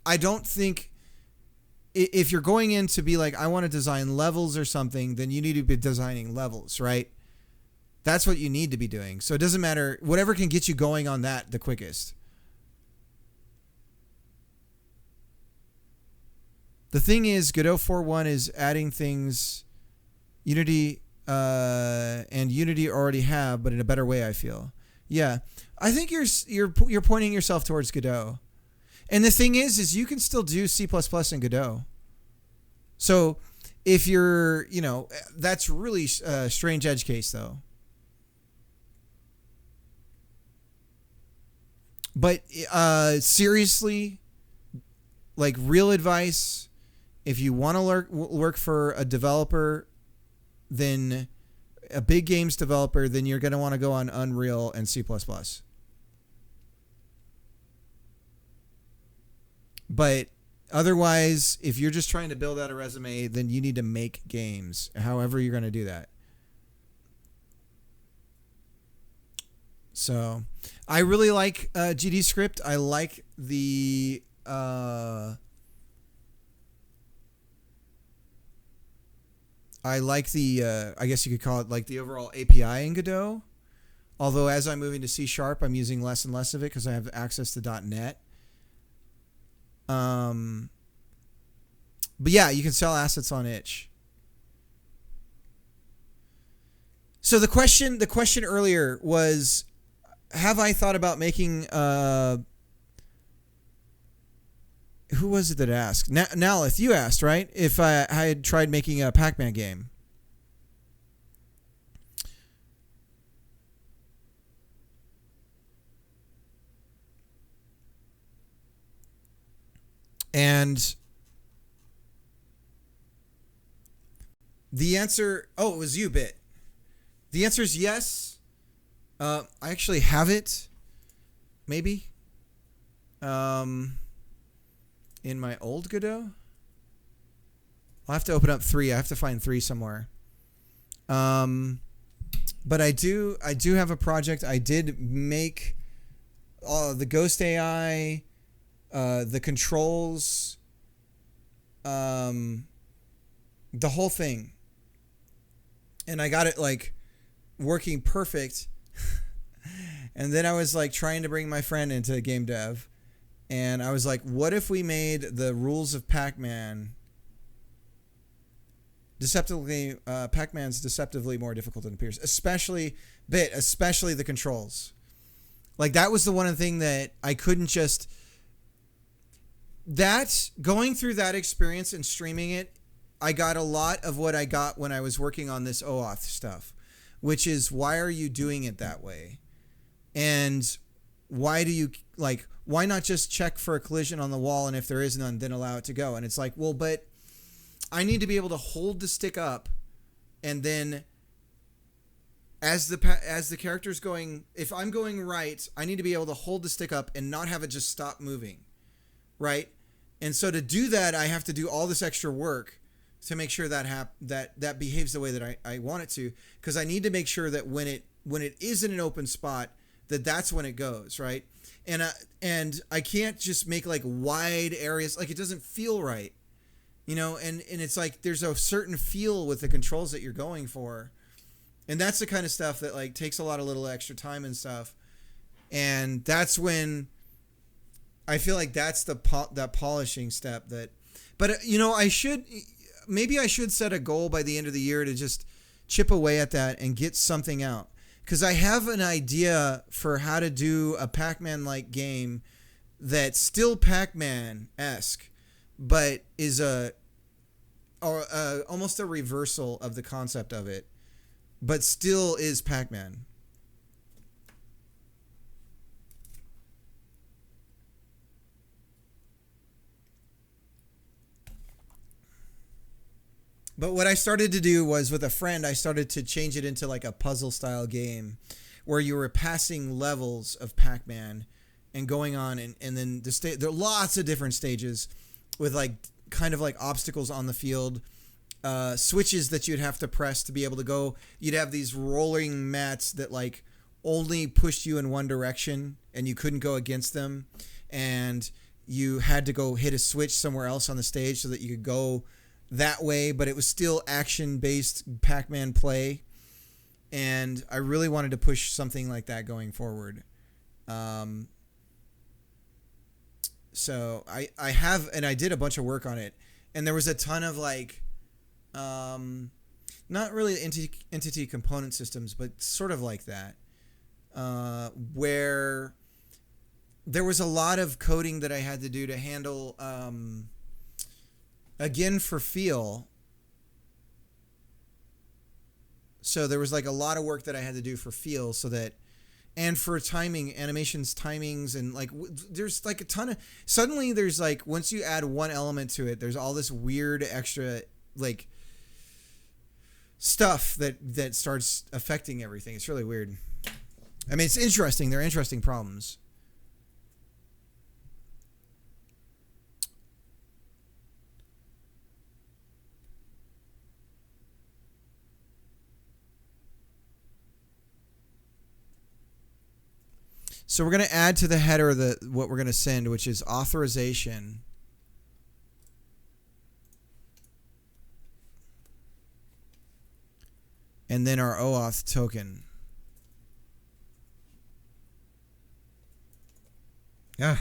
I don't think, if you're going in to be like, I want to design levels or something, then you need to be designing levels, right? That's what you need to be doing. So it doesn't matter, whatever can get you going on that the quickest. The thing is, Godot 4.1 is adding things Unity and Unity already have, but in a better way, I feel. Yeah, I think you're pointing yourself towards Godot. And the thing is you can still do C++ in Godot. So if you're, that's really a strange edge case though. But seriously, like real advice, if you want to work for a developer, then a big games developer, then you're going to want to go on Unreal and C++. But otherwise, if you're just trying to build out a resume, then you need to make games, however you're going to do that. So I really like GD Script. I like the I guess you could call it like the overall API in Godot. Although as I'm moving to C#, I'm using less and less of it because I have access to .NET. But yeah, you can sell assets on itch. So the question earlier was, have I thought about making who was it that asked? Nalith, you asked, right? If I had tried making a Pac-Man game. And the answer, it was you, Bit. The answer is yes. I actually have it. Maybe. In my old Godot. I'll have to open up 3. I have to find 3 somewhere. But I do have a project. I did make the Ghost AI, the controls, the whole thing. And I got it like working perfect. And then I was like trying to bring my friend into game dev. And I was like, what if we made the rules of Pac-Man Pac-Man's deceptively more difficult than it appears, especially the controls. Like that was the one thing that I couldn't just, going through that experience and streaming it, I got a lot of what I got when I was working on this OAuth stuff, which is, why are you doing it that way? And why not just check for a collision on the wall, and if there is none, then allow it to go? And it's like, well, but I need to be able to hold the stick up and then as the character's going, if I'm going right, I need to be able to hold the stick up and not have it just stop moving, right? And so to do that, I have to do all this extra work to make sure that that behaves the way that I want it to, because I need to make sure that when it is in an open spot, that's when it goes, right? And I can't just make like wide areas, like it doesn't feel right, you know, and it's like there's a certain feel with the controls that you're going for. And that's the kind of stuff that like takes a lot of little extra time and stuff. And that's when I feel like that's that polishing step but you know, I should set a goal by the end of the year to just chip away at that and get something out. Because I have an idea for how to do a Pac-Man like game that's still Pac-Man-esque, but is almost a reversal of the concept of it, but still is Pac-Man. But what I started to do was, with a friend, I started to change it into like a puzzle style game where you were passing levels of Pac-Man and going on, and then there are lots of different stages with like kind of like obstacles on the field, switches that you'd have to press to be able to go. You'd have these rolling mats that like only pushed you in one direction and you couldn't go against them, and you had to go hit a switch somewhere else on the stage so that you could go that way, but it was still action-based Pac-Man play, and I really wanted to push something like that going forward. So I have, and I did a bunch of work on it, and there was a ton of like, not really entity component systems, but sort of like that, where there was a lot of coding that I had to do to handle, again, for feel. So there was like a lot of work that I had to do for feel, so that, and for timing, animations, timings, and like there's like a ton of, suddenly there's like, once you add one element to it, there's all this weird extra like stuff that starts affecting everything. It's really weird. I mean, it's interesting. They're interesting problems. So we're going to add to the header what we're going to send, which is authorization. And then our OAuth token. Yeah.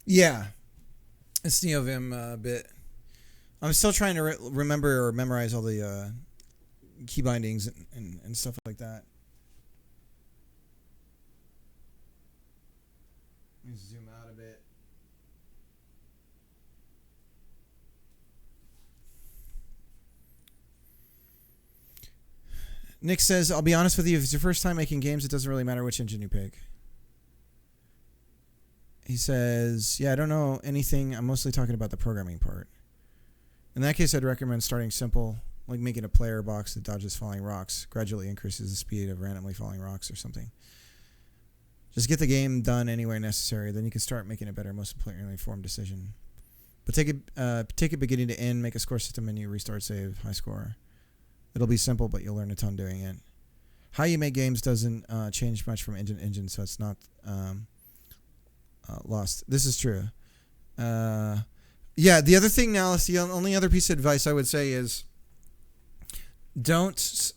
Yeah, it's NeoVim bit. I'm still trying to remember or memorize all the key bindings and stuff like that. Let me zoom out a bit. Nick says, I'll be honest with you, if it's your first time making games, it doesn't really matter which engine you pick. He says, yeah, I don't know anything. I'm mostly talking about the programming part. In that case, I'd recommend starting simple, like making a player box that dodges falling rocks, gradually increases the speed of randomly falling rocks or something. Just get the game done anywhere necessary, then you can start making a better, most importantly informed decision. But take it beginning to end, make a score system menu, restart, save, high score. It'll be simple, but you'll learn a ton doing it. How you make games doesn't change much from engine to engine, so it's not lost. This is true. Yeah, the other thing now, the only other piece of advice I would say is don't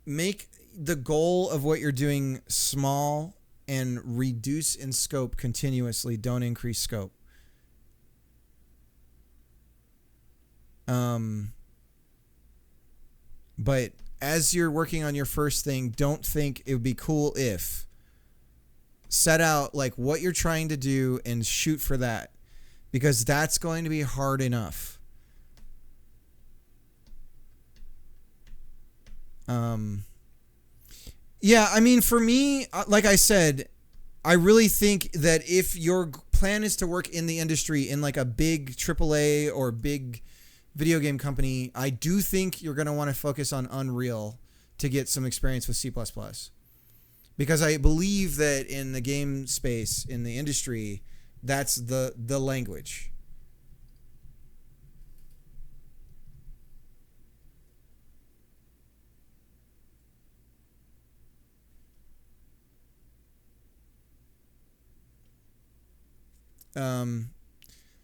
make the goal of what you're doing small and reduce in scope continuously. Don't increase scope. But as you're working on your first thing, don't think it would be cool if. Set out like what you're trying to do and shoot for that, because that's going to be hard enough. Yeah, I mean, for me, like I said, I really think that if your plan is to work in the industry in like a big AAA or big video game company, I do think you're going to want to focus on Unreal to get some experience with C++. Because I believe that in the game space, in the industry, that's the language.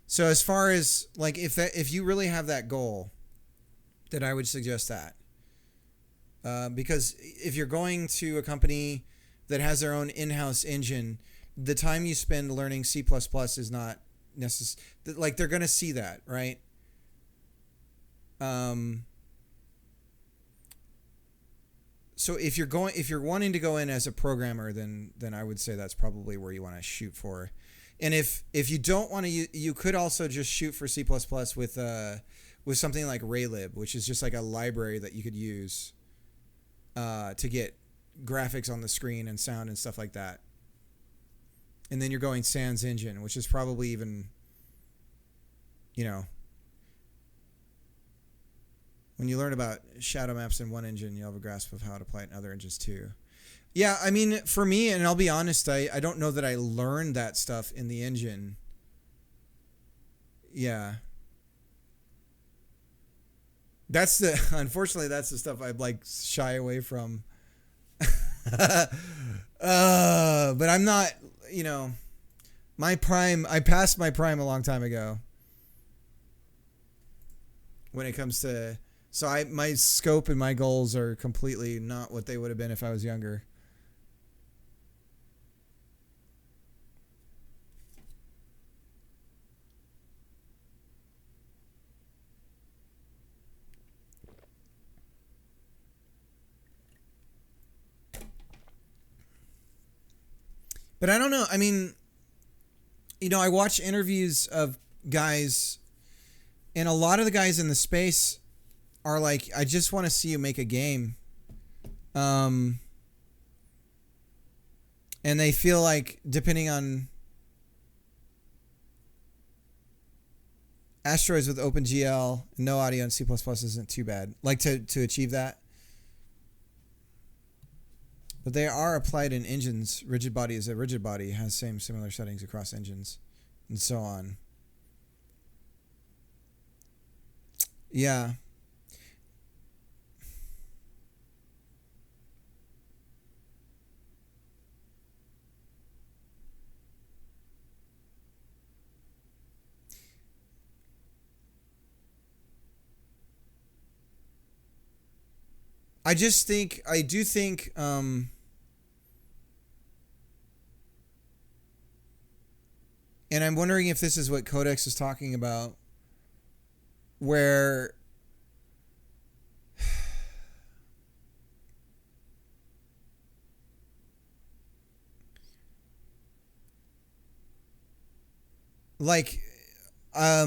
So as far as like if you really have that goal, then I would suggest that. Because if you're going to a company that has their own in-house engine, the time you spend learning C++ is not necessary. Like they're going to see that, right? So if you're wanting to go in as a programmer, then I would say that's probably where you want to shoot for. And if you don't want to, you could also just shoot for C++ with something like Raylib, which is just like a library that you could use to get graphics on the screen and sound and stuff like that. And then you're going sans engine, which is probably even, when you learn about shadow maps in one engine, you'll have a grasp of how to apply it in other engines too. Yeah, I mean, for me, and I'll be honest, I don't know that I learned that stuff in the engine. Yeah. Unfortunately, that's the stuff I'd like shy away from. But I'm not, my prime, I passed my prime a long time ago when it comes to, so my scope and my goals are completely not what they would have been if I was younger. But I don't know. I mean, I watch interviews of guys, and a lot of the guys in the space are like, I just want to see you make a game. And they feel like, depending on Asteroids with OpenGL, no audio and C++ isn't too bad. Like to achieve that. But they are applied in engines. Rigid body is a rigid body, has similar settings across engines, and so on. Yeah. I do think And I'm wondering if this is what Codex is talking about, where like a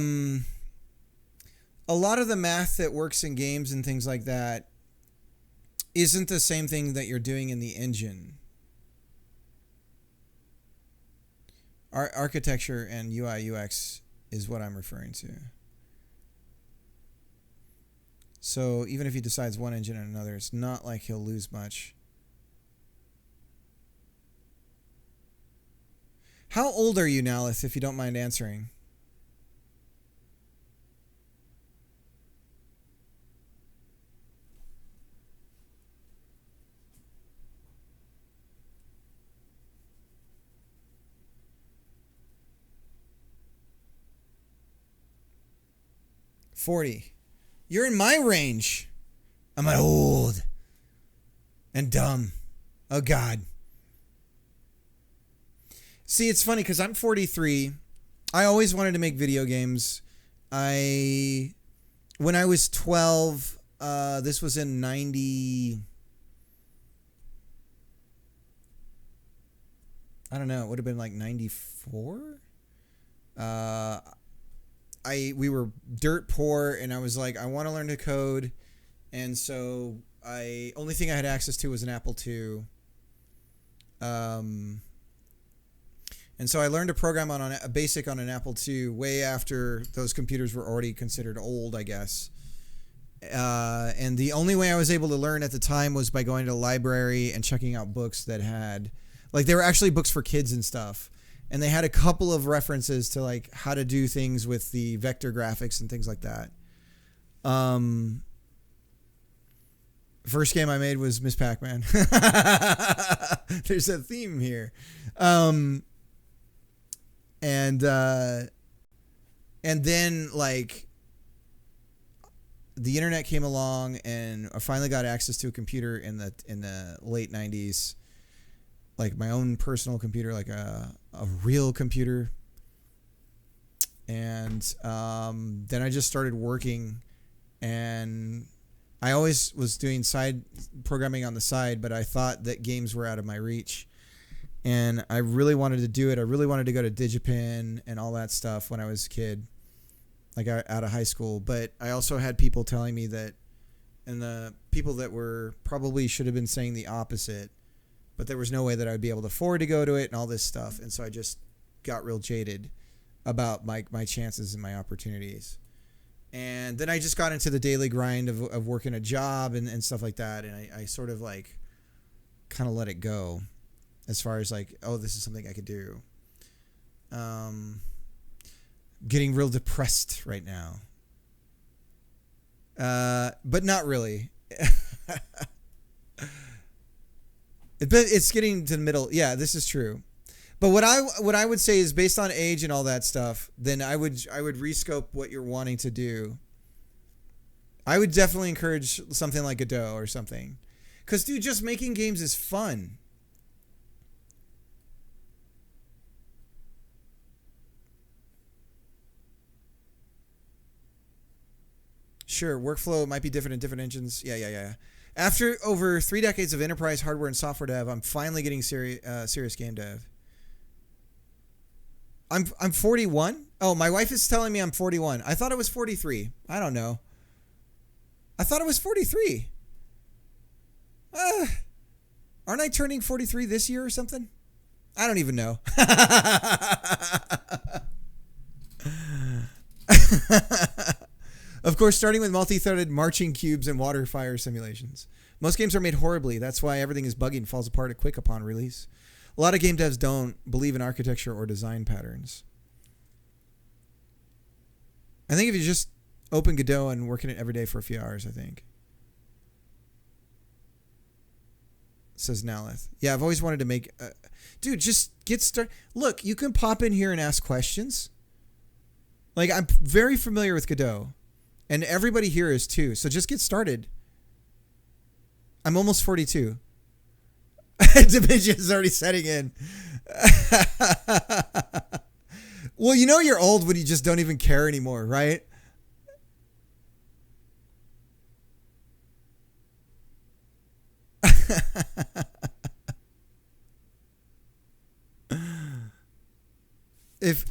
lot of the math that works in games and things like that isn't the same thing that you're doing in the engine. Architecture and UI UX is what I'm referring to. So even if he decides one engine and another, it's not like he'll lose much. How old are you, Nalith, if you don't mind answering? $40. You're in my range. I'm old and dumb. Oh, God. See, it's funny because I'm 43. I always wanted to make video games. When I was 12, this was in 90. I don't know. It would have been like 94. We were dirt poor, and I was like, I want to learn to code, and so only thing I had access to was an Apple II. And so I learned to program on a BASIC on an Apple II way after those computers were already considered old, I guess. And the only way I was able to learn at the time was by going to the library and checking out books that had, like, they were actually books for kids and stuff. And they had a couple of references to like how to do things with the vector graphics and things like that. First game I made was Miss Pac-Man. There's a theme here. And then like the internet came along, and I finally got access to a computer in the late 90s. Like my own personal computer, like a real computer. And then I just started working, and I always was doing side programming on the side, but I thought that games were out of my reach. And I really wanted to do it. I really wanted to go to Digipin and all that stuff when I was a kid, like out of high school. But I also had people telling me that, and the people that were probably should have been saying the opposite, but there was no way that I would be able to afford to go to it and all this stuff. And so I just got real jaded about my chances and my opportunities. And then I just got into the daily grind of working a job and stuff like that. And I sort of like kind of let it go as far as like, oh, this is something I could do. Getting real depressed right now. But not really. But it's getting to the middle. Yeah, this is true. But what I would say is, based on age and all that stuff, then I would rescope what you're wanting to do. I would definitely encourage something like Godot or something. Because, dude, just making games is fun. Sure, workflow might be different in different engines. Yeah. After over 3 decades of enterprise hardware and software dev, I'm finally getting serious game dev. I'm 41. Oh, my wife is telling me I'm 41. I thought it was 43. I don't know. I thought it was 43. Aren't I turning 43 this year or something? I don't even know. Of course, starting with multi-threaded marching cubes and water fire simulations. Most games are made horribly. That's why everything is buggy and falls apart quick upon release. A lot of game devs don't believe in architecture or design patterns. I think if you just open Godot and work in it every day for a few hours, I think. Says Nalith. Yeah, I've always wanted to make... dude, just get started. Look, you can pop in here and ask questions. Like, I'm very familiar with Godot. And everybody here is too. So just get started. I'm almost 42. Dementia is already setting in. Well, you know you're old when you just don't even care anymore, right? If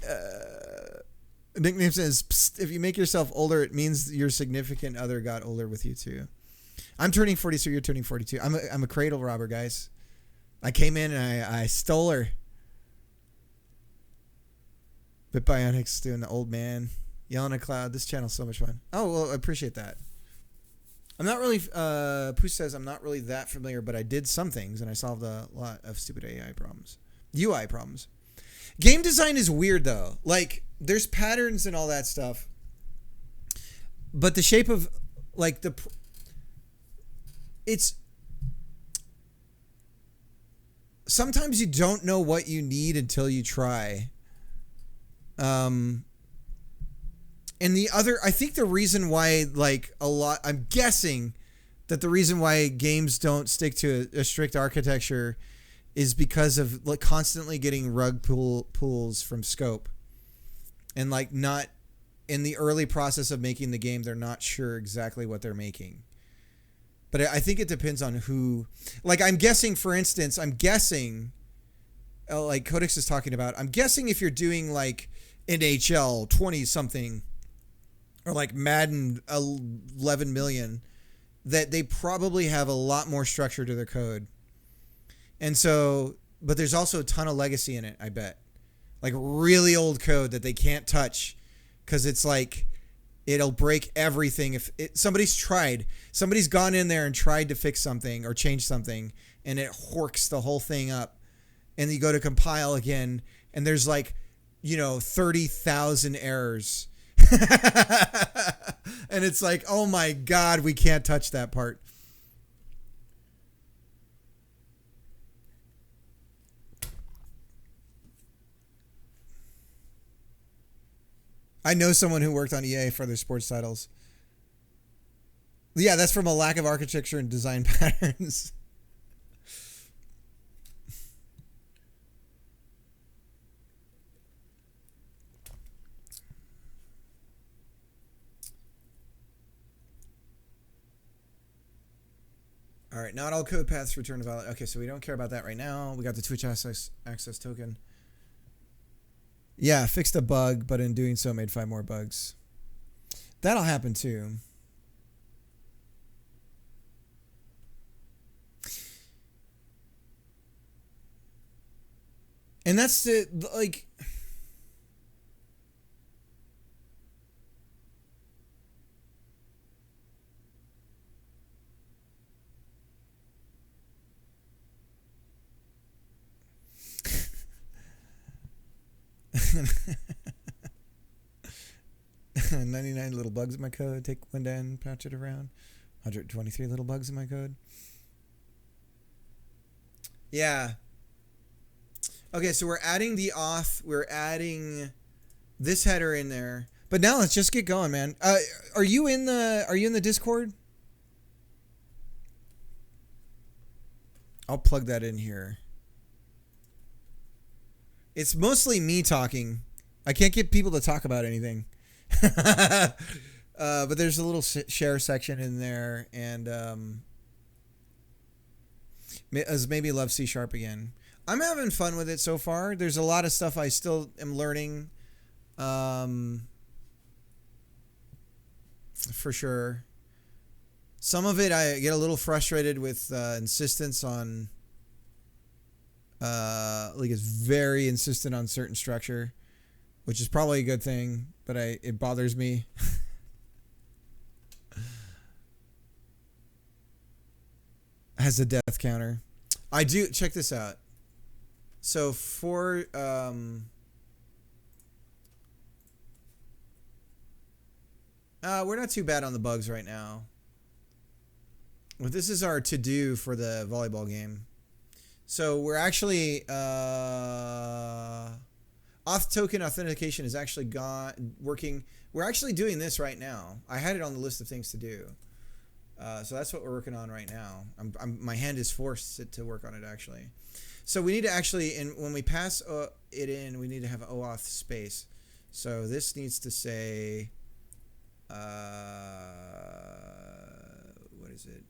nickname says, "Psst, if you make yourself older, it means your significant other got older with you too." I'm turning 40, so you're turning 42. I'm a cradle robber, guys. I came in and I stole her. Bit Bionics doing the old man. Yelling at cloud. This channel's so much fun. Oh, well, I appreciate that. I'm not really, Pooh says I'm not really that familiar, but I did some things and I solved a lot of stupid AI problems. UI problems. Game design is weird though. Like, there's patterns and all that stuff. But the shape of, like, it's, sometimes you don't know what you need until you try. And the other, I think the reason why, like, I'm guessing that the reason why games don't stick to a strict architecture is because of, like, constantly getting rug pulls from scope. And, like, not in the early process of making the game, they're not sure exactly what they're making. But I think it depends on who, like, I'm guessing, for instance, like Codex is talking about, I'm guessing if you're doing, like, NHL 20 something or like Madden 11 million, that they probably have a lot more structure to their code. And so, but there's also a ton of legacy in it, I bet. Like really old code that they can't touch because it's like, it'll break everything. If somebody's gone in there and tried to fix something or change something and it horks the whole thing up, and you go to compile again and there's like, 30,000 errors. And it's like, oh my God, we can't touch that part. I know someone who worked on EA for their sports titles. Yeah, that's from a lack of architecture and design patterns. All right, not all code paths return to valid. Okay, so we don't care about that right now. We got the Twitch access token. Yeah, fixed a bug, but in doing so made 5 more bugs. That'll happen too. And that's the, like... $99 little bugs in my code. Take one down, patch it around. 123 little bugs in my code. Yeah. Okay, so we're adding the auth. We're adding this header in there. But now let's just get going, man. Are you in the Discord? I'll plug that in here. It's mostly me talking. I can't get people to talk about anything. But there's a little share section in there, and as maybe love C# again. I'm having fun with it so far. There's a lot of stuff I still am learning, for sure. Some of it I get a little frustrated with insistence on. Like it's very insistent on certain structure, which is probably a good thing, but it bothers me. Has a death counter. I do, check this out. So for we're not too bad on the bugs right now. Well, this is our to-do for the volleyball game. So we're actually auth token authentication is actually working. We're actually doing this right now. I had it on the list of things to do. So that's what we're working on right now. My hand is forced to work on it actually. So we need to actually, when we pass it in, we need to have OAuth space. So this needs to say, what is it?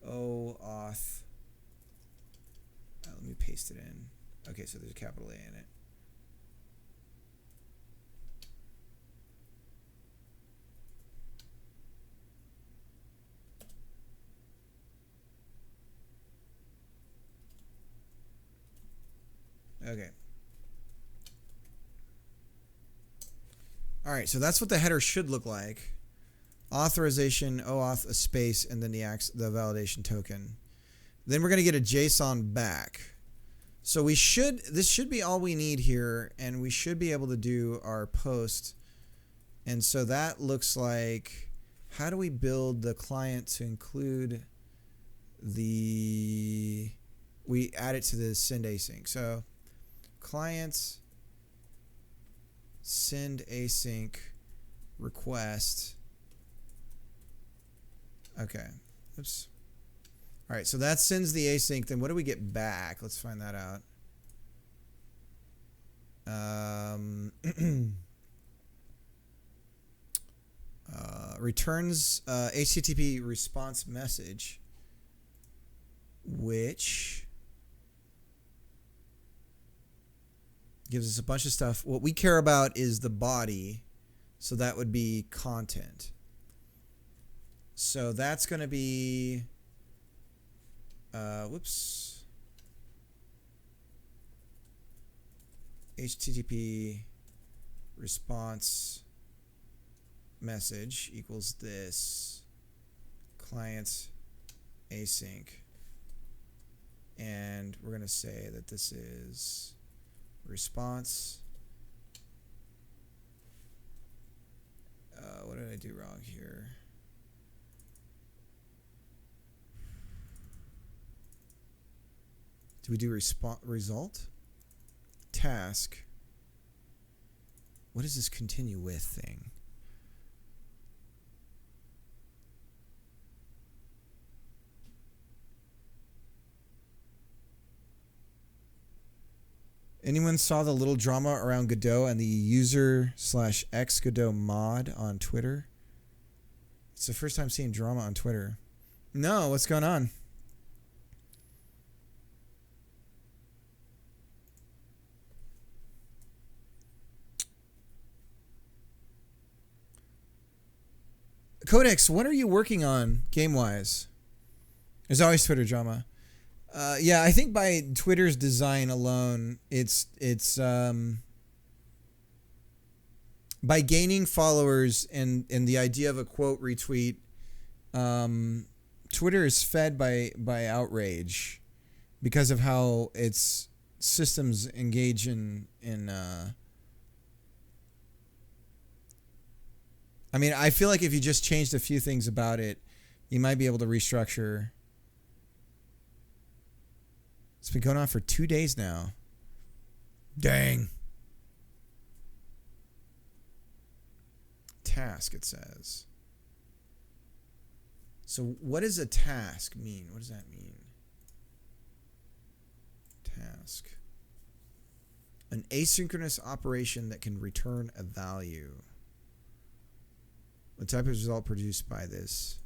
OAuth. Let me paste it in. Okay, so there's a capital A in it. Okay. All right, so that's what the header should look like. Authorization, OAuth, a space, and then the validation token. Then we're going to get a JSON back. So this should be all we need here, and we should be able to do our post. And so that looks like, how do we build the client to include we add it to the send async. So client send async request. Okay. Oops. All right, so that sends the async. Then what do we get back? Let's find that out. Returns HTTP response message, which gives us a bunch of stuff. What we care about is the body, so that would be content. So that's going to be, HTTP response message equals this client async, and we're going to say that this is response. What did I do wrong here? Do we do result? Task. What is this continue with thing? Anyone saw the little drama around Godot and the user/x Godot mod on Twitter? It's the first time seeing drama on Twitter. No, what's going on? Codex, what are you working on game-wise? There's always Twitter drama. Yeah, I think by Twitter's design alone, it's by gaining followers and the idea of a quote retweet, Twitter is fed by outrage because of how its systems engage in I mean, I feel like if you just changed a few things about it, you might be able to restructure. It's been going on for 2 days now. Dang. Task, it says. So what does a task mean? What does that mean? Task. An asynchronous operation that can return a value. What type of result produced by this?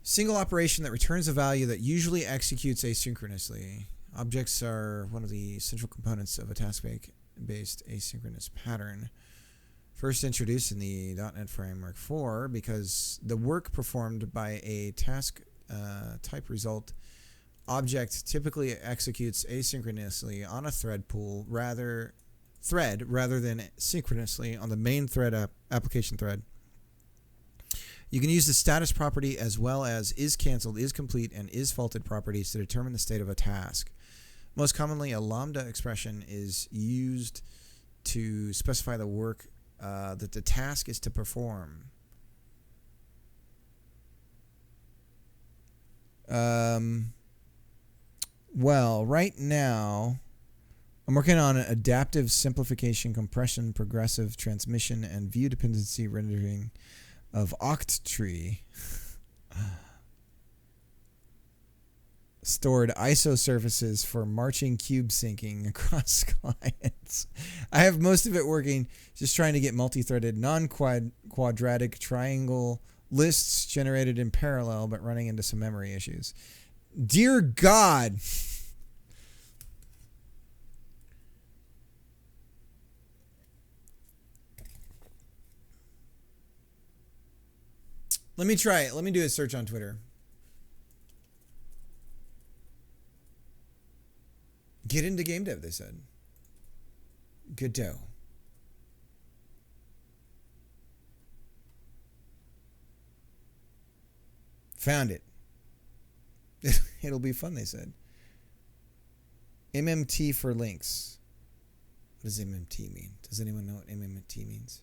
Single operation that returns a value that usually executes asynchronously. Objects are one of the central components of a task-based asynchronous pattern. First introduced in the .NET Framework 4 because the work performed by a task type result object typically executes asynchronously on a thread pool rather than synchronously on the main thread application thread. You can use the status property as well as is canceled, is complete, and is faulted properties to determine the state of a task. Most commonly, a lambda expression is used to specify the work that the task is to perform. Well, right now, I'm working on an adaptive simplification, compression, progressive transmission, and view dependency rendering of Octtree. stored ISO surfaces for marching cube syncing across clients. I have most of it working, just trying to get multi-threaded non-quadratic triangle lists generated in parallel, but running into some memory issues. Dear God. Let me try it. Let me do a search on Twitter. Get into game dev, they said. Godot. Found it. It'll be fun, they said. MMT for links. What does MMT mean? Does anyone know what MMT means?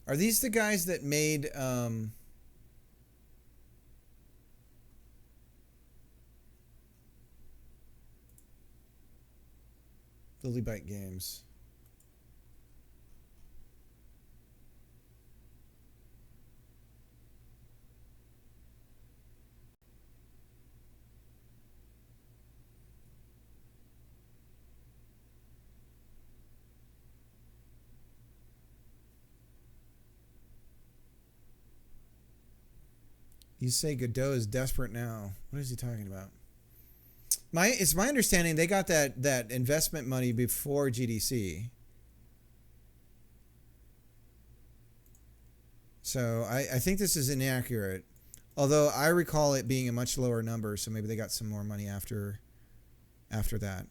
Are these the guys that made Lily Bite Games? You say Godot is desperate now. What is he talking about? It's my understanding they got that investment money before GDC. So I think this is inaccurate. Although I recall it being a much lower number, so maybe they got some more money after that.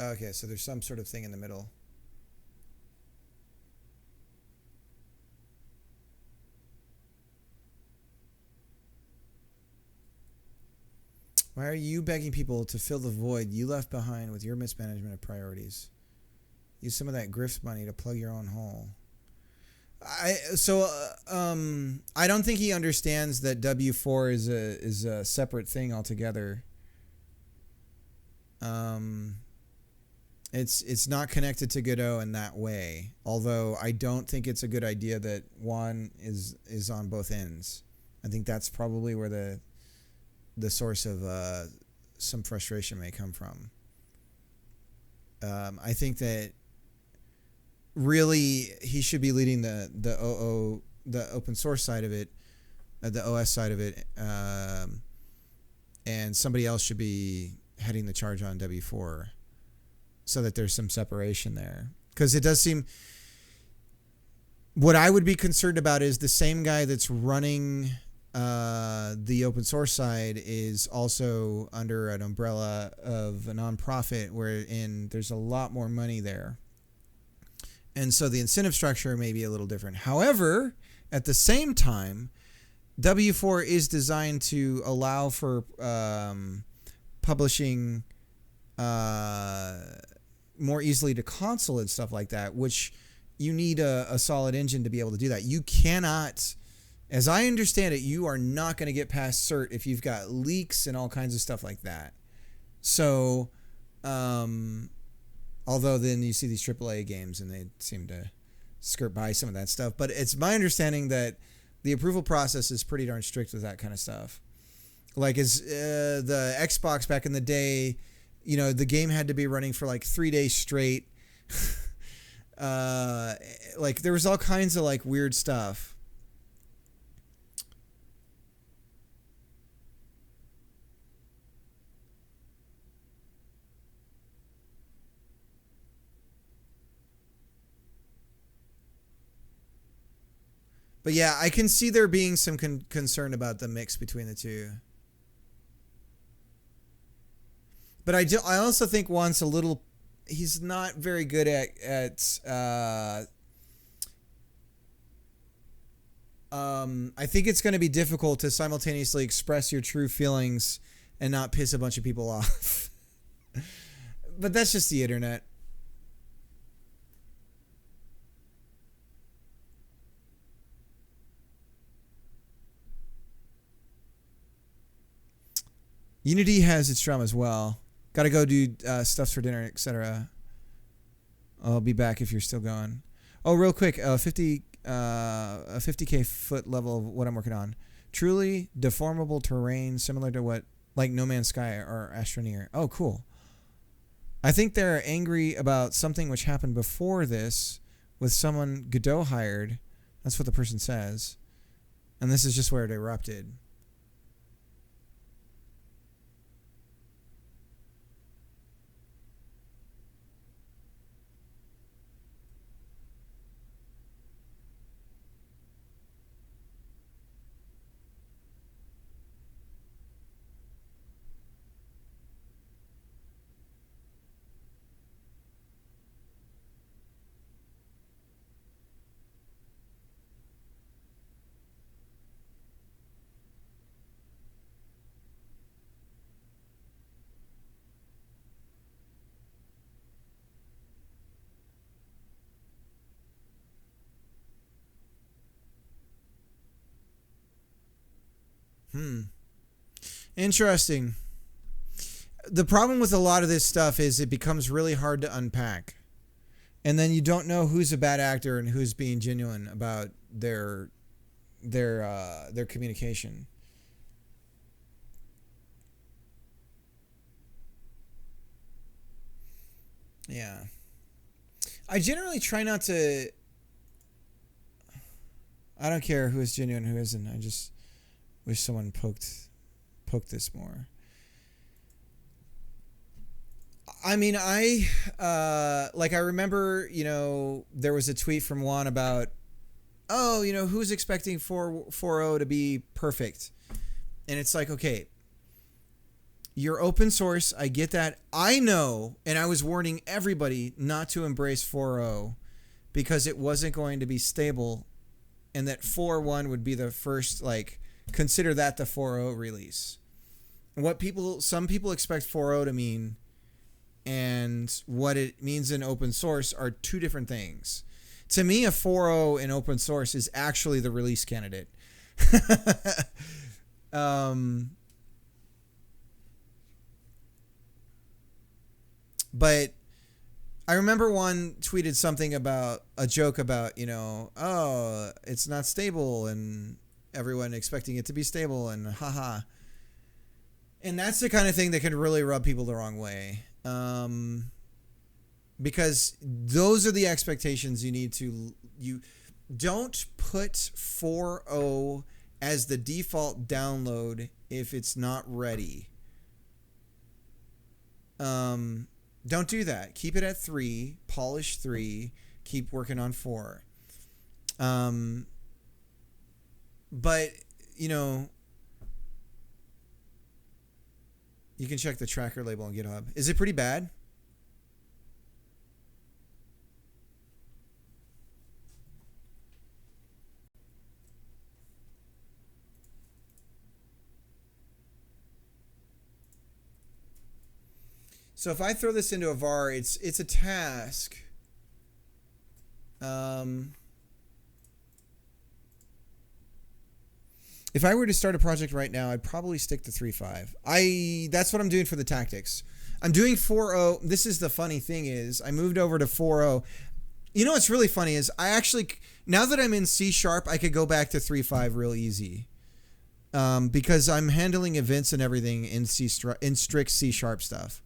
Okay, so there's some sort of thing in the middle. Why are you begging people to fill the void you left behind with your mismanagement of priorities? Use some of that grift money to plug your own hole. I don't think he understands that W4 is a separate thing altogether. It's not connected to Godot in that way. Although I don't think it's a good idea that one is on both ends. I think that's probably where the source of some frustration may come from. I think that really he should be leading the open source side of it, the OS side of it, and somebody else should be heading the charge on W4, so that there's some separation there. Because it does seem, what I would be concerned about is the same guy that's running the open source side is also under an umbrella of a nonprofit wherein there's a lot more money there. And so the incentive structure may be a little different. However, at the same time, W4 is designed to allow for publishing more easily to console and stuff like that, which you need a solid engine to be able to do that. You cannot, as I understand it, you are not going to get past cert if you've got leaks and all kinds of stuff like that. So, although then you see these AAA games and they seem to skirt by some of that stuff. But it's my understanding that the approval process is pretty darn strict with that kind of stuff. Like the Xbox back in the day, you know, the game had to be running for like 3 days straight. Like there was all kinds of like weird stuff. But yeah, I can see there being some concern about the mix between the two. But I also think Juan's a little, he's not very good at I think it's going to be difficult to simultaneously express your true feelings and not piss a bunch of people off. But that's just the internet. Unity has its drama as well. Gotta go do stuff for dinner, etc. I'll be back if you're still going. Oh, real quick, a 50k foot level of what I'm working on. Truly deformable terrain, similar to what like No Man's Sky or Astroneer. Oh, cool. I think they're angry about something which happened before this with someone Godot hired. That's what the person says. And this is just where it erupted. Interesting. The problem with a lot of this stuff is it becomes really hard to unpack. And then you don't know who's a bad actor and who's being genuine about their communication. Yeah. I generally try not to. I don't care who is genuine, who isn't. I just wish someone poked this more. I mean, I remember, there was a tweet from Juan about, who's expecting 4.0 to be perfect? And it's like, okay, you're open source. I get that. I know, and I was warning everybody not to embrace 4.0 because it wasn't going to be stable, and that 4.1 would be the first, consider that the 4.0 release. And some people expect 4.0 to mean, and what it means in open source are two different things. To me, a 4.0 in open source is actually the release candidate. But I remember one tweeted something about a joke about, it's not stable and everyone expecting it to be stable and haha. And that's the kind of thing that can really rub people the wrong way. Because those are the expectations you don't put 4.0 as the default download if it's not ready. Don't do that. Keep it at 3, polish 3, keep working on 4. But, you can check the tracker label on GitHub. Is it pretty bad? So if I throw this into a var, it's a task. If I were to start a project right now, I'd probably stick to 3.5. That's what I'm doing for the tactics. I'm doing 4.0. This is the funny thing is I moved over to 4.0. You know what's really funny is I actually, now that I'm in C#, I could go back to 3.5 real easy. Because I'm handling events and everything in strict C# stuff.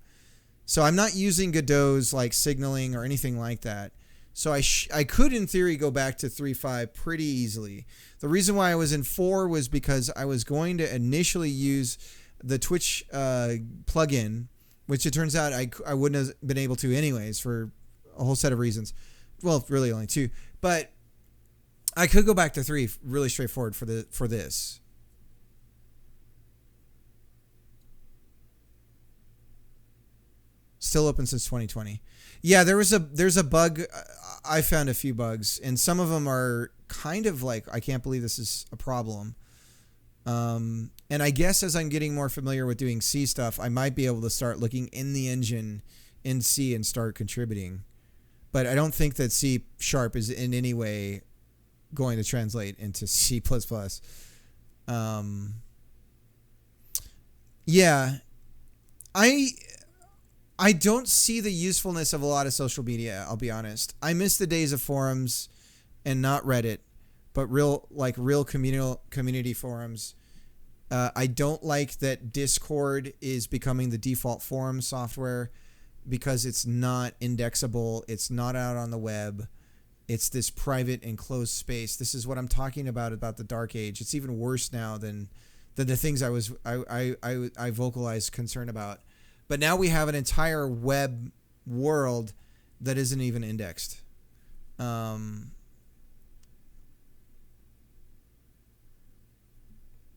So I'm not using Godot's signaling or anything like that. So I could, in theory, go back to 3.5 pretty easily. The reason why I was in 4 was because I was going to initially use the Twitch plugin, which it turns out I wouldn't have been able to anyways for a whole set of reasons. Well, really only 2. But I could go back to 3 really straightforward for this. Still open since 2020. Yeah, there's a bug. I found a few bugs, and some of them are kind of like, I can't believe this is a problem. And I guess as I'm getting more familiar with doing C stuff, I might be able to start looking in the engine in C and start contributing. But I don't think that C# is in any way going to translate into C++. Yeah, I don't see the usefulness of a lot of social media, I'll be honest. I miss the days of forums and not Reddit, but real community forums. I don't like that Discord is becoming the default forum software because it's not indexable. It's not out on the web. It's this private enclosed space. This is what I'm talking about the dark age. It's even worse now than the things I vocalized concern about. But now we have an entire web world that isn't even indexed.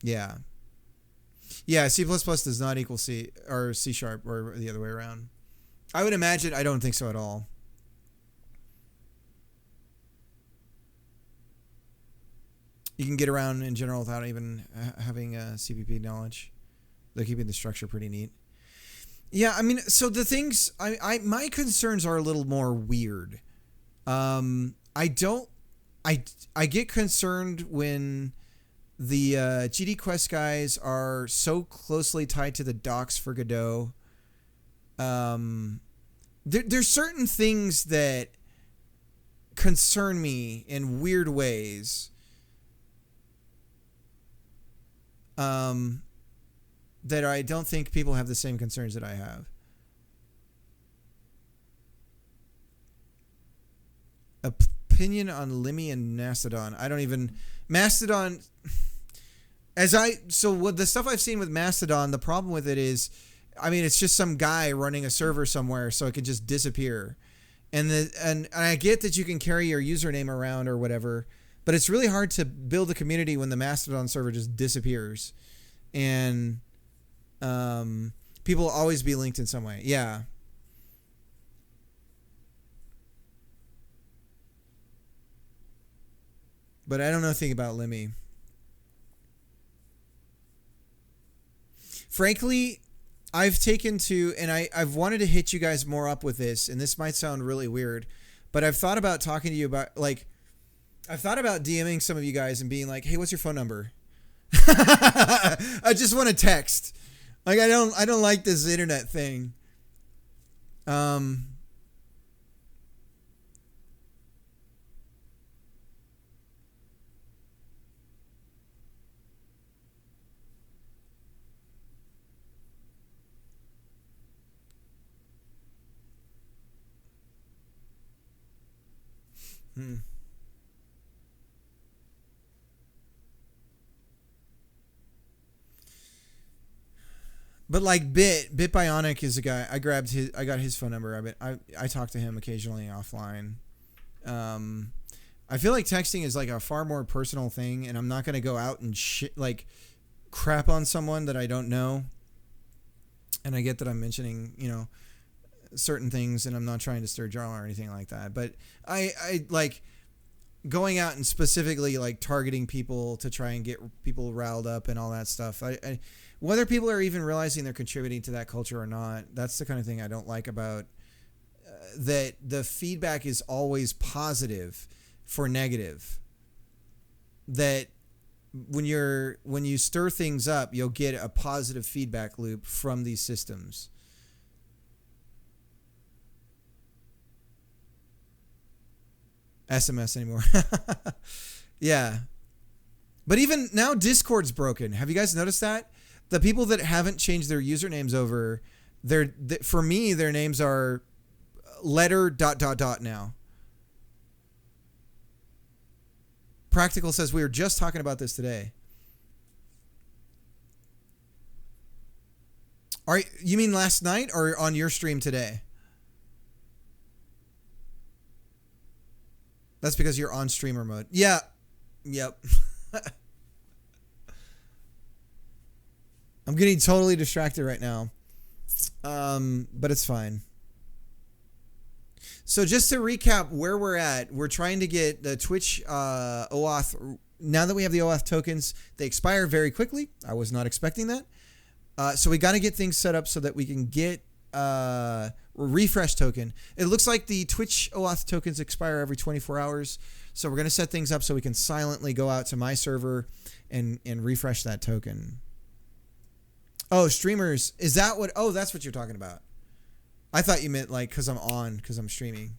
Yeah. Yeah, C++ does not equal C or C# or the other way around. I would imagine, I don't think so at all. You can get around in general without even having CPP knowledge. They're keeping the structure pretty neat. Yeah, I mean, so the things, my concerns are a little more weird. I get concerned when the GD Quest guys are so closely tied to the docs for Godot. There's certain things that concern me in weird ways. That I don't think people have the same concerns that I have. Opinion on Limmy and Mastodon. I don't even... Mastodon... So what the stuff I've seen with Mastodon, the problem with it is, I mean, it's just some guy running a server somewhere so it can just disappear. And I get that you can carry your username around or whatever, but it's really hard to build a community when the Mastodon server just disappears. And people will always be linked in some way. Yeah. But I don't know anything about Limmy. Frankly, I've taken to, and I've wanted to hit you guys more up with this, and this might sound really weird, but I've thought about talking to you about, like, I've thought about DMing some of you guys and being like, hey, what's your phone number? I just want to text. Like, I don't like this internet thing. But like Bit Bionic is a guy. I got his phone number. I talk to him occasionally offline. I feel like texting is like a far more personal thing, and I'm not gonna go out and like crap on someone that I don't know. And I get that I'm mentioning, certain things, and I'm not trying to stir drama or anything like that. But I like going out and specifically like targeting people to try and get people riled up and all that stuff. Whether people are even realizing they're contributing to that culture or not, that's the kind of thing I don't like about that. The feedback is always positive for negative. That when you stir things up, you'll get a positive feedback loop from these systems. SMS anymore. Yeah. But even now Discord's broken. Have you guys noticed that? The people that haven't changed their usernames over, for me, their names are letter ... now. Practical says we were just talking about this today. You mean last night or on your stream today? That's because you're on streamer mode. Yeah. Yep. I'm getting totally distracted right now. But it's fine. So just to recap where we're at, we're trying to get the Twitch OAuth. Now that we have the OAuth tokens, they expire very quickly. I was not expecting that. So we got to get things set up so that we can get refresh token. It looks like the Twitch OAuth tokens expire every 24 hours. So we're going to set things up so we can silently go out to my server and refresh that token. Oh, streamers. Is that what? Oh, that's what you're talking about. I thought you meant like because I'm streaming.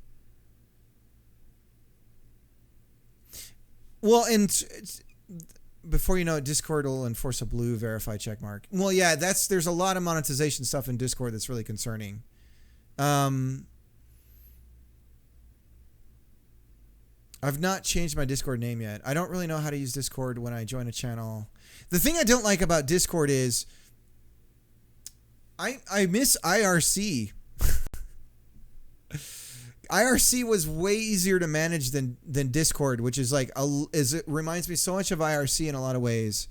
Well, and before you know it, Discord will enforce a blue verify checkmark. Well, yeah, there's a lot of monetization stuff in Discord that's really concerning. I've not changed my Discord name yet. I don't really know how to use Discord when I join a channel. The thing I don't like about Discord is I miss IRC. IRC was way easier to manage than Discord, which is like it reminds me so much of IRC in a lot of ways.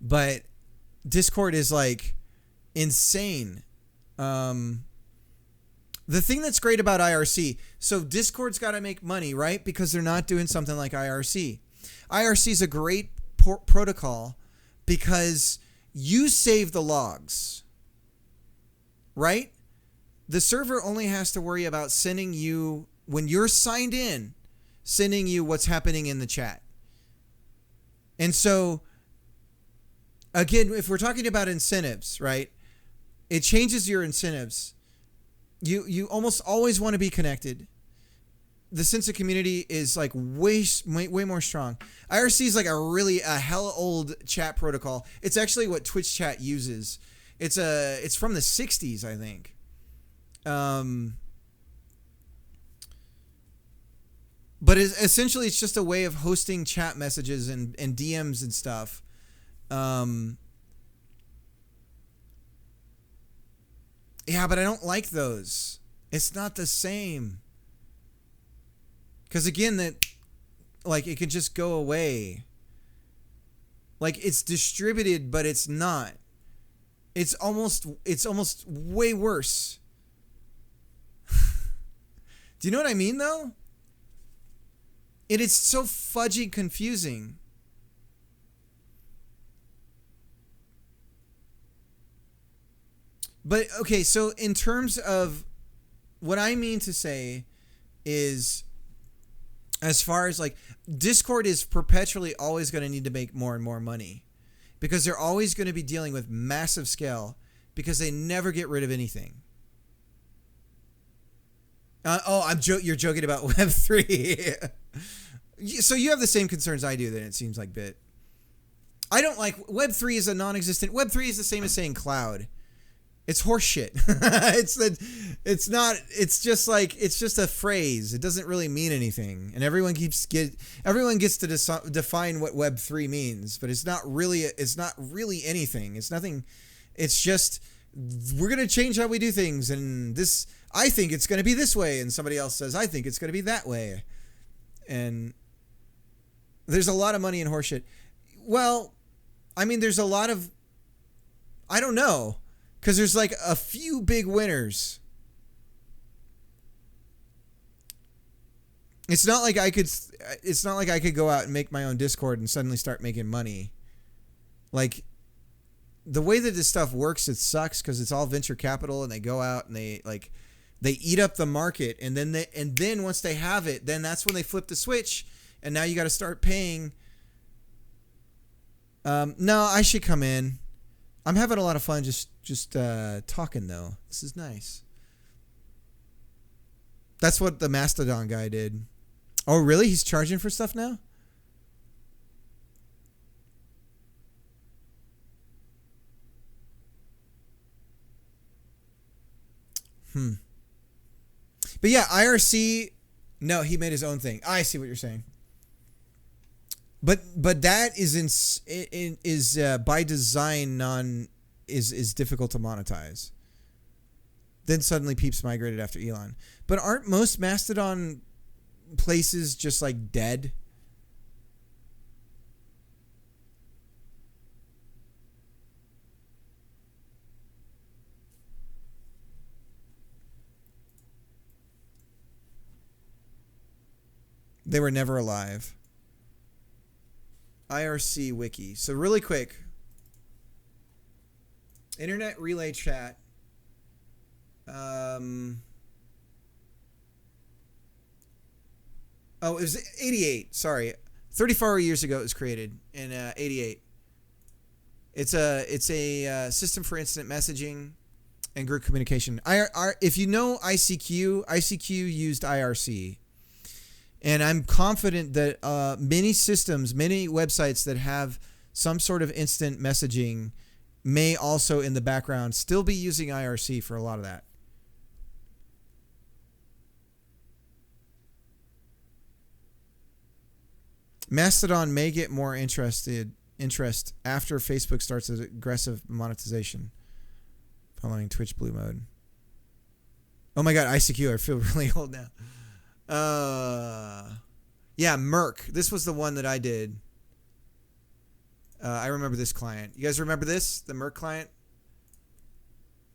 But Discord is like insane. The thing that's great about IRC, so Discord's got to make money, right? Because they're not doing something like IRC. IRC is a great protocol because you save the logs, right? The server only has to worry about sending you, when you're signed in, sending you what's happening in the chat. And so, again, if we're talking about incentives, right? It changes your incentives. You almost always want to be connected. The sense of community is like way more strong. IRC is like a hella old chat protocol. It's actually what Twitch chat uses. It's from the 60s, I think. But essentially it's just a way of hosting chat messages and DMs and stuff. Yeah, but I don't like those. It's not the same. Because again, like it could just go away. Like it's distributed, but it's not. It's almost way worse. Do you know what I mean, though? It is so fudgy confusing. But, okay, so in terms of what I mean to say is, as far as like, Discord is perpetually always going to need to make more and more money because they're always going to be dealing with massive scale because they never get rid of anything. You're joking about Web3. So you have the same concerns I do then, it seems like, Bit. I don't like Web3 is a non-existent. Web3 is the same as saying cloud. It's horseshit. It's just a phrase. It doesn't really mean anything. And everyone gets to define what Web3 means, but it's not really anything. It's nothing. It's just we're going to change how we do things, and this I think it's going to be this way, and somebody else says I think it's going to be that way. And there's a lot of money in horseshit. Well, I mean, there's a lot of, I don't know, because there's like a few big winners. It's not like I could go out and make my own Discord and suddenly start making money. Like, the way that this stuff works, it sucks because it's all venture capital, and they go out and they eat up the market, and then once they have it, then that's when they flip the switch, and now you got to start paying. No, I should come in. I'm having a lot of fun just talking though. This is nice. That's what the Mastodon guy did. Oh, really? He's charging for stuff now? But yeah, IRC, no, he made his own thing. I see what you're saying. But that is by design is difficult to monetize. Then suddenly Peeps migrated after Elon. But aren't most Mastodon places just like dead? They were never alive. IRC wiki. So really quick. Internet relay chat. Oh, it was 88. Sorry. 34 years ago it was created in 88. It's a system for instant messaging and group communication. If you know ICQ used IRC. And I'm confident that many systems, many websites that have some sort of instant messaging may also in the background still be using IRC for a lot of that. Mastodon may get more interest after Facebook starts its aggressive monetization following Twitch Blue mode. Oh my God, ICQ, I feel really old now. Yeah, Merc. This was the one that I did. I remember this client. You guys remember this? The Merc client?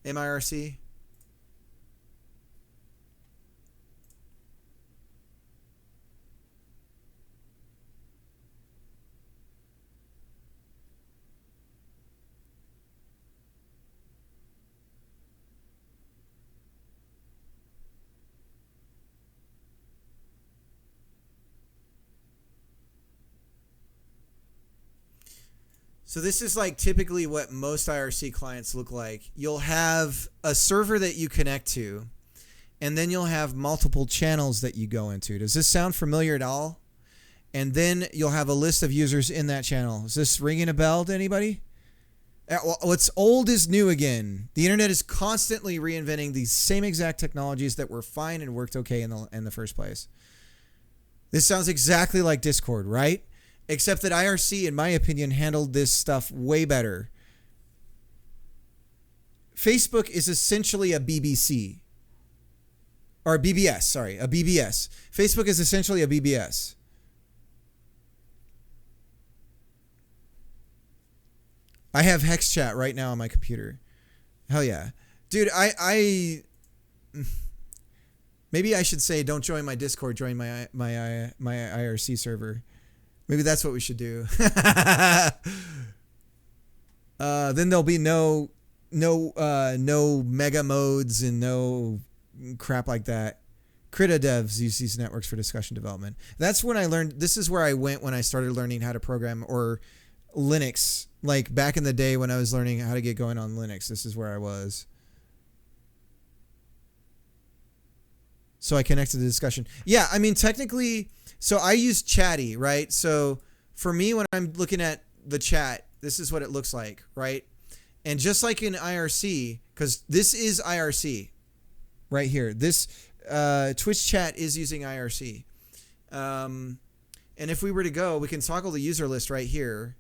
MIRC? So this is like typically what most IRC clients look like. You'll have a server that you connect to, and then you'll have multiple channels that you go into. Does this sound familiar at all? And then you'll have a list of users in that channel. Is this ringing a bell to anybody? What's old is new again. The internet is constantly reinventing these same exact technologies that were fine and worked okay in the first place. This sounds exactly like Discord, right? Except that IRC, in my opinion, handled this stuff way better. Facebook is essentially a BBC. Or a BBS, sorry, a BBS. Facebook is essentially a BBS. I have Hex Chat right now on my computer. Hell yeah. Dude, I maybe I should say don't join my Discord, join my IRC server. Maybe that's what we should do. Then there'll be no mega modes and no crap like that. Krita devs use these networks for discussion development. That's when I learned. This is where I went when I started learning how to program or Linux. Like back in the day when I was learning how to get going on Linux. This is where I was. So I connected the discussion. Yeah, I mean technically. So I use Chatty, right? So for me, when I'm looking at the chat, this is what it looks like, right? And just like in IRC, because this is IRC right here. This Twitch chat is using IRC. And if we were to go, we can toggle the user list right here.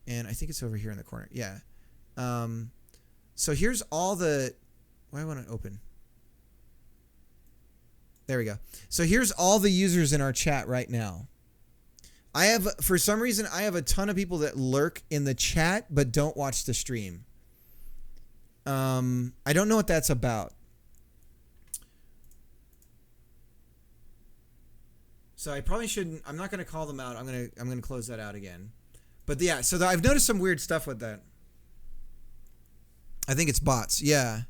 And I think it's over here in the corner. Yeah. So here's all the... Why do I want to open? There we go. So here's all the users in our chat right now. For some reason, I have a ton of people that lurk in the chat but don't watch the stream. I don't know what that's about. So I probably shouldn't. I'm not going to call them out. I'm going to close that out again. But yeah, so I've noticed some weird stuff with that. I think it's bots. Yeah.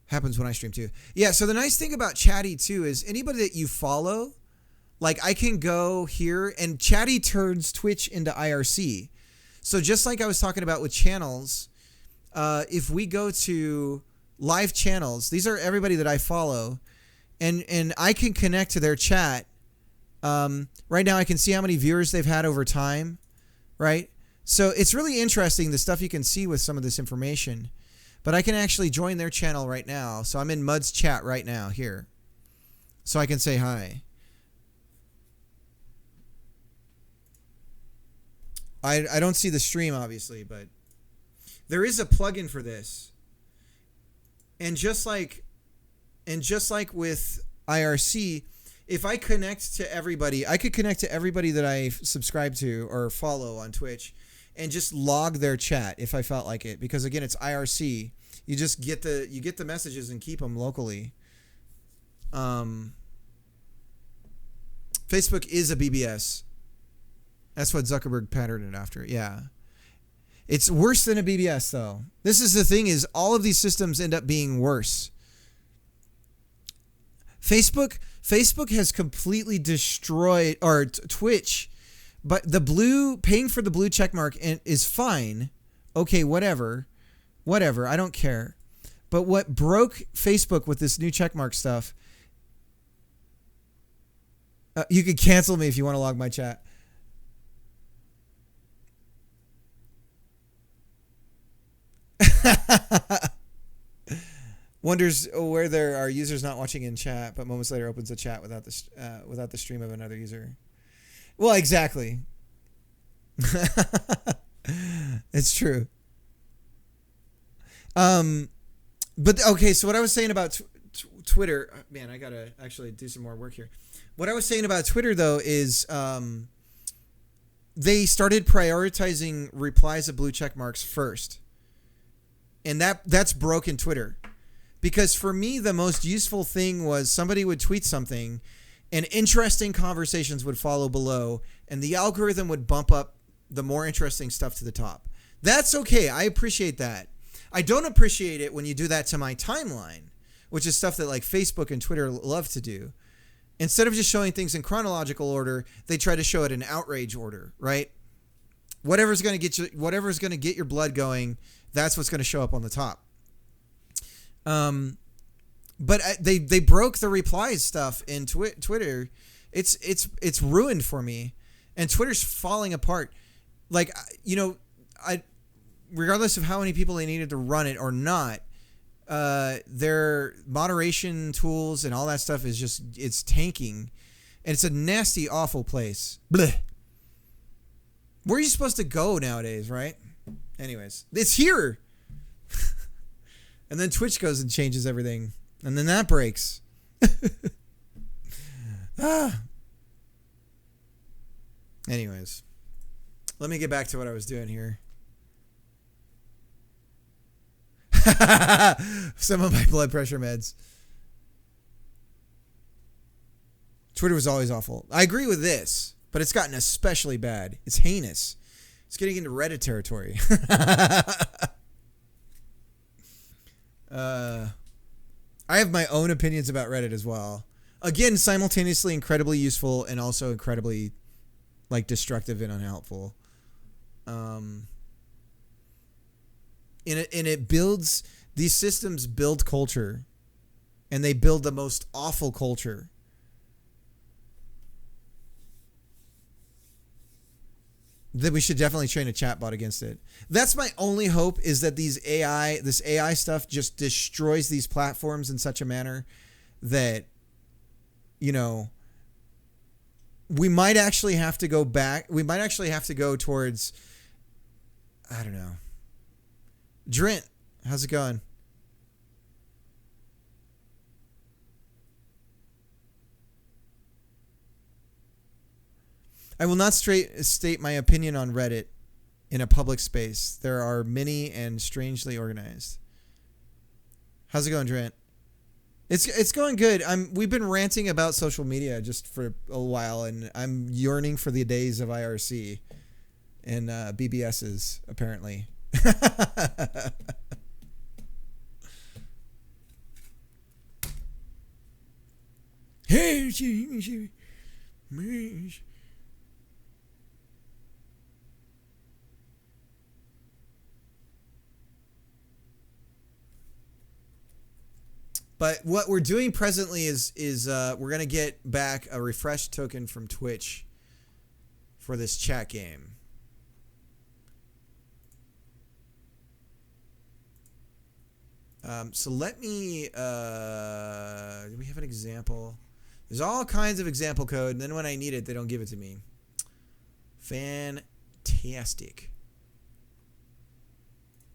Happens when I stream too. Yeah, so the nice thing about Chatty too is anybody that you follow, like I can go here and Chatty turns Twitch into IRC. So just like I was talking about with channels, if we go to live channels, these are everybody that I follow, and I can connect to their chat. Right now I can see how many viewers they've had over time, right? So it's really interesting the stuff you can see with some of this information. But I can actually join their channel right now. So I'm in Mud's chat right now here. So I can say hi. I don't see the stream, obviously, but there is a plugin for this. And just like with IRC, if I connect to everybody, I could connect to everybody that I subscribe to or follow on Twitch and just log their chat if I felt like it, because again, it's IRC. You just get the messages and keep them locally. Facebook is a BBS. That's what Zuckerberg patterned it after. Yeah. It's worse than a BBS, though. This is the thing, is all of these systems end up being worse. Facebook has completely destroyed, or Twitch, but paying for the blue check mark is fine. Okay, whatever. I don't care. But what broke Facebook with this new checkmark stuff, you could cancel me if you want to log my chat. Wonders where there are users not watching in chat, but moments later opens the chat without the stream of another user. Well, exactly. It's true. But okay, so what I was saying about Twitter, man, I gotta actually do some more work here. What I was saying about Twitter, though, is they started prioritizing replies of blue check marks first, and that's broken Twitter. Because for me, the most useful thing was somebody would tweet something, and interesting conversations would follow below, and the algorithm would bump up the more interesting stuff to the top. That's okay. I appreciate that. I don't appreciate it when you do that to my timeline, which is stuff that like Facebook and Twitter love to do. Instead of just showing things in chronological order, they try to show it in outrage order, right? Whatever's going to get your blood going, that's what's going to show up on the top. But they broke the replies stuff in Twitter. It's ruined for me, and Twitter's falling apart. Like, regardless of how many people they needed to run it or not, their moderation tools and all that stuff it's tanking, and it's a nasty, awful place. Blech. Where are you supposed to go nowadays, right? Anyways, it's here. And then Twitch goes and changes everything. And then that breaks. Anyways. Let me get back to what I was doing here. Some of my blood pressure meds. Twitter was always awful. I agree with this, but it's gotten especially bad. It's heinous. It's getting into Reddit territory. I have my own opinions about Reddit as well. Again, simultaneously incredibly useful and also incredibly destructive and unhelpful. And it builds, these systems build culture, and they build the most awful culture. That we should definitely train a chatbot against it. That's my only hope, is that this AI stuff just destroys these platforms in such a manner that, we might actually have to go back. We might actually have to go towards, I don't know. Drint, how's it going? I will not state my opinion on Reddit in a public space. There are many and strangely organized. How's it going, Drent? It's going good. We've been ranting about social media just for a while, and I'm yearning for the days of IRC and BBSs, apparently. But what we're doing presently is we're going to get back a refresh token from Twitch for this chat game. So let me, do we have an example? There's all kinds of example code, and then when I need it, they don't give it to me. Fantastic.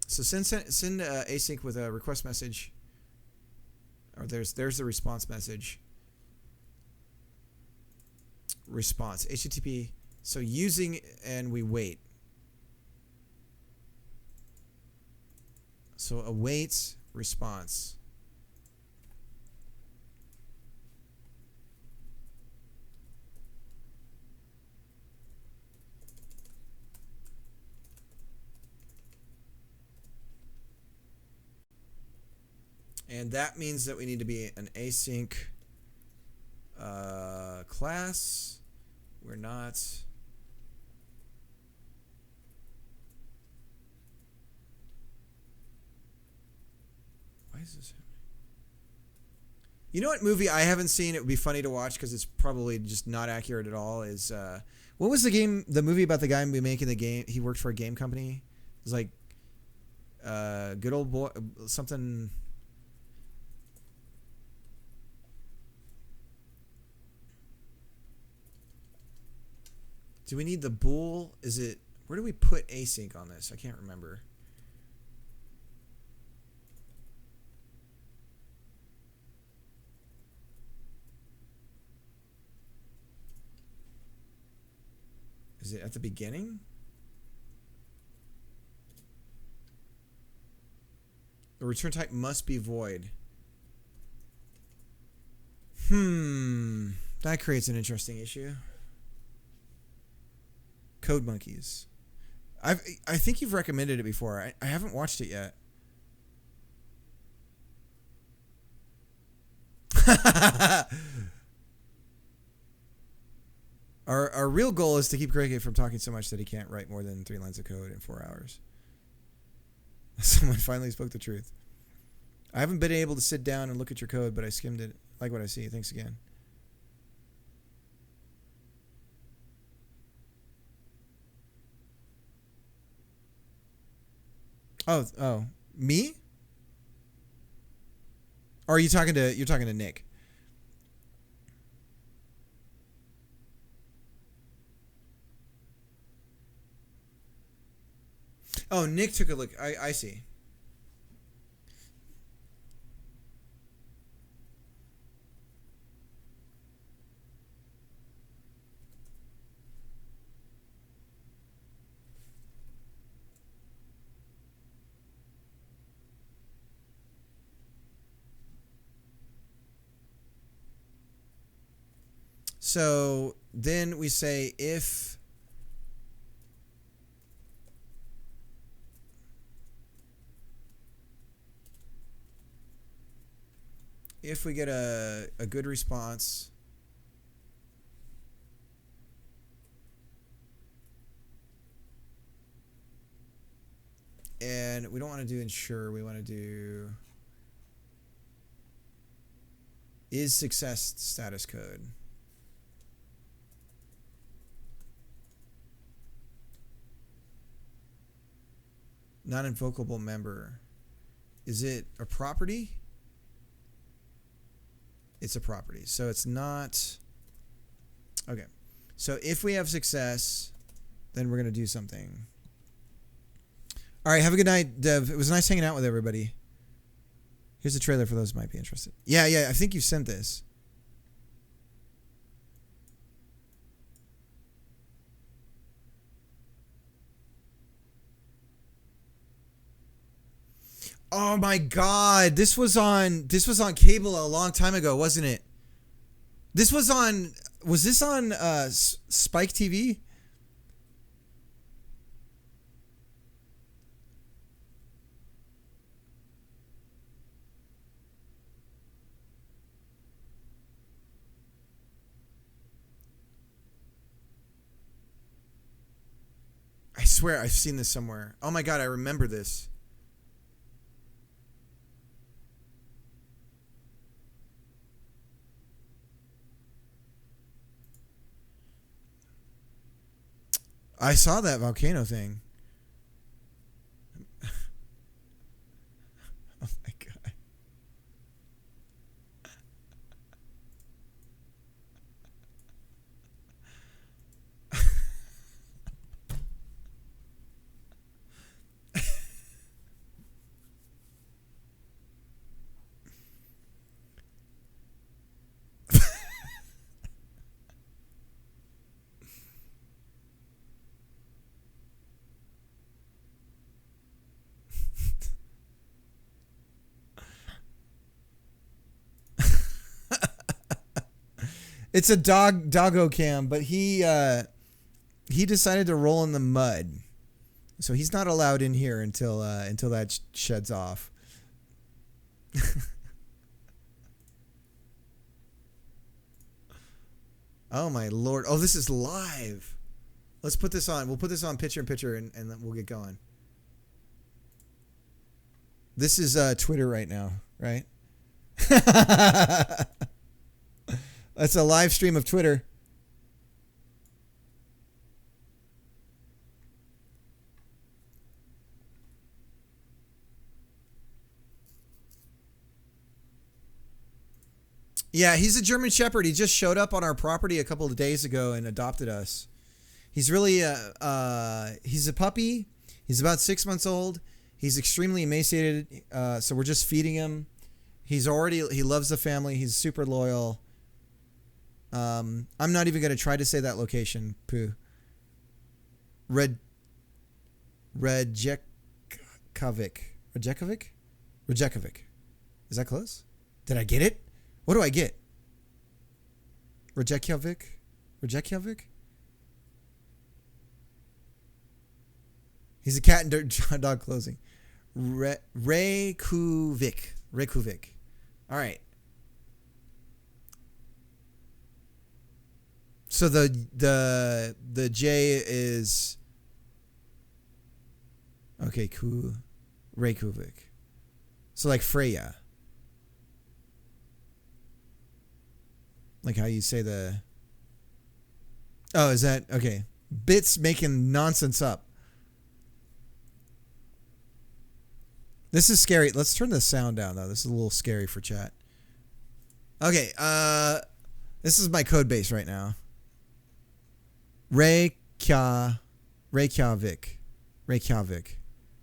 So send async with a request message. Or there's the response message. Response. HTTP. So using, and we wait. So awaits response. And that means that we need to be an async class. We're not. Why is this happening? You know what movie I haven't seen? It would be funny to watch because it's probably just not accurate at all. Is what was the movie about the guy making the game? He worked for a game company. It was like Good Old Boy, something. Do we need the bool? Is it, where do we put async on this? I can't remember. Is it at the beginning? The return type must be void. That creates an interesting issue. Code Monkeys. I think you've recommended it before. I haven't watched it yet. Our real goal is to keep Cricket from talking so much that he can't write more than 3 lines of code in 4 hours. Someone finally spoke the truth. I haven't been able to sit down and look at your code, but I skimmed it. Like what I see. Thanks again. Oh, me? Or are you're talking to Nick? Oh, Nick took a look. I see. So then we say if we get a good response, and we don't want to do ensure, we want to do is success status code. Non-invocable member. Is it a property? It's a property. So it's not. Okay. So if we have success, then we're going to do something. All right. Have a good night, Dev. It was nice hanging out with everybody. Here's the trailer for those who might be interested. Yeah. I think you sent this. Oh my God! This was on cable a long time ago, wasn't it? This was on. Was this on Spike TV? I swear I've seen this somewhere. Oh my God! I remember this. I saw that volcano thing. Oh my God. It's a doggo cam, but he decided to roll in the mud, so he's not allowed in here until that sheds off. Oh my lord. Oh, this is live. Let's put this on. We'll put this on picture in picture and then we'll get going. This is Twitter right now, right? That's a live stream of Twitter. Yeah, he's a German Shepherd. He just showed up on our property a couple of days ago and adopted us. He's really he's a puppy. He's about 6 months old. He's extremely emaciated, so we're just feeding him. He loves the family. He's super loyal. I'm not even going to try to say that location, Pooh. Rejekovic. Is that close? Did I get it? What do I get? Rejekovic? He's a cat and dog closing. Reykjavik. All right. So the J is okay. Cool. Reykjavik. So like Freya. Like how you say the. Oh, is that okay? Bits making nonsense up. This is scary. Let's turn the sound down though. This is a little scary for chat. Okay, this is my code base right now. Reykjavik.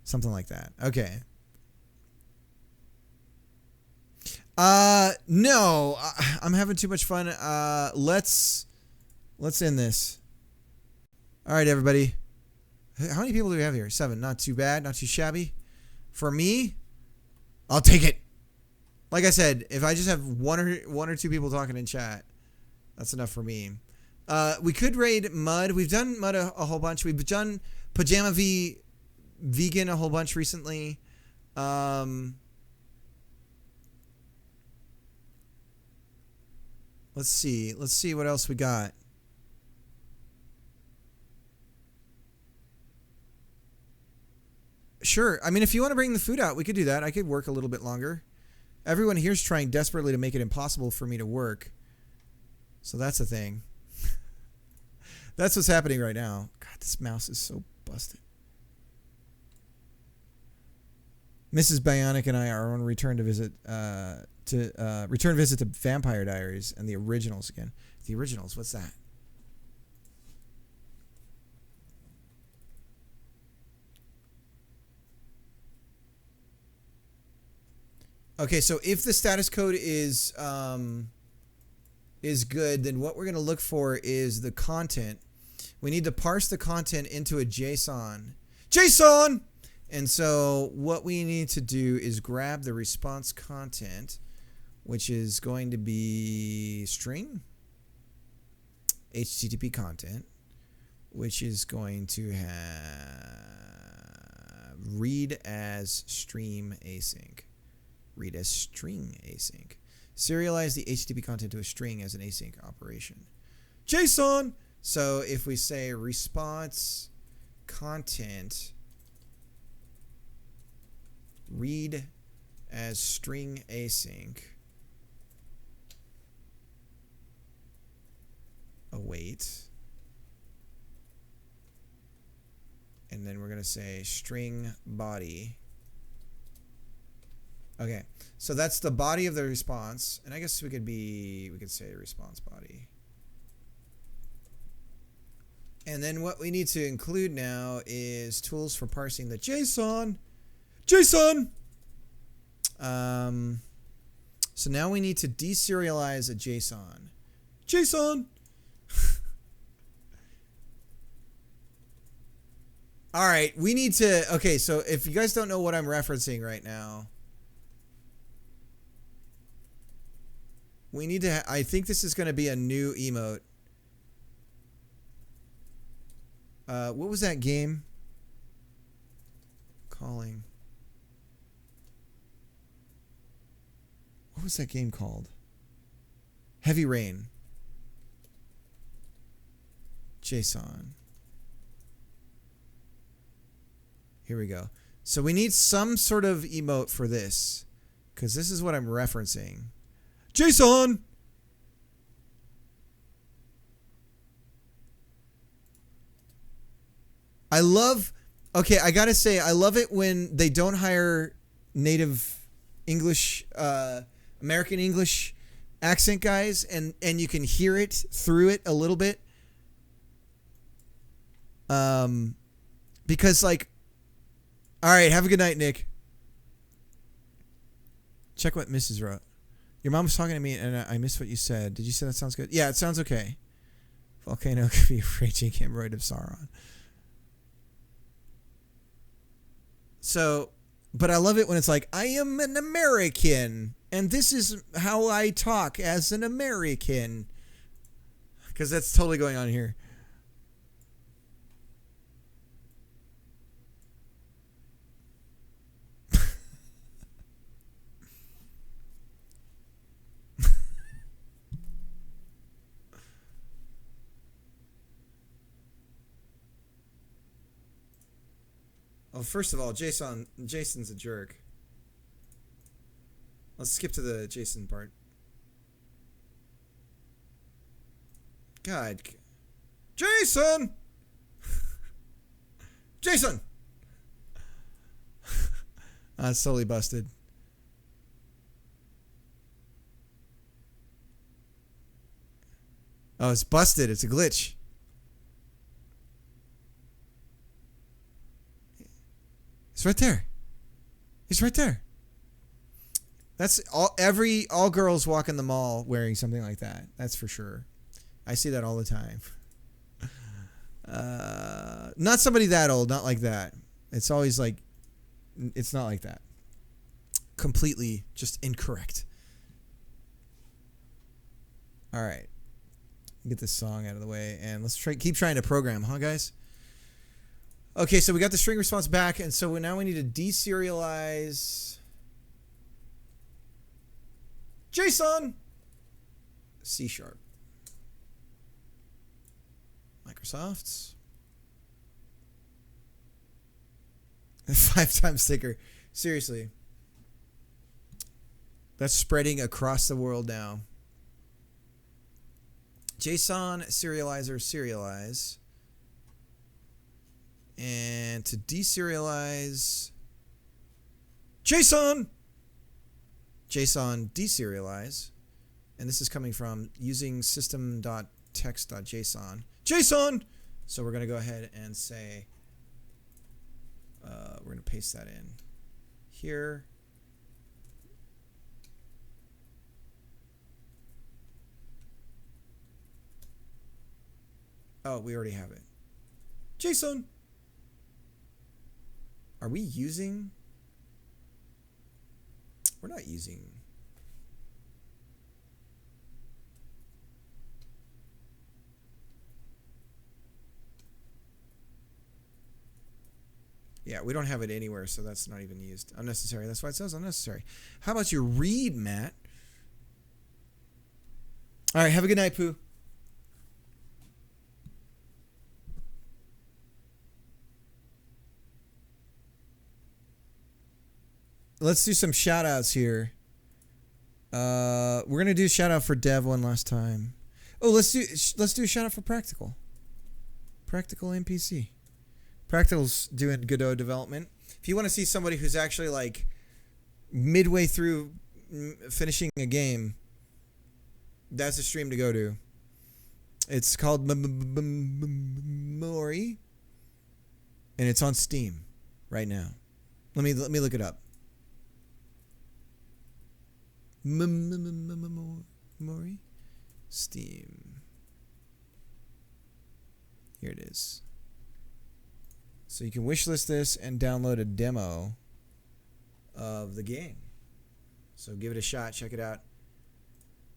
Something like that. Okay. No, I'm having too much fun. Let's end this. All right, everybody. How many people do we have here? 7. Not too bad. Not too shabby. For me, I'll take it. Like I said, if I just have one or two people talking in chat, that's enough for me. We could raid Mud. We've done Mud a whole bunch. We've done Pajama Vegan a whole bunch recently. Let's see. Let's see what else we got. Sure. I mean, if you want to bring the food out, we could do that. I could work a little bit longer. Everyone here's trying desperately to make it impossible for me to work. So that's a thing. That's what's happening right now. God, this mouse is so busted. Mrs. Bionic and I are on return visit to Vampire Diaries and the originals again. The originals, what's that? Okay, so if the status code is good, then what we're going to look for is the content. We need to parse the content into a JSON. JSON! And so what we need to do is grab the response content, which is going to be string HTTP content, which is going to have read as stream async. Read as string async. Serialize the HTTP content to a string as an async operation. JSON! So if we say response content read as string async await, and then we're going to say string body. Okay, so that's the body of the response, and I guess we could say response body. And then what we need to include now is tools for parsing the JSON. JSON! So now we need to deserialize a JSON. JSON! All right, we need to, okay, so if you guys don't know what I'm referencing right now, we need to, I think this is going to be a new emote. What was that game? Calling. What was that game called? Heavy Rain. JSON. Here we go. So we need some sort of emote for this, because this is what I'm referencing. JSON! I gotta say, I love it when they don't hire native English, American English accent guys, and you can hear it through it a little bit. Because like, all right, have a good night, Nick. Check what Mrs. wrote. Your mom was talking to me, and I missed what you said. Did you say that sounds good? Yeah, it sounds okay. Volcano could be a raging hemorrhoid of Sauron. So, but I love it when it's like, I am an American, and this is how I talk as an American. Because that's totally going on here. Oh, first of all, Jason's a jerk. Let's skip to the Jason part. God. Jason! Jason! It's totally busted. Oh, it's busted. It's a glitch. It's right there. He's right there. That's all girls walk in the mall wearing something like that. That's for sure. I see that all the time. Not somebody that old, not like that. It's always like, it's not like that. Completely just incorrect. All right. Get this song out of the way, and let's keep trying to program, huh, guys? Okay, so we got the string response back, and so now we need to deserialize JSON C#. Microsoft's 5 times thicker. Seriously. That's spreading across the world now. JSON serializer serialize. And to deserialize JSON deserialize. And this is coming from using system.text.json. JSON! So we're going to go ahead and say, we're going to paste that in here. Oh, we already have it. JSON! Are we using? We're not using. Yeah, we don't have it anywhere, so that's not even used. Unnecessary. That's why it says unnecessary. How about your read, Matt? All right, have a good night, Pooh. Let's do some shout outs here. We're gonna do a shout out for Dev one last time. Oh, let's do a shout out for Practical. Practical NPC. Practical's doing Godot development. If you want to see somebody who's actually like midway through finishing a game, that's a stream to go to. It's called Mori, and it's on Steam right now. Let me look it up. Mori? Steam. Here it is. So you can wishlist this and download a demo of the game. So give it a shot. Check it out.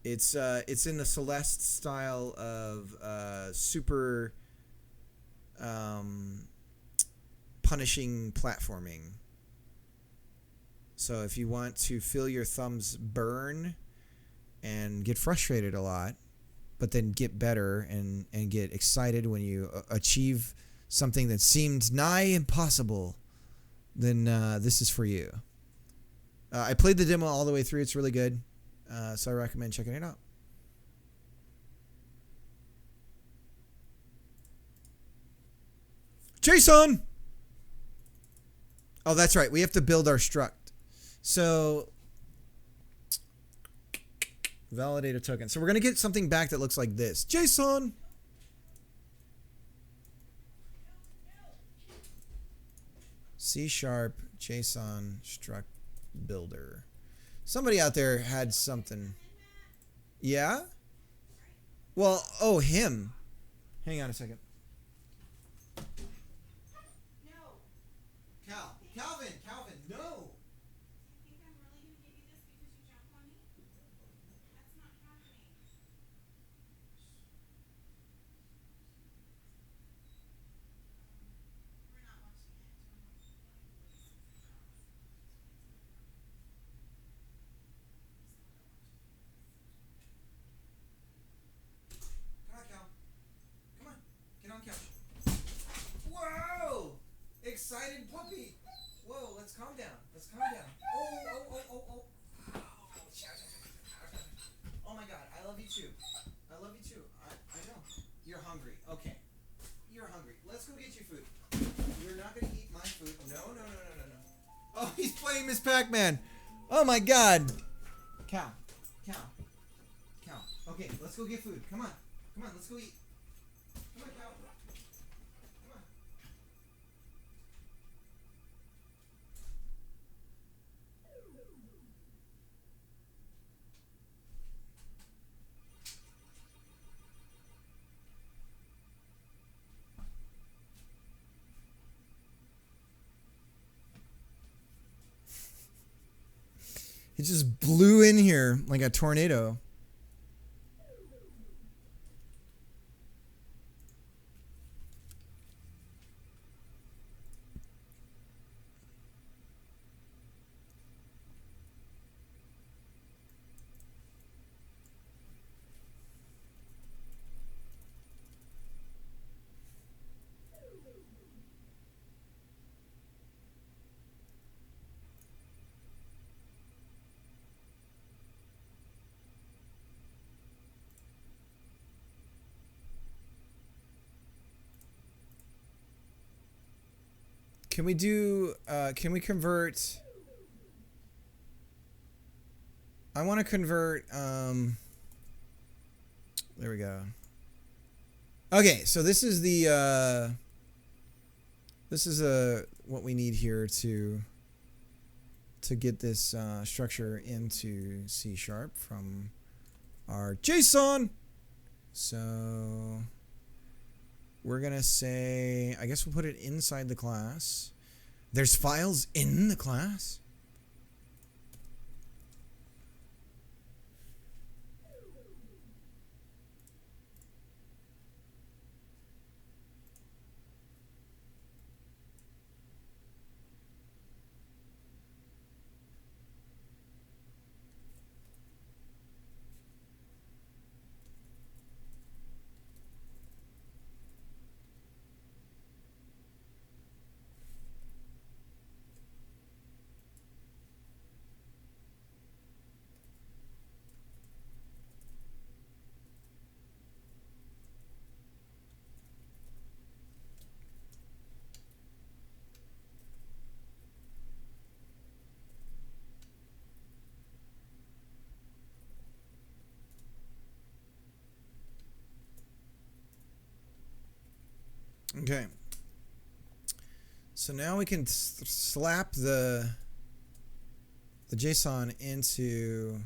It's in the Celeste style of super punishing platforming. So if you want to feel your thumbs burn and get frustrated a lot, but then get better and get excited when you achieve something that seemed nigh impossible, then this is for you. I played the demo all the way through. It's really good. So I recommend checking it out. Jason! Oh, that's right. We have to build our struct. So, validate a token. So we're going to get something back that looks like this. Jason! C# JSON struct builder. Somebody out there had something. Yeah? Well, oh, him. Hang on a second. No. Calvin, no. You think I'm really going to give you this because you jumped on me? That's not happening. We're not watching it. Come on, Cal. Come on. Get on couch. Whoa! Excited puppy. Whoa, let's calm down. Let's calm down. Oh. Oh my God, I love you too. I love you too. I know. You're hungry. Okay. You're hungry. Let's go get you food. You're not going to eat my food. No. Oh, he's playing Miss Pac-Man. Oh my God. Cal. Okay, let's go get food. Come on, let's go eat. Come on, Cal. Come on. He just blew in here like a tornado. Can we do, can we convert, I want to convert, there we go. Okay, so this is the, what we need here to get this structure into C# from our JSON. So we're going to say, I guess we'll put it inside the class. There's files in the class. Okay. So now we can slap the JSON into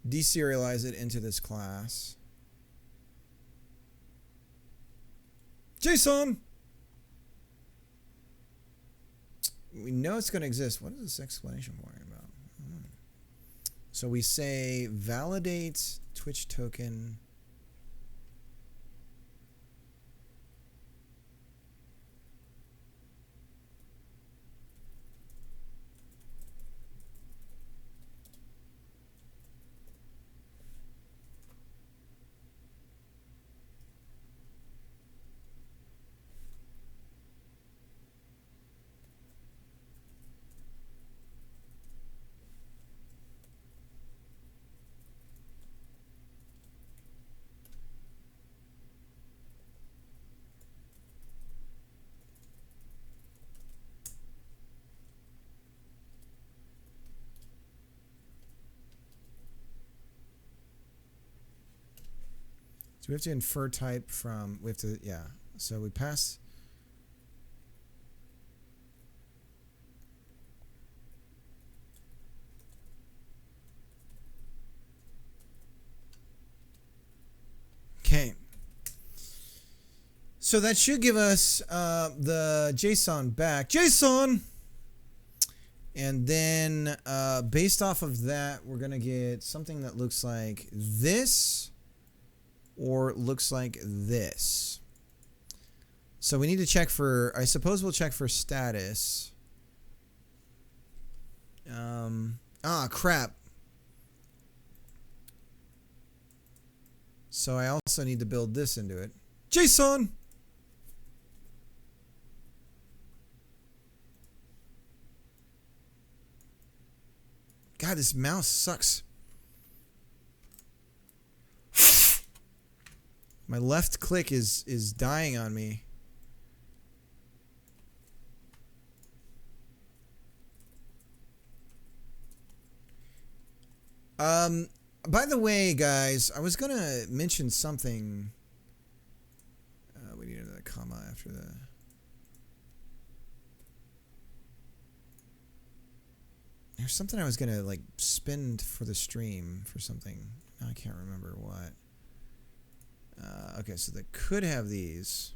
deserialize it into this class. JSON. We know it's going to exist. What is this explanation point about? So we say validate Twitch token. we have to infer type from, we have to, yeah. So we pass. Okay. So that should give us the JSON back. JSON! And then based off of that, we're going to get something that looks like this or looks like this. So we need to check for, I suppose we'll check for status. Crap. So I also need to build this into it. JSON! God, this mouse sucks. My left click is dying on me. By the way, guys, I was gonna mention something. We need another comma after the. There's something I was gonna like spend for the stream for something. Now I can't remember what. Okay, so they could have these.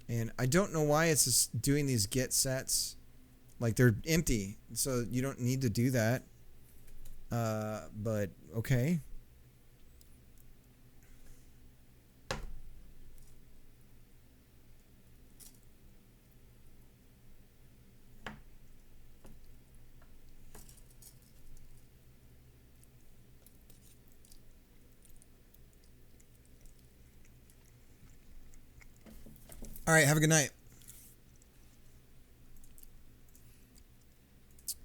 And I don't know why it's just doing these get sets. Like they're empty, so you don't need to do that. But okay. All right, have a good night.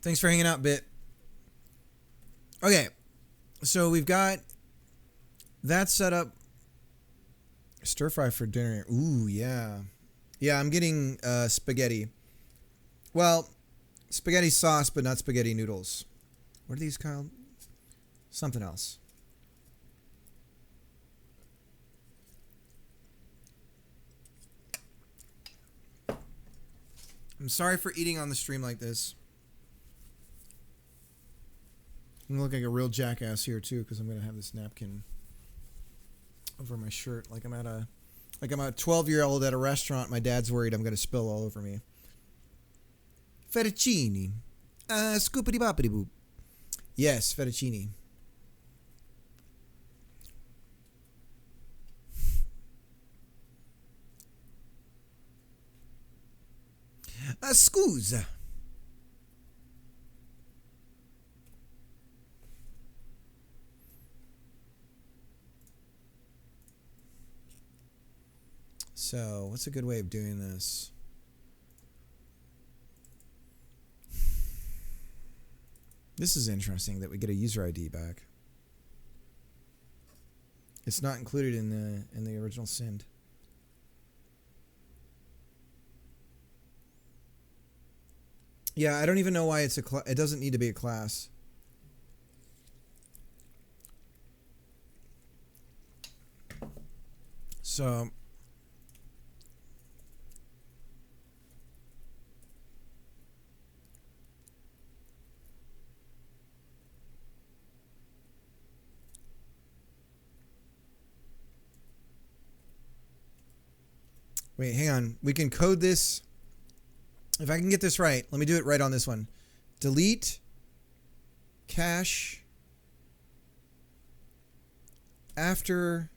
Thanks for hanging out, Bit. Okay, so we've got that set up. Stir fry for dinner. Ooh, yeah. Yeah, I'm getting spaghetti. Well, spaghetti sauce, but not spaghetti noodles. What are these called? Something else. I'm sorry for eating on the stream like this. I'm gonna look like a real jackass here too, because I'm gonna have this napkin over my shirt, like I'm a 12-year-old at a restaurant. My dad's worried I'm gonna spill all over me. Fettuccine, scoopity boppity boop. Yes, fettuccine. Scusa. So, what's a good way of doing this? This is interesting that we get a user ID back. It's not included in the original send. Yeah, I don't even know why it's it doesn't need to be a class. So wait, hang on. We can code this. If I can get this right, let me do it right on this one. Delete cache after.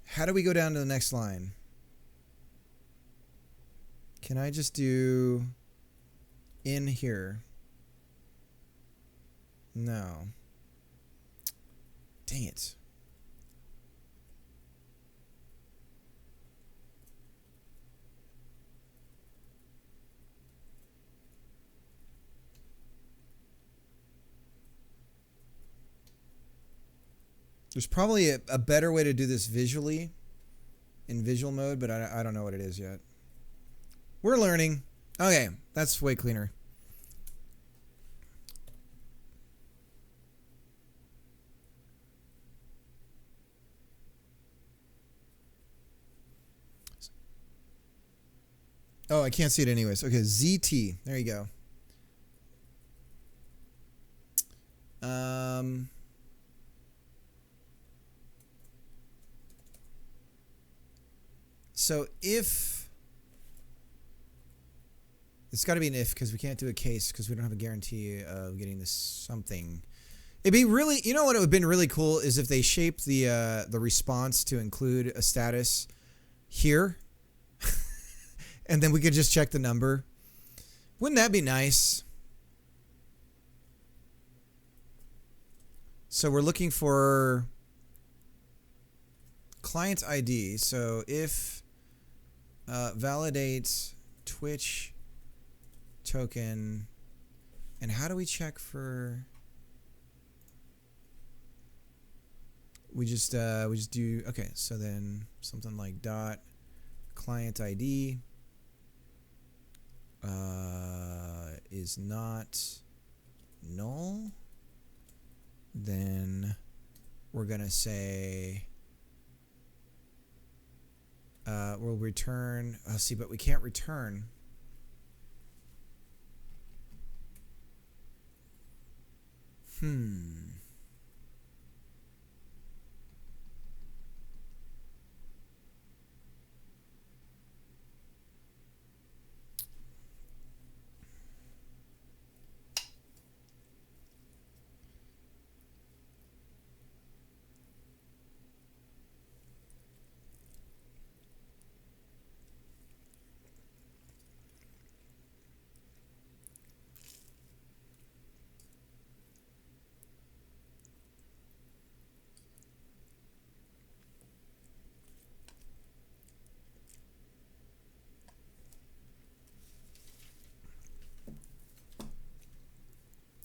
How do we go down to the next line? Can I just do in here? No. Dang it. There's probably a better way to do this visually in visual mode, but I don't know what it is yet. We're learning. Okay, that's way cleaner. Oh, I can't see it anyways. Okay, ZT. There you go. So if it's got to be an if, because we can't do a case because we don't have a guarantee of getting this something. It'd be really, you know what, it would have been really cool is if they shaped the response to include a status here, and then we could just check the number. Wouldn't that be nice? So we're looking for client ID. So if validate Twitch token, and how do we check for? We just do, okay, so then something like dot client ID is not null. Then we're gonna say we'll return, see, but we can't return.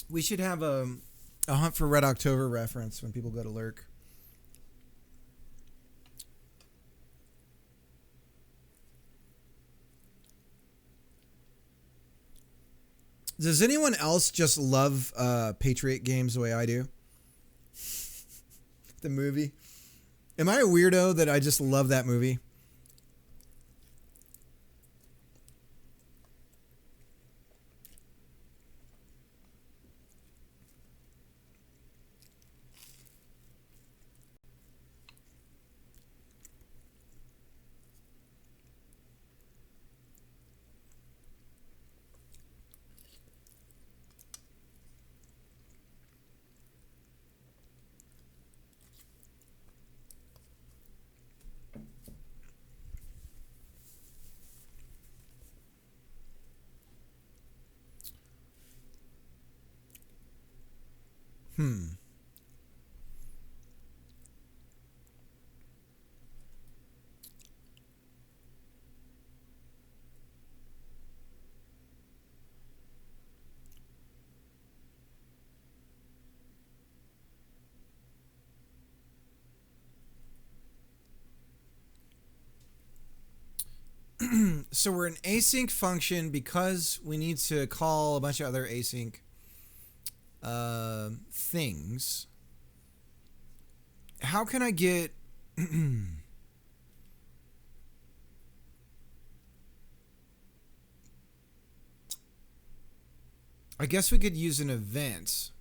We should have a Hunt for Red October reference when people go to lurk. Does anyone else just love Patriot games the way I do? The movie? Am I a weirdo that I just love that movie? So we're an async function because we need to call a bunch of other async things. How can I get I guess we could use an event.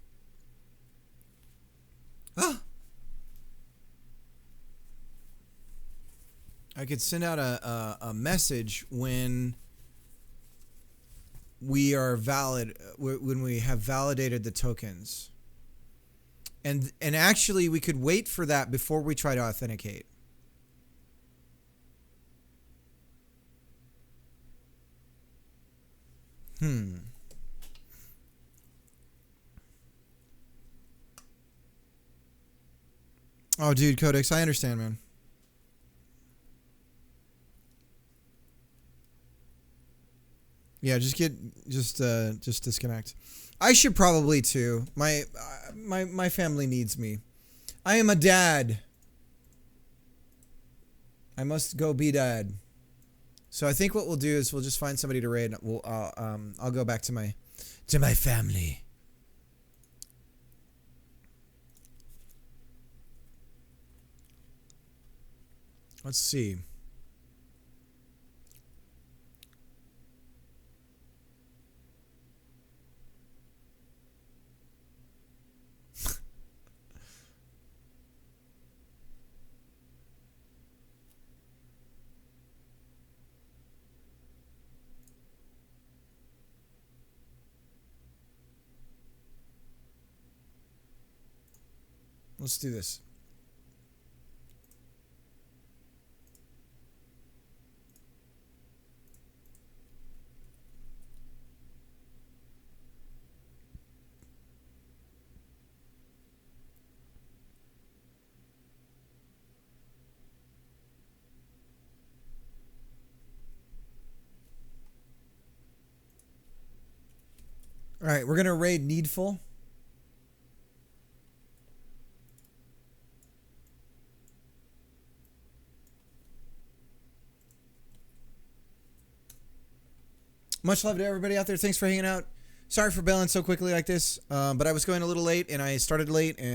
I could send out a message when we are valid, when we have validated the tokens. And actually we could wait for that before we try to authenticate. Oh, dude, Codex, I understand, man. Yeah, just disconnect. I should probably too. My family needs me. I am a dad. I must go be dad. So I think what we'll do is we'll just find somebody to raid. I'll go back to my family. Let's see. Let's do this. All right, we're going to raid Needful. Much love to everybody out there. Thanks for hanging out. Sorry for bailing so quickly like this, but I was going a little late, and I started late, and